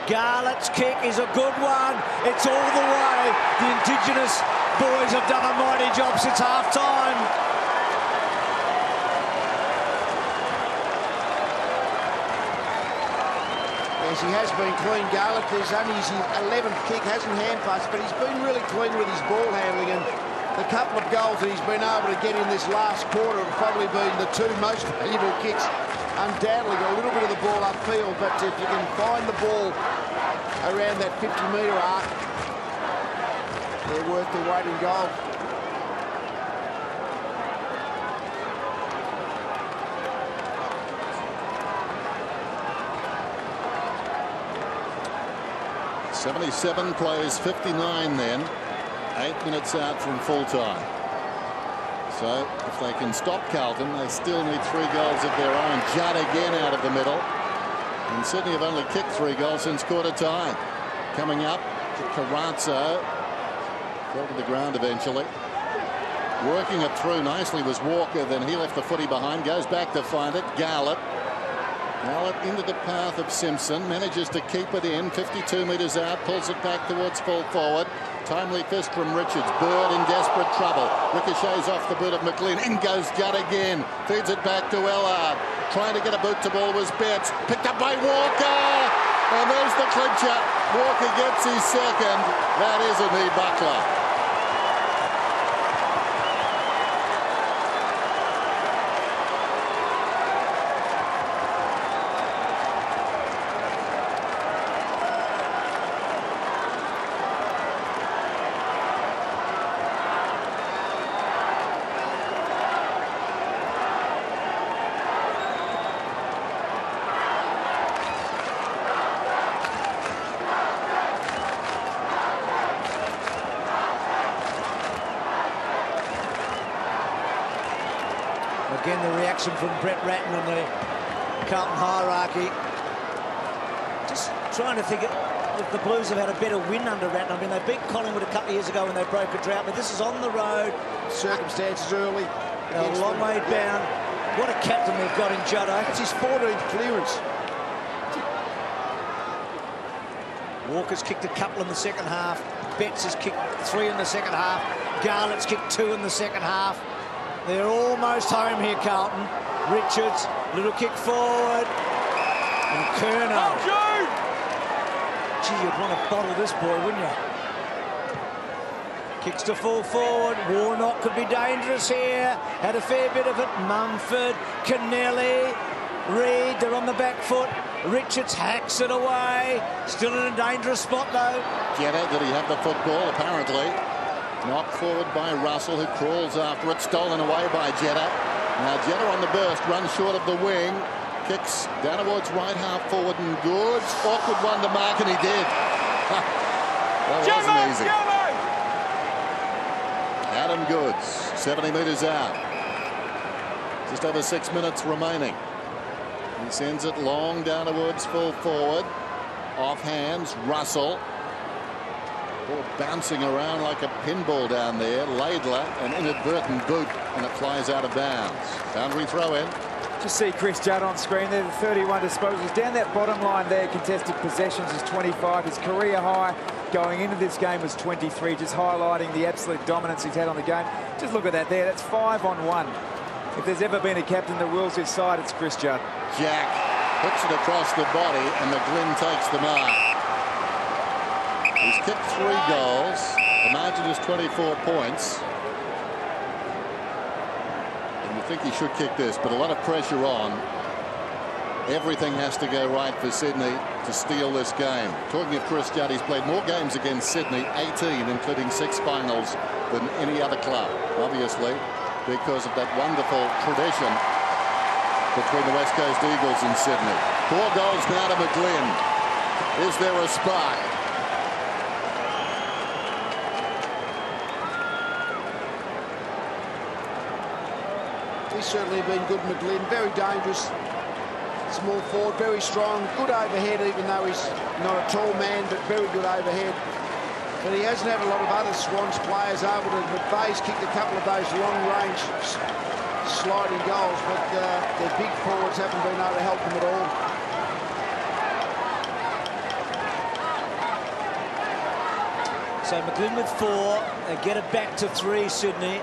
Garlick's kick is a good one. It's all the way. The Indigenous boys have done a mighty job since half-time. He has been clean, Garlick. There's only his 11th kick, hasn't hand-passed, but he's been really clean with his ball handling, and the couple of goals that he's been able to get in this last quarter have probably been the 2 most valuable kicks. Undoubtedly got a little bit of the ball upfield, but if you can find the ball around that 50-metre arc, they're worth their weight in gold. '77 plays 59 then. 8 minutes out from full-time. So if they can stop Carlton, they still need 3 goals of their own. Judd again out of the middle. And Sydney have only kicked 3 goals since quarter time. Coming up to Carrazzo. Fell to the ground eventually. Working it through nicely was Walker. Then he left the footy behind. Goes back to find it. Garlick. Garlick into the path of Simpson. Manages to keep it in. 52 metres out. Pulls it back towards full forward. Timely fist from Richards. Bird in desperate trouble. Ricochets off the boot of McLean. In goes Judd again. Feeds it back to Ellard. Trying to get a boot to ball was Betts. Picked up by Walker. And there's the clincher. Walker gets his second. That is a knee buckler. Again, the reaction from Brett Ratton and the Carlton hierarchy. Just trying to think if the Blues have had a better win under Ratton. I mean, they beat Collingwood a couple of years ago when they broke a drought, but this is on the road. Circumstances early. A long way down. What a captain they've got in Juddo. That's his 14th clearance. Walker's kicked a couple in the second half. Betts has kicked 3 in the second half. Garlett's kicked 2 in the second half. They're almost home here, Carlton. Richards, little kick forward. And Curnow. Gee, you'd want to bottle this boy, wouldn't you? Kicks to full forward. Warnock could be dangerous here. Had a fair bit of it. Mumford, Kennelly, Reid, they're on the back foot. Richards hacks it away. Still in a dangerous spot, though. Jetta, did he have the football? Apparently. Knocked forward by Russell, who crawls after it. Stolen away by Jetta. Now Jetta on the burst, runs short of the wing. Kicks down towards right half forward and Goods. Awkward one to mark, and he did. That wasn't easy. Adam Goods, 70 metres out. Just over 6 minutes remaining. He sends it long down towards full forward. Off hands, Russell. Ball bouncing around like a pinball down there. Laidler, an inadvertent boot, and it flies out of bounds. Boundary throw in. Just see Chris Judd on screen there, the 31 disposals. Down that bottom line there, contested possessions is 25. His career high going into this game was 23, just highlighting the absolute dominance he's had on the game. Just look at that there, that's 5 on 1. If there's ever been a captain that wills his side, it's Chris Judd. Jack puts it across the body, and McGlynn takes the mark. He's kicked 3 goals. The margin is 24 points. And you think he should kick this, but a lot of pressure on. Everything has to go right for Sydney to steal this game. Talking of Chris Judd, he's played more games against Sydney, 18, including 6 finals, than any other club, obviously, because of that wonderful tradition between the West Coast Eagles and Sydney. 4 goals now to McGlynn. Is there a spark? He's certainly been good, McGlynn. Very dangerous. Small forward, very strong. Good overhead, even though he's not a tall man, but very good overhead. But he hasn't had a lot of other Swans players able to. McVeigh's kicked a couple of those long-range sliding goals, but their big forwards haven't been able to help them at all. So McGlynn with 4. They get it back to 3, Sydney.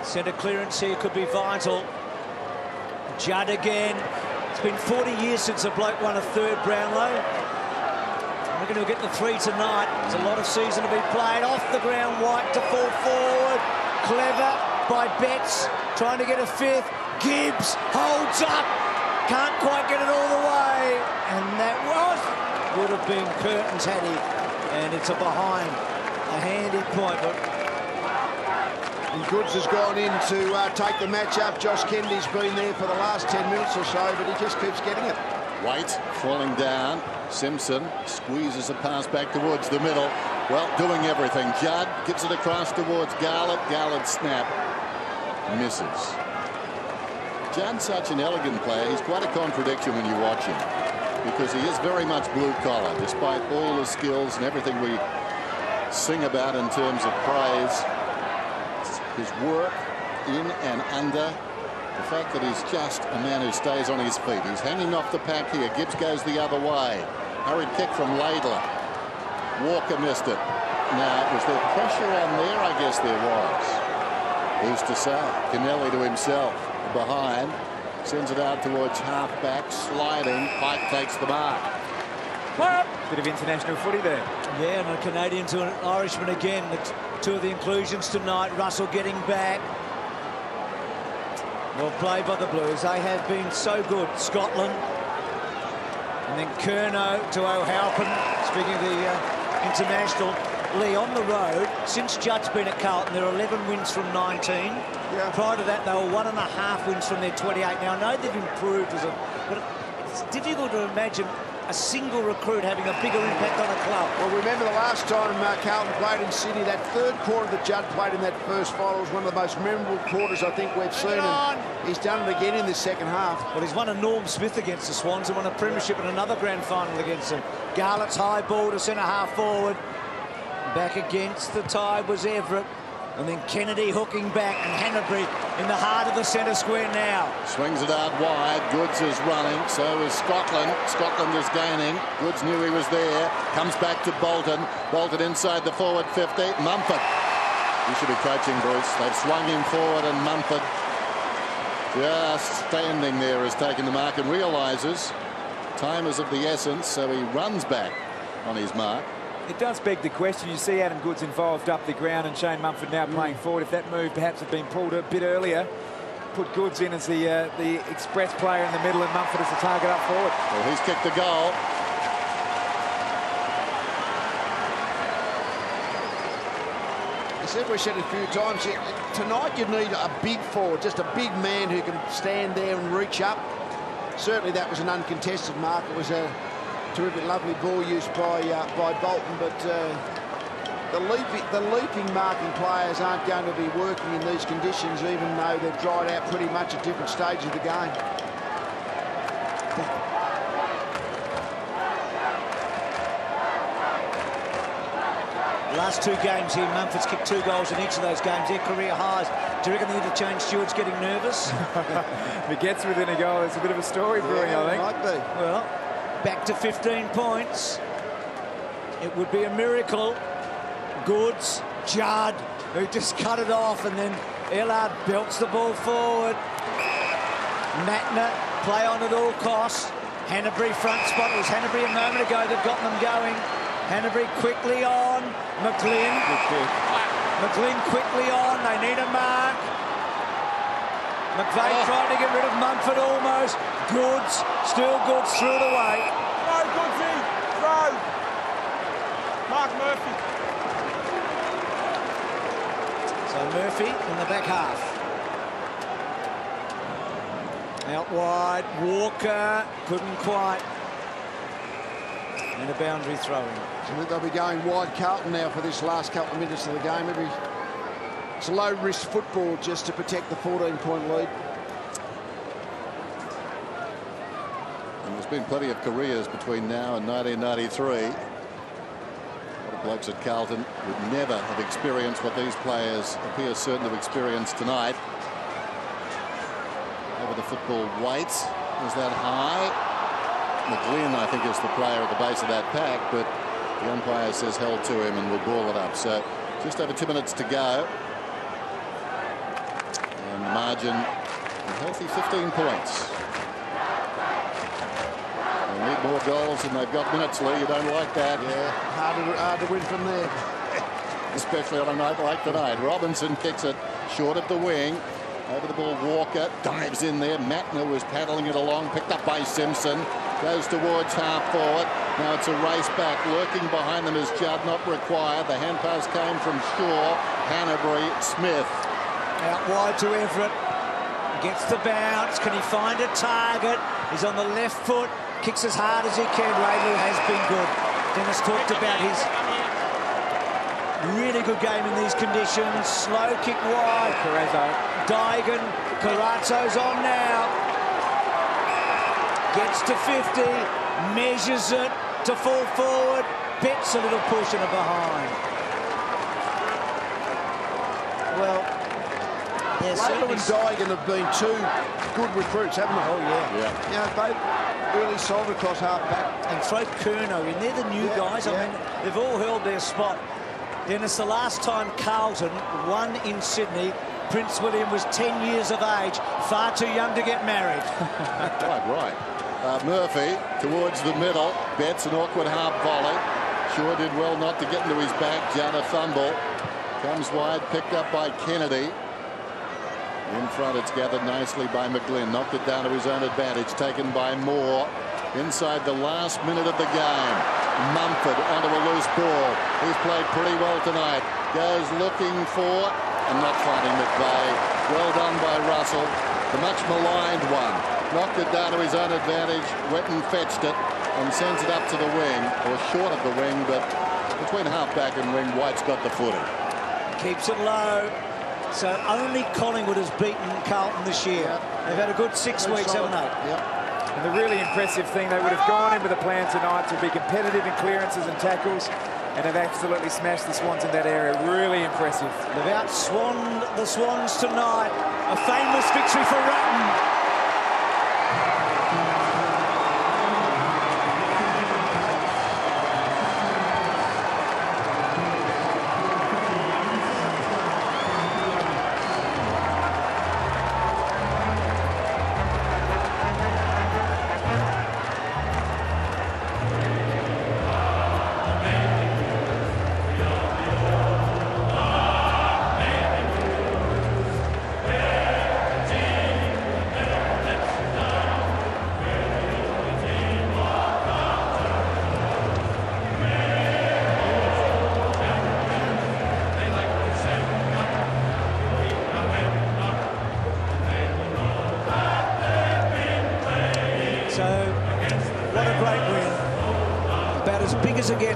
Centre clearance here could be vital. Judd again. It's been 40 years since a bloke won a 3rd Brownlow. I reckon he'll get the 3 tonight. There's a lot of season to be played. Off the ground, White to full forward. Clever by Betts, trying to get a 5th. Gibbs holds up. Can't quite get it all the way. And that would have been curtains had he. And it's a behind. A handy point, but Goods has gone in to take the match up. Josh Kennedy's been there for the last 10 minutes or so, but he just keeps getting it. White falling down. Simpson squeezes a pass back towards the middle. Well, doing everything. Judd gives it across towards Garlett. Garlett snap. Misses. Judd's such an elegant player. He's quite a contradiction when you watch him, because he is very much blue collar, despite all the skills and everything we sing about in terms of praise. His work in and under, the fact that he's just a man who stays on his feet. He's hanging off the pack here. Gibbs goes the other way. Hurried kick from Laidler. Walker missed it. Now, was there pressure on there? I guess there was. Who's to say? Kennelly to himself. Behind. Sends it out towards half-back, sliding. Pike takes the mark. Bit of international footy there. Yeah, and a Canadian to an Irishman again. Two of the inclusions tonight. Russell getting back. Well played by the Blues. They have been so good. Scotland. And then Curnow to O'Halpin. Speaking of the international. Lee, on the road, since Judd's been at Carlton, there are 11 wins from 19. Yeah. Prior to that, they were 1.5 wins from their 28. Now, I know they've improved, but it's difficult to imagine a single recruit having a bigger impact on a club. Well, remember the last time Carlton played in Sydney, that third quarter that Judd played in that first final was one of the most memorable quarters I think we've seen. And he's done it again in this second half. Well, he's won a Norm Smith against the Swans and won a premiership and another grand final against them. Garlett's high ball to centre-half forward. Back against the tide was Everett. And then Kennedy hooking back, and Hanbury in the heart of the centre square now. Swings it out wide. Goods is running. So is Scotland. Scotland is gaining. Goods knew he was there. Comes back to Bolton. Bolton inside the forward 50. Mumford. You should be coaching, Bruce. They've swung him forward, and Mumford just standing there has taken the mark and realises time is of the essence. So he runs back on his mark. It does beg the question. You see Adam Goods involved up the ground and Shane Mumford now playing forward. If that move perhaps had been pulled a bit earlier, put Goods in as the express player in the middle and Mumford as the target up forward. Well, he's kicked the goal. We've said it a few times, tonight you need a big forward, just a big man who can stand there and reach up. Certainly that was an uncontested mark. It was a terrific, lovely ball used by Bolton, but the leaping marking players aren't going to be working in these conditions, even though they've dried out pretty much at different stages of the game. Last 2 games here, Mumford's kicked 2 goals in each of those games. Their career highs. Do you reckon the interchange steward's getting nervous? If it gets within a goal, it's a bit of a story brewing, I think. Might be. Well, back to 15 points. It would be a miracle. Goods, Judd, who just cut it off, and then Ellard belts the ball forward. Matner, play on at all costs. Hanbury front spot. It was Hanbury a moment ago that got them going. Hanbury quickly on. McGlynn. McGlynn quickly on. They need a mark. McVeigh trying to get rid of Mumford almost. Goods, still Goods, threw it away. Throw, Goodsy, throw. Mark Murphy. So Murphy in the back half. Out wide, Walker couldn't quite. And a boundary throwing. I think they'll be going wide Carlton now for this last couple of minutes of the game. It's low-risk football just to protect the 14-point lead. And there's been plenty of careers between now and 1993. A lot of blokes at Carlton would never have experienced what these players appear certain to experience tonight. Over the football weight. Is that high? McGlynn, I think, is the player at the base of that pack, but the umpire says held to him and will ball it up. So just over 2 minutes to go. And the margin, a healthy 15 points. They need more goals and they've got minutes, Lee. You don't like that. Yeah, hard to win from there. Especially on a night like tonight. Robinson kicks it short of the wing. Over the ball, Walker dives in there. Matner was paddling it along, picked up by Simpson. Goes towards half forward. Now it's a race back. Lurking behind them is Judd, not required. The hand pass came from Shaw. Hanbury, Smith. Out wide to Everett. Gets the bounce. Can he find a target? He's on the left foot. Kicks as hard as he can. Radley has been good. Dennis talked about his really good game in these conditions. Slow kick wide. Carrazzo. Digan. Carrazzo's on now. Gets to 50, measures it to fall forward, bets a little push and a behind. Well, Laidlaw and Digan have been 2 good recruits, haven't they? Oh, yeah. Yeah, both really solid across half-back. And throw Curnow in. They're the new guys. I mean, they've all held their spot. Dennis, the last time Carlton won in Sydney Prince William was 10 years of age, far too young to get married. Quite right. Murphy towards the middle, bets an awkward half volley. Sure did well not to get into his back. Jana fumble. Comes wide, picked up by Kennedy. In front, it's gathered nicely by McGlynn. Knocked it down to his own advantage. Taken by Moore. Inside the last minute of the game. Mumford onto a loose ball. He's played pretty well tonight. Goes looking for, and not finding McVeigh. Well done by Russell. The much maligned one. Knocked it down to his own advantage. Went and fetched it and sends it up to the wing, or short of the wing, but between half-back and wing, White's got the footing. Keeps it low. So only Collingwood has beaten Carlton this year. They've had a good 6 weeks, haven't they? Yep. And the really impressive thing, they would have gone in with a plan tonight to be competitive in clearances and tackles, and have absolutely smashed the Swans in that area. Really impressive. They've outswanned the Swans tonight. A famous victory for Rutten.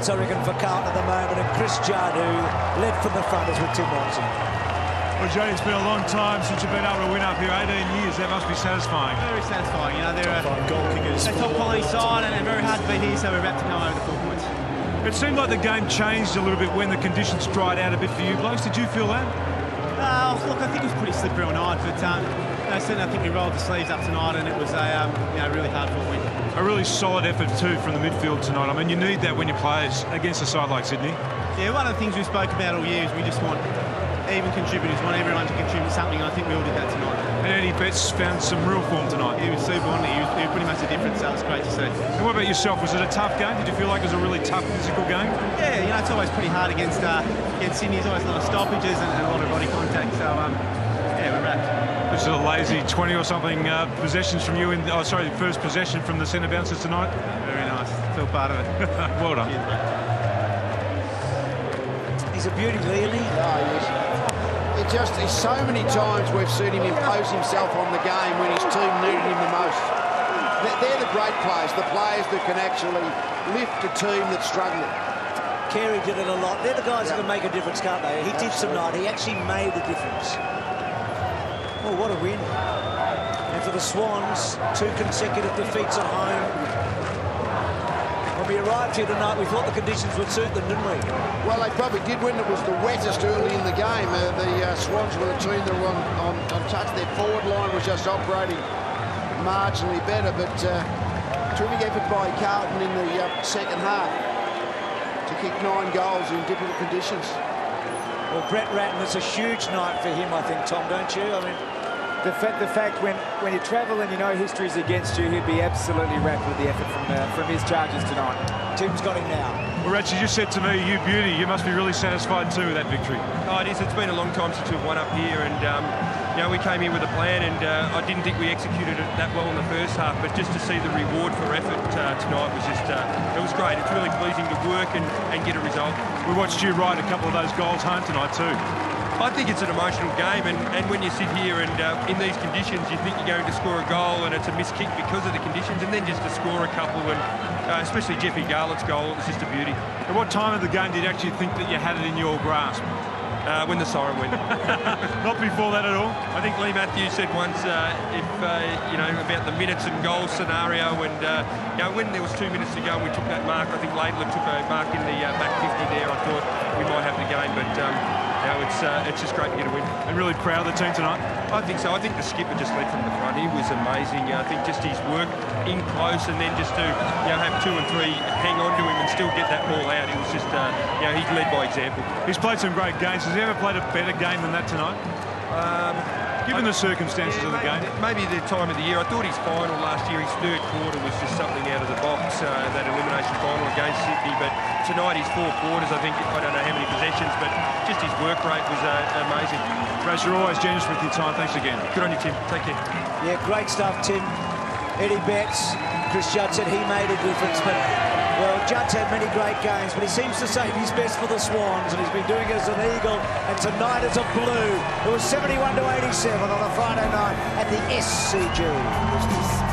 I reckon, for Carlton at the moment, and Chris Judd, who led from the front, is with Tim Watson. Well, Jody, it's been a long time since you've been able to win up here. 18 years, that must be satisfying. Very satisfying. You know, they're a top quality side and very hard to beat here, so we're about to come over the 4 points. It seemed like the game changed a little bit when the conditions dried out a bit for you blokes. Did you feel that? Look, I think it was pretty slippery all night, but certainly I think we rolled the sleeves up tonight, and it was a really hard-fought win. A really solid effort too from the midfield tonight. I mean, you need that when you play against a side like Sydney. Yeah, one of the things we spoke about all year is we just want even contributors, want everyone to contribute something, and I think we all did that tonight. And Eddie Betts found some real form tonight. He was super, wasn't he? He was pretty much the difference, so it was great to see. And what about yourself? Was it a tough game? Did you feel like it was a really tough physical game? Yeah, it's always pretty hard against Sydney. There's always a lot of stoppages and a lot of body contact, so yeah, we're wrapped. This is a lazy 20 or something possessions from you first possession from the centre bouncers tonight. Very nice. Feel part of it. Well done. He's a beauty, isn't he? Oh, yes. It's so many times we've seen him impose himself on the game when his team needed him the most. They're the great players, the players that can actually lift a team that's struggling. Carey did it a lot. They're the guys that can make a difference, can't they? He did tonight. He actually made the difference. Oh, what a win. And for the Swans, 2 consecutive defeats at home. When we arrived here tonight, we thought the conditions would suit them, didn't we? Well, they probably did when it was the wettest early in the game. The Swans were the team that were on touch. Their forward line was just operating marginally better, but terrific effort by Carlton in the second half to kick 9 goals in difficult conditions. Well, Brett Ratton, it's a huge night for him, I think, Tom, don't you? I mean, the fact when you travel and you know history's against you, he'd be absolutely wrapped with the effort from his charges tonight. Tim's got him now. Well, Ratch, you just said to me, you beauty, you must be really satisfied too with that victory. Oh, it is. It's been a long time since we've won up here, and we came in with a plan, and I didn't think we executed it that well in the first half, but just to see the reward for effort tonight was just, it was great. It's really pleasing to work and get a result. We watched you ride a couple of those goals home tonight too. I think it's an emotional game, and when you sit here and in these conditions, you think you're going to score a goal, and it's a missed kick because of the conditions, and then just to score a couple, and especially Jeffy Garlett's goal, it was just a beauty. At what time of the game did you actually think that you had it in your grasp? When the siren went. Not before that at all? I think Lee Matthews said once, about the minutes and goals scenario, and when there was 2 minutes to go and we took that mark, I think Laidler took a mark in the back 50 there. I thought we might have the game, but it's just great to get a win. And really proud of the team tonight? I think so. I think the skipper just led from the front. He was amazing. I think just his work in close, and then just to have 2 and 3 hang on to him and still get that ball out. It was just he led by example. He's played some great games. Has he ever played a better game than that tonight? Given the circumstances of the game? Maybe the time of the year. I thought his final last year, his third quarter, was just something out of the box, that elimination final against Sydney. But tonight, his 4 quarters, I think, I don't know how many possessions, but just his work rate was amazing. Raz, you're always generous with your time. Thanks again. Good on you, Tim. Take care. Yeah, great stuff, Tim. Eddie Betts, Chris Judd said he made a difference, but well, Judd's had many great games, but he seems to save his best for the Swans, and he's been doing it as an Eagle, and tonight as a Blue. It was 71-87 on a Friday night at the SCG.